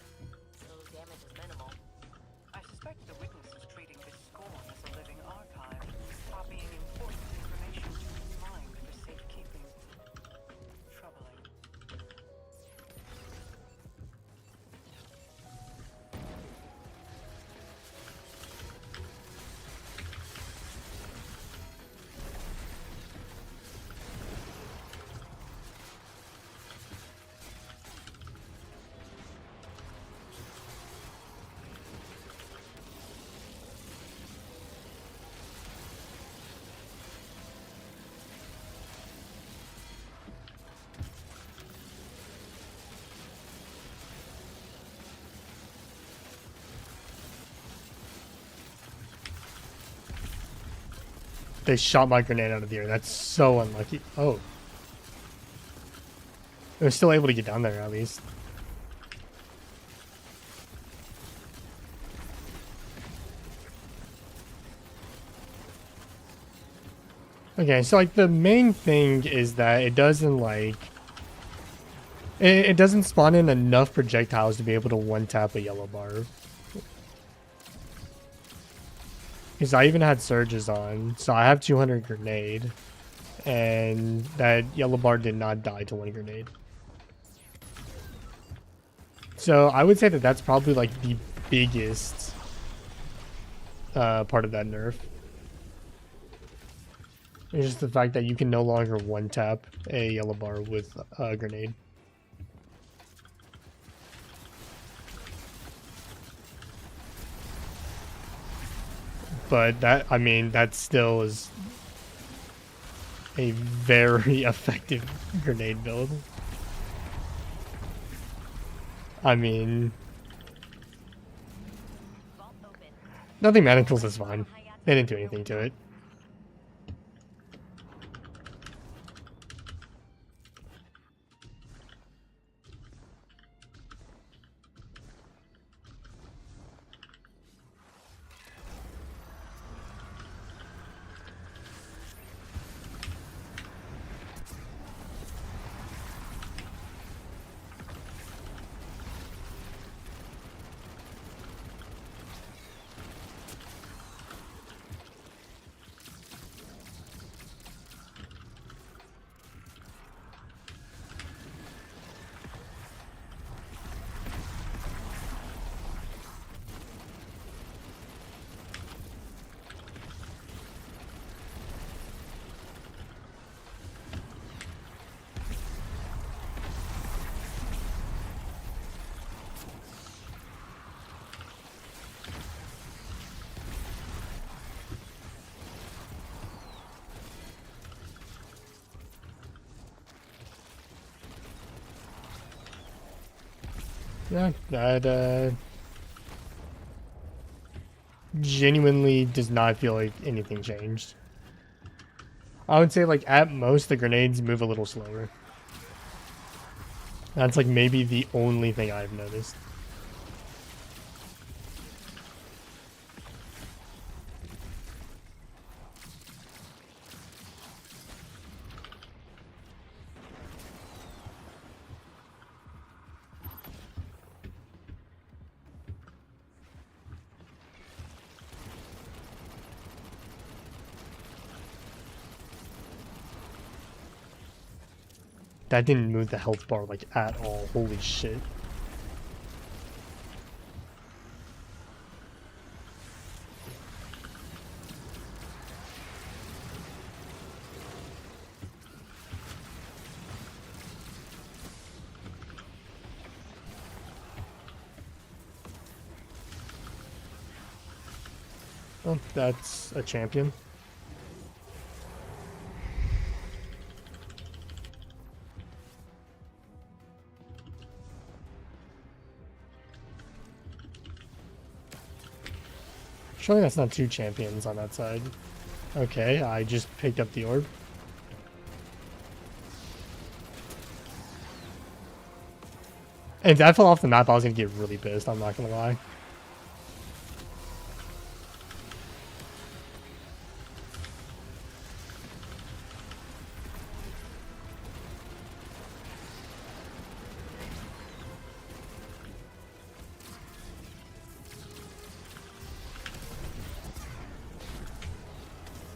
So damage is minimal. I suspect the witness is treating this Scorn as a living archive, copying important information to his mind for safekeeping. Troubling. They shot my grenade out of the air. That's so unlucky. Oh. I was still able to get down there at least. Okay, so like the main thing is that it doesn't like... It doesn't spawn in enough projectiles to be able to one-tap a yellow bar. Because I even had surges on, so I have 200 grenade, and that yellow bar did not die to one grenade. So I would say that that's probably like the biggest part of that nerf. It's just the fact that you can no longer one-tap a yellow bar with a grenade. But that, I mean, that still is a very effective grenade build. I mean, nothing manacles is fine. They didn't do anything to it. Yeah, that genuinely does not feel like anything changed. I would say like at most the grenades move a little slower. That's like maybe the only thing I've noticed. That didn't move the health bar like at all. Holy shit. Oh, that's a champion. Surely that's not two champions on that side. Okay, I just picked up the orb. And if I fell off the map, I was gonna get really pissed, I'm not gonna lie.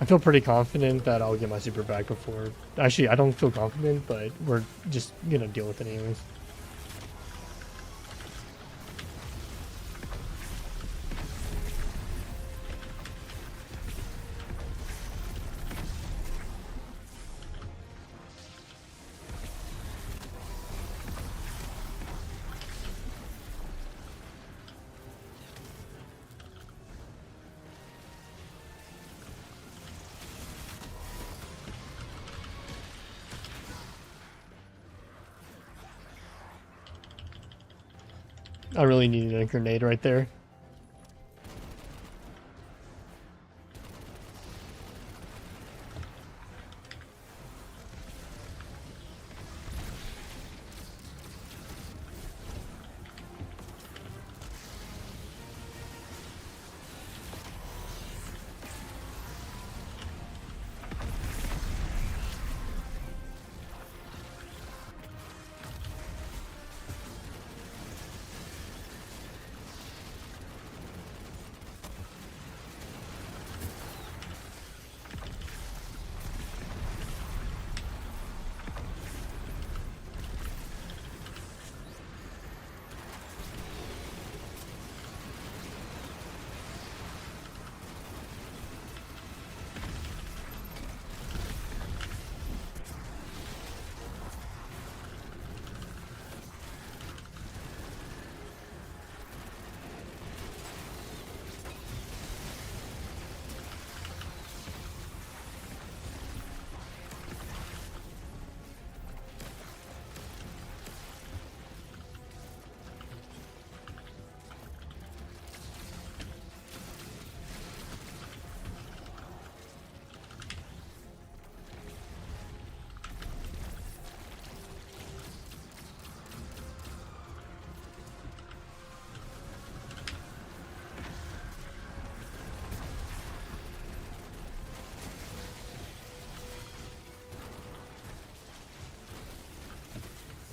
I feel pretty confident that I'll get my super back before. Actually, I don't feel confident, but we're just gonna deal with it anyways. I really needed a grenade right there.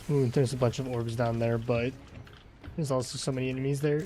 Ooh, there's a bunch of orbs down there, but there's also so many enemies there.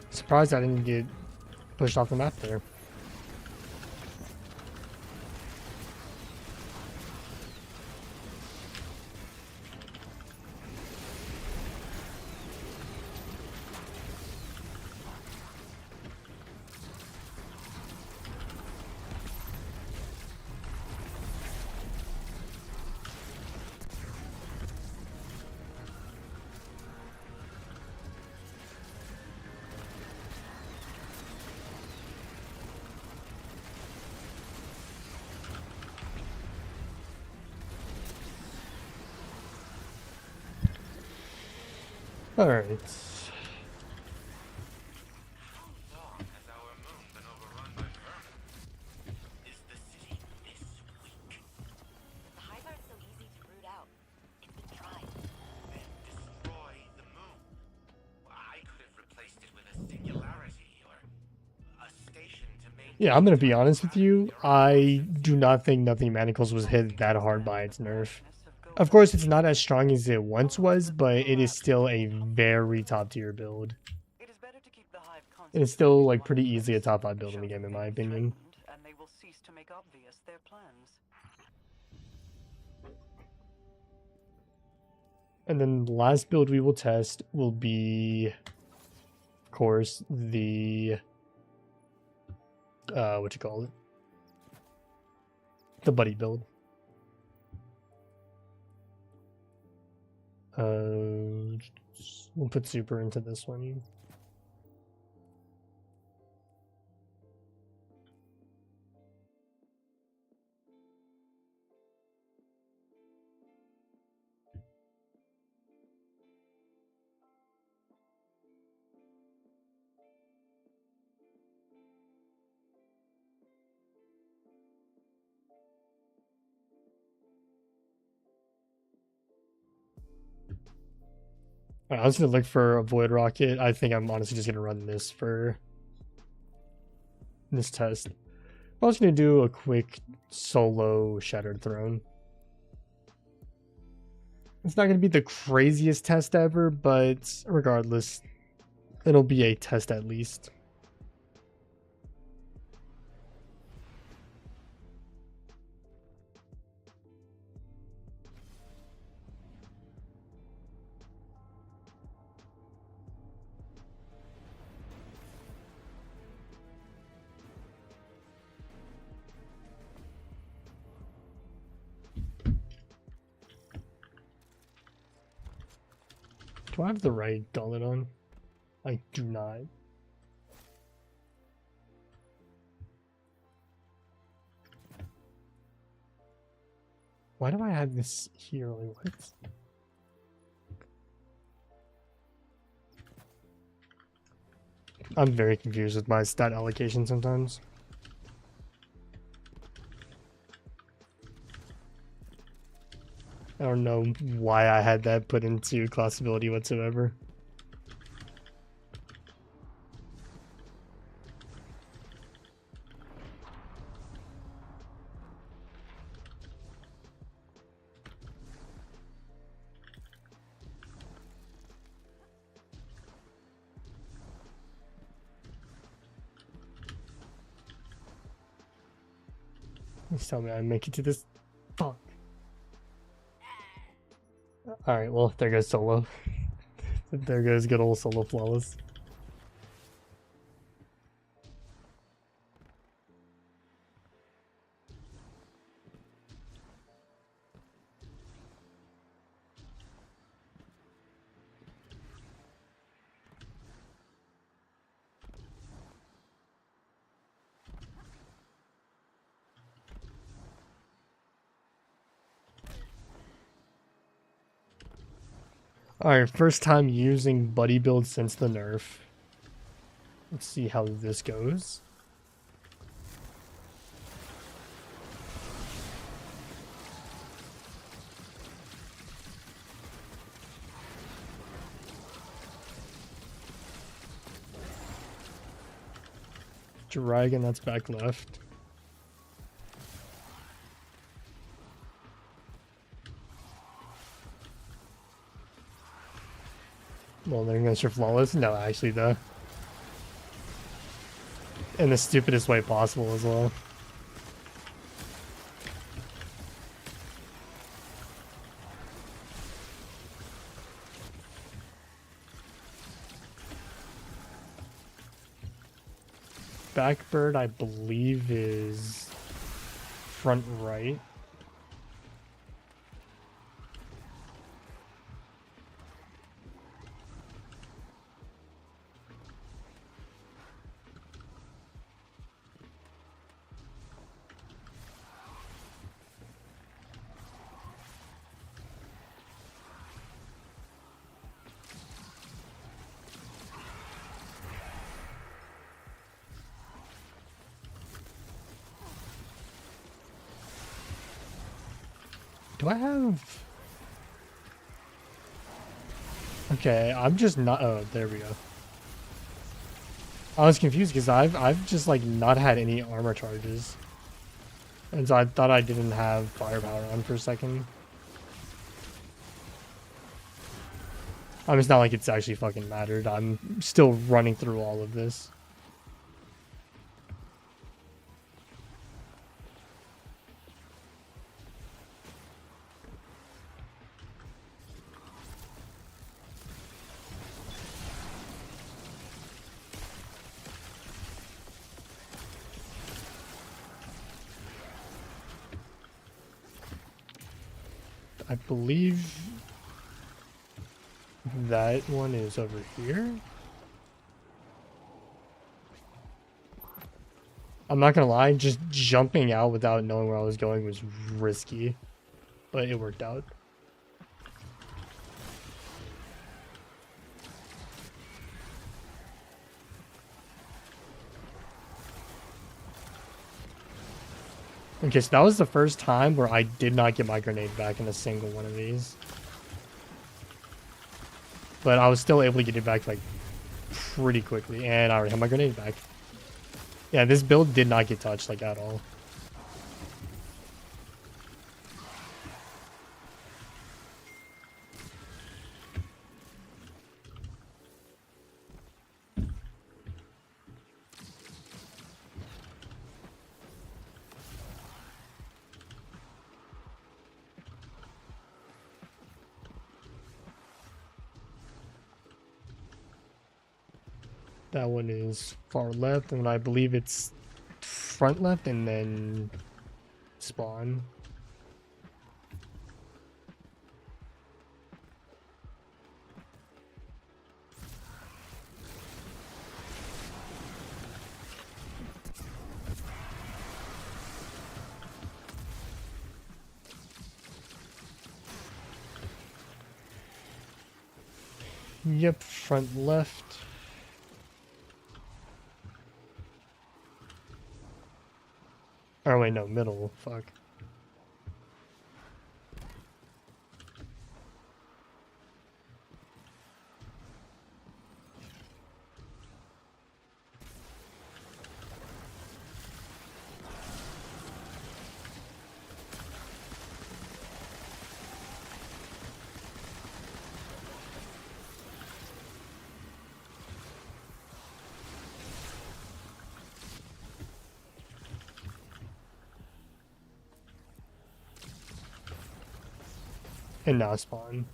Surprised I didn't get pushed off the map there. Alright. How long has our moon been overrun by vermin? Is the city this weak? The hive aren't so easy to root out. It's been tried. Then destroy the moon. I could have replaced it with a singularity or a station to maintain. Yeah, I'm gonna be honest with you. I do not think Nothing Manacles was hit that hard by its nerf. Of course, it's not as strong as it once was, but it is still a very top tier build. It is better to keep the hive And it's still like pretty easily a top 5 build in the game, in my opinion. and they will cease to make obvious their plans. And then the last build we will test will be, of course, the what you call it? The buddy build. We'll put super into this one. I was gonna look for a void rocket. I think I'm honestly just gonna run this for this test. I was gonna do a quick solo Shattered Throne. It's not gonna be the craziest test ever, but regardless, it'll be a test at least. Do I have the right gauntlet on? I do not. Why do I have this here? Like, what? I'm very confused with my stat allocation sometimes. I don't know why I had that put into class ability whatsoever. Please tell me I make it to this. Fuck. Alright, well, there goes solo. There goes good old solo flawless. Alright, first time using buddy build since the nerf. Let's see how this goes. Dragon, that's back left. Well, there goes your flawless. No, actually, though. In the stupidest way possible as well. Backbird, I believe, is front right. Do I have... Okay, I'm just not... Oh, there we go. I was confused because I've just like not had any armor charges. And so I thought I didn't have firepower on for a second. I mean, it's not like it's actually fucking mattered. I'm still running through all of this. I believe that one is over here. I'm not gonna lie, just jumping out without knowing where I was going was risky, but it worked out. Okay, so that was the first time where I did not get my grenade back in a single one of these. But I was still able to get it back like pretty quickly, and I already have my grenade back. Yeah, this build did not get touched like at all. That one is far left, and I believe it's front left and then spawn. Yep, front left. Oh wait, no, middle. Fuck. And now spawn.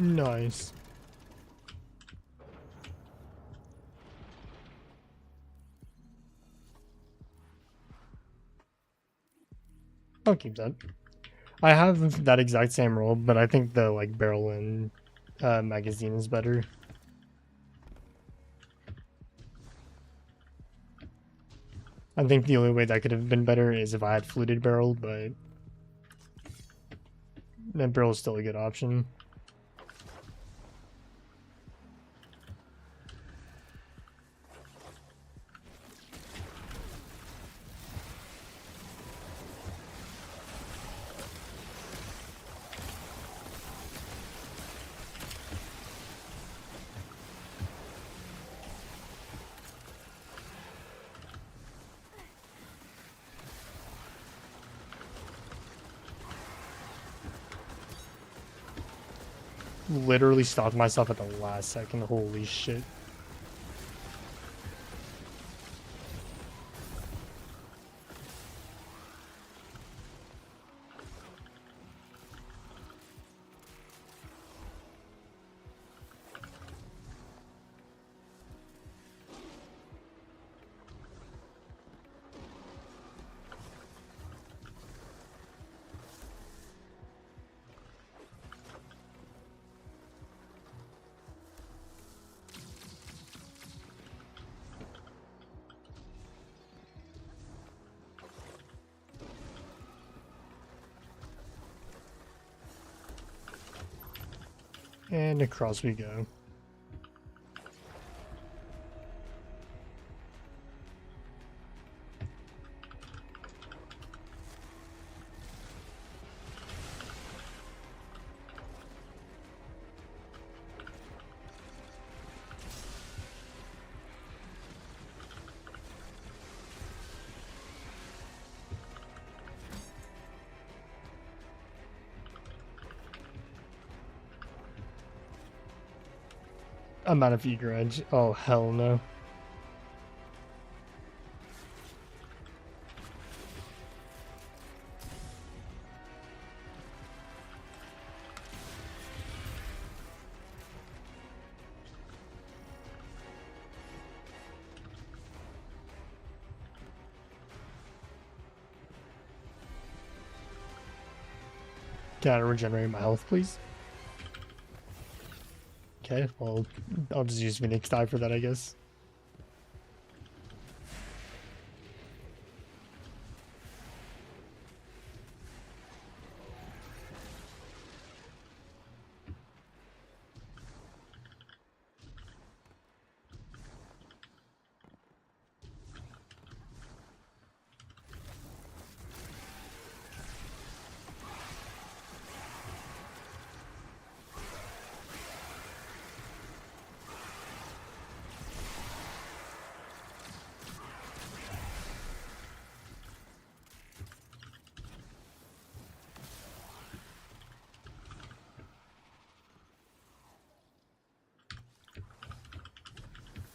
Nice. I'll keep that. I have that exact same roll, but I think the like barrel and magazine is better. I think the only way that could have been better is if I had fluted barrel, but that barrel is still a good option. Literally stopped myself at the last second. Holy shit. And across we go. I'm out of eager edge. Oh, hell no. Can I regenerate my health, please? Okay, well, I'll just use Phoenix Die for that, I guess.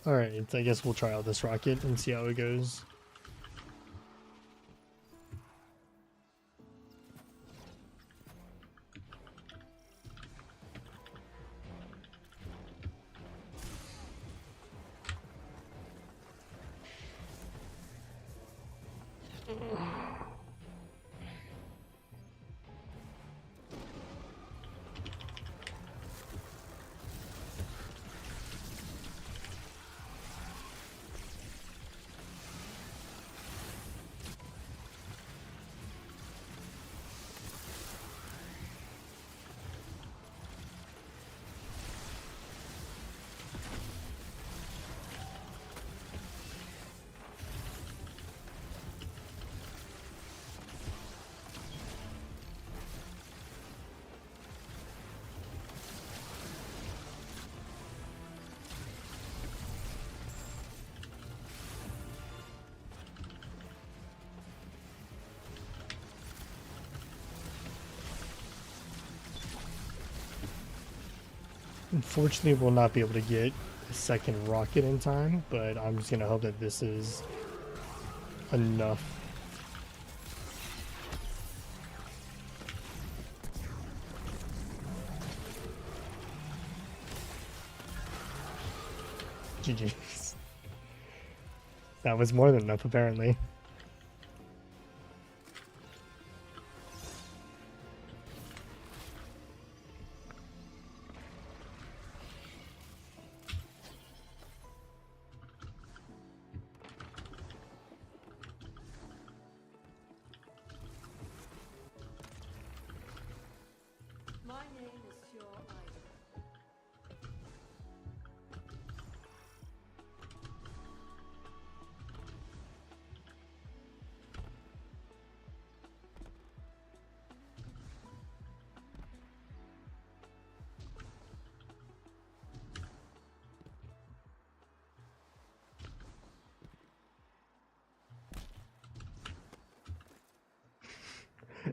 Alright, I guess we'll try out this rocket and see how it goes. Unfortunately, we'll not be able to get a second rocket in time, but I'm just gonna hope that this is enough. GG's. That was more than enough, apparently. My name is Sure Ivor.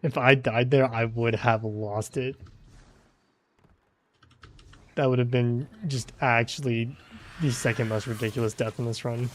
If I died there, I would have lost it. That would have been just actually the second most ridiculous death in this run.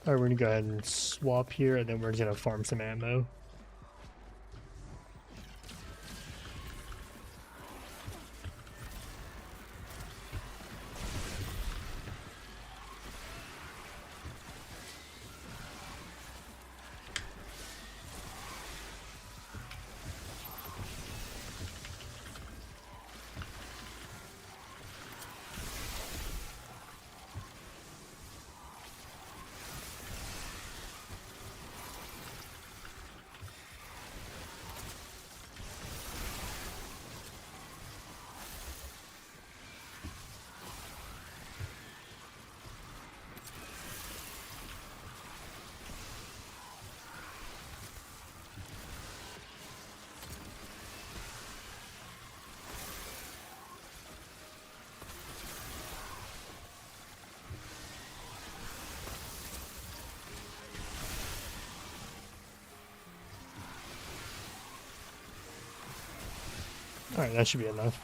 Alright, we're gonna go ahead and swap here, and then we're just gonna farm some ammo. Alright, that should be enough.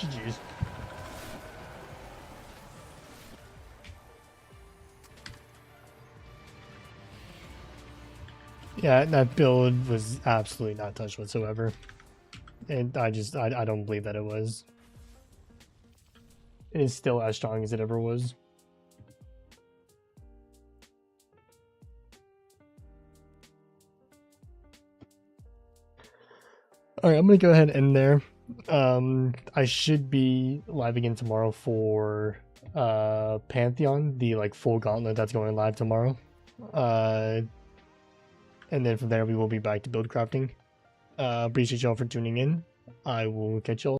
GG's. Yeah, that build was absolutely not touched whatsoever. And I don't believe that it was. It is still as strong as it ever was. Alright, I'm gonna go ahead and end there. I should be live again tomorrow for Pantheon, the like full gauntlet that's going live tomorrow. And then from there we will be back to build crafting. Appreciate y'all for tuning in. I will catch y'all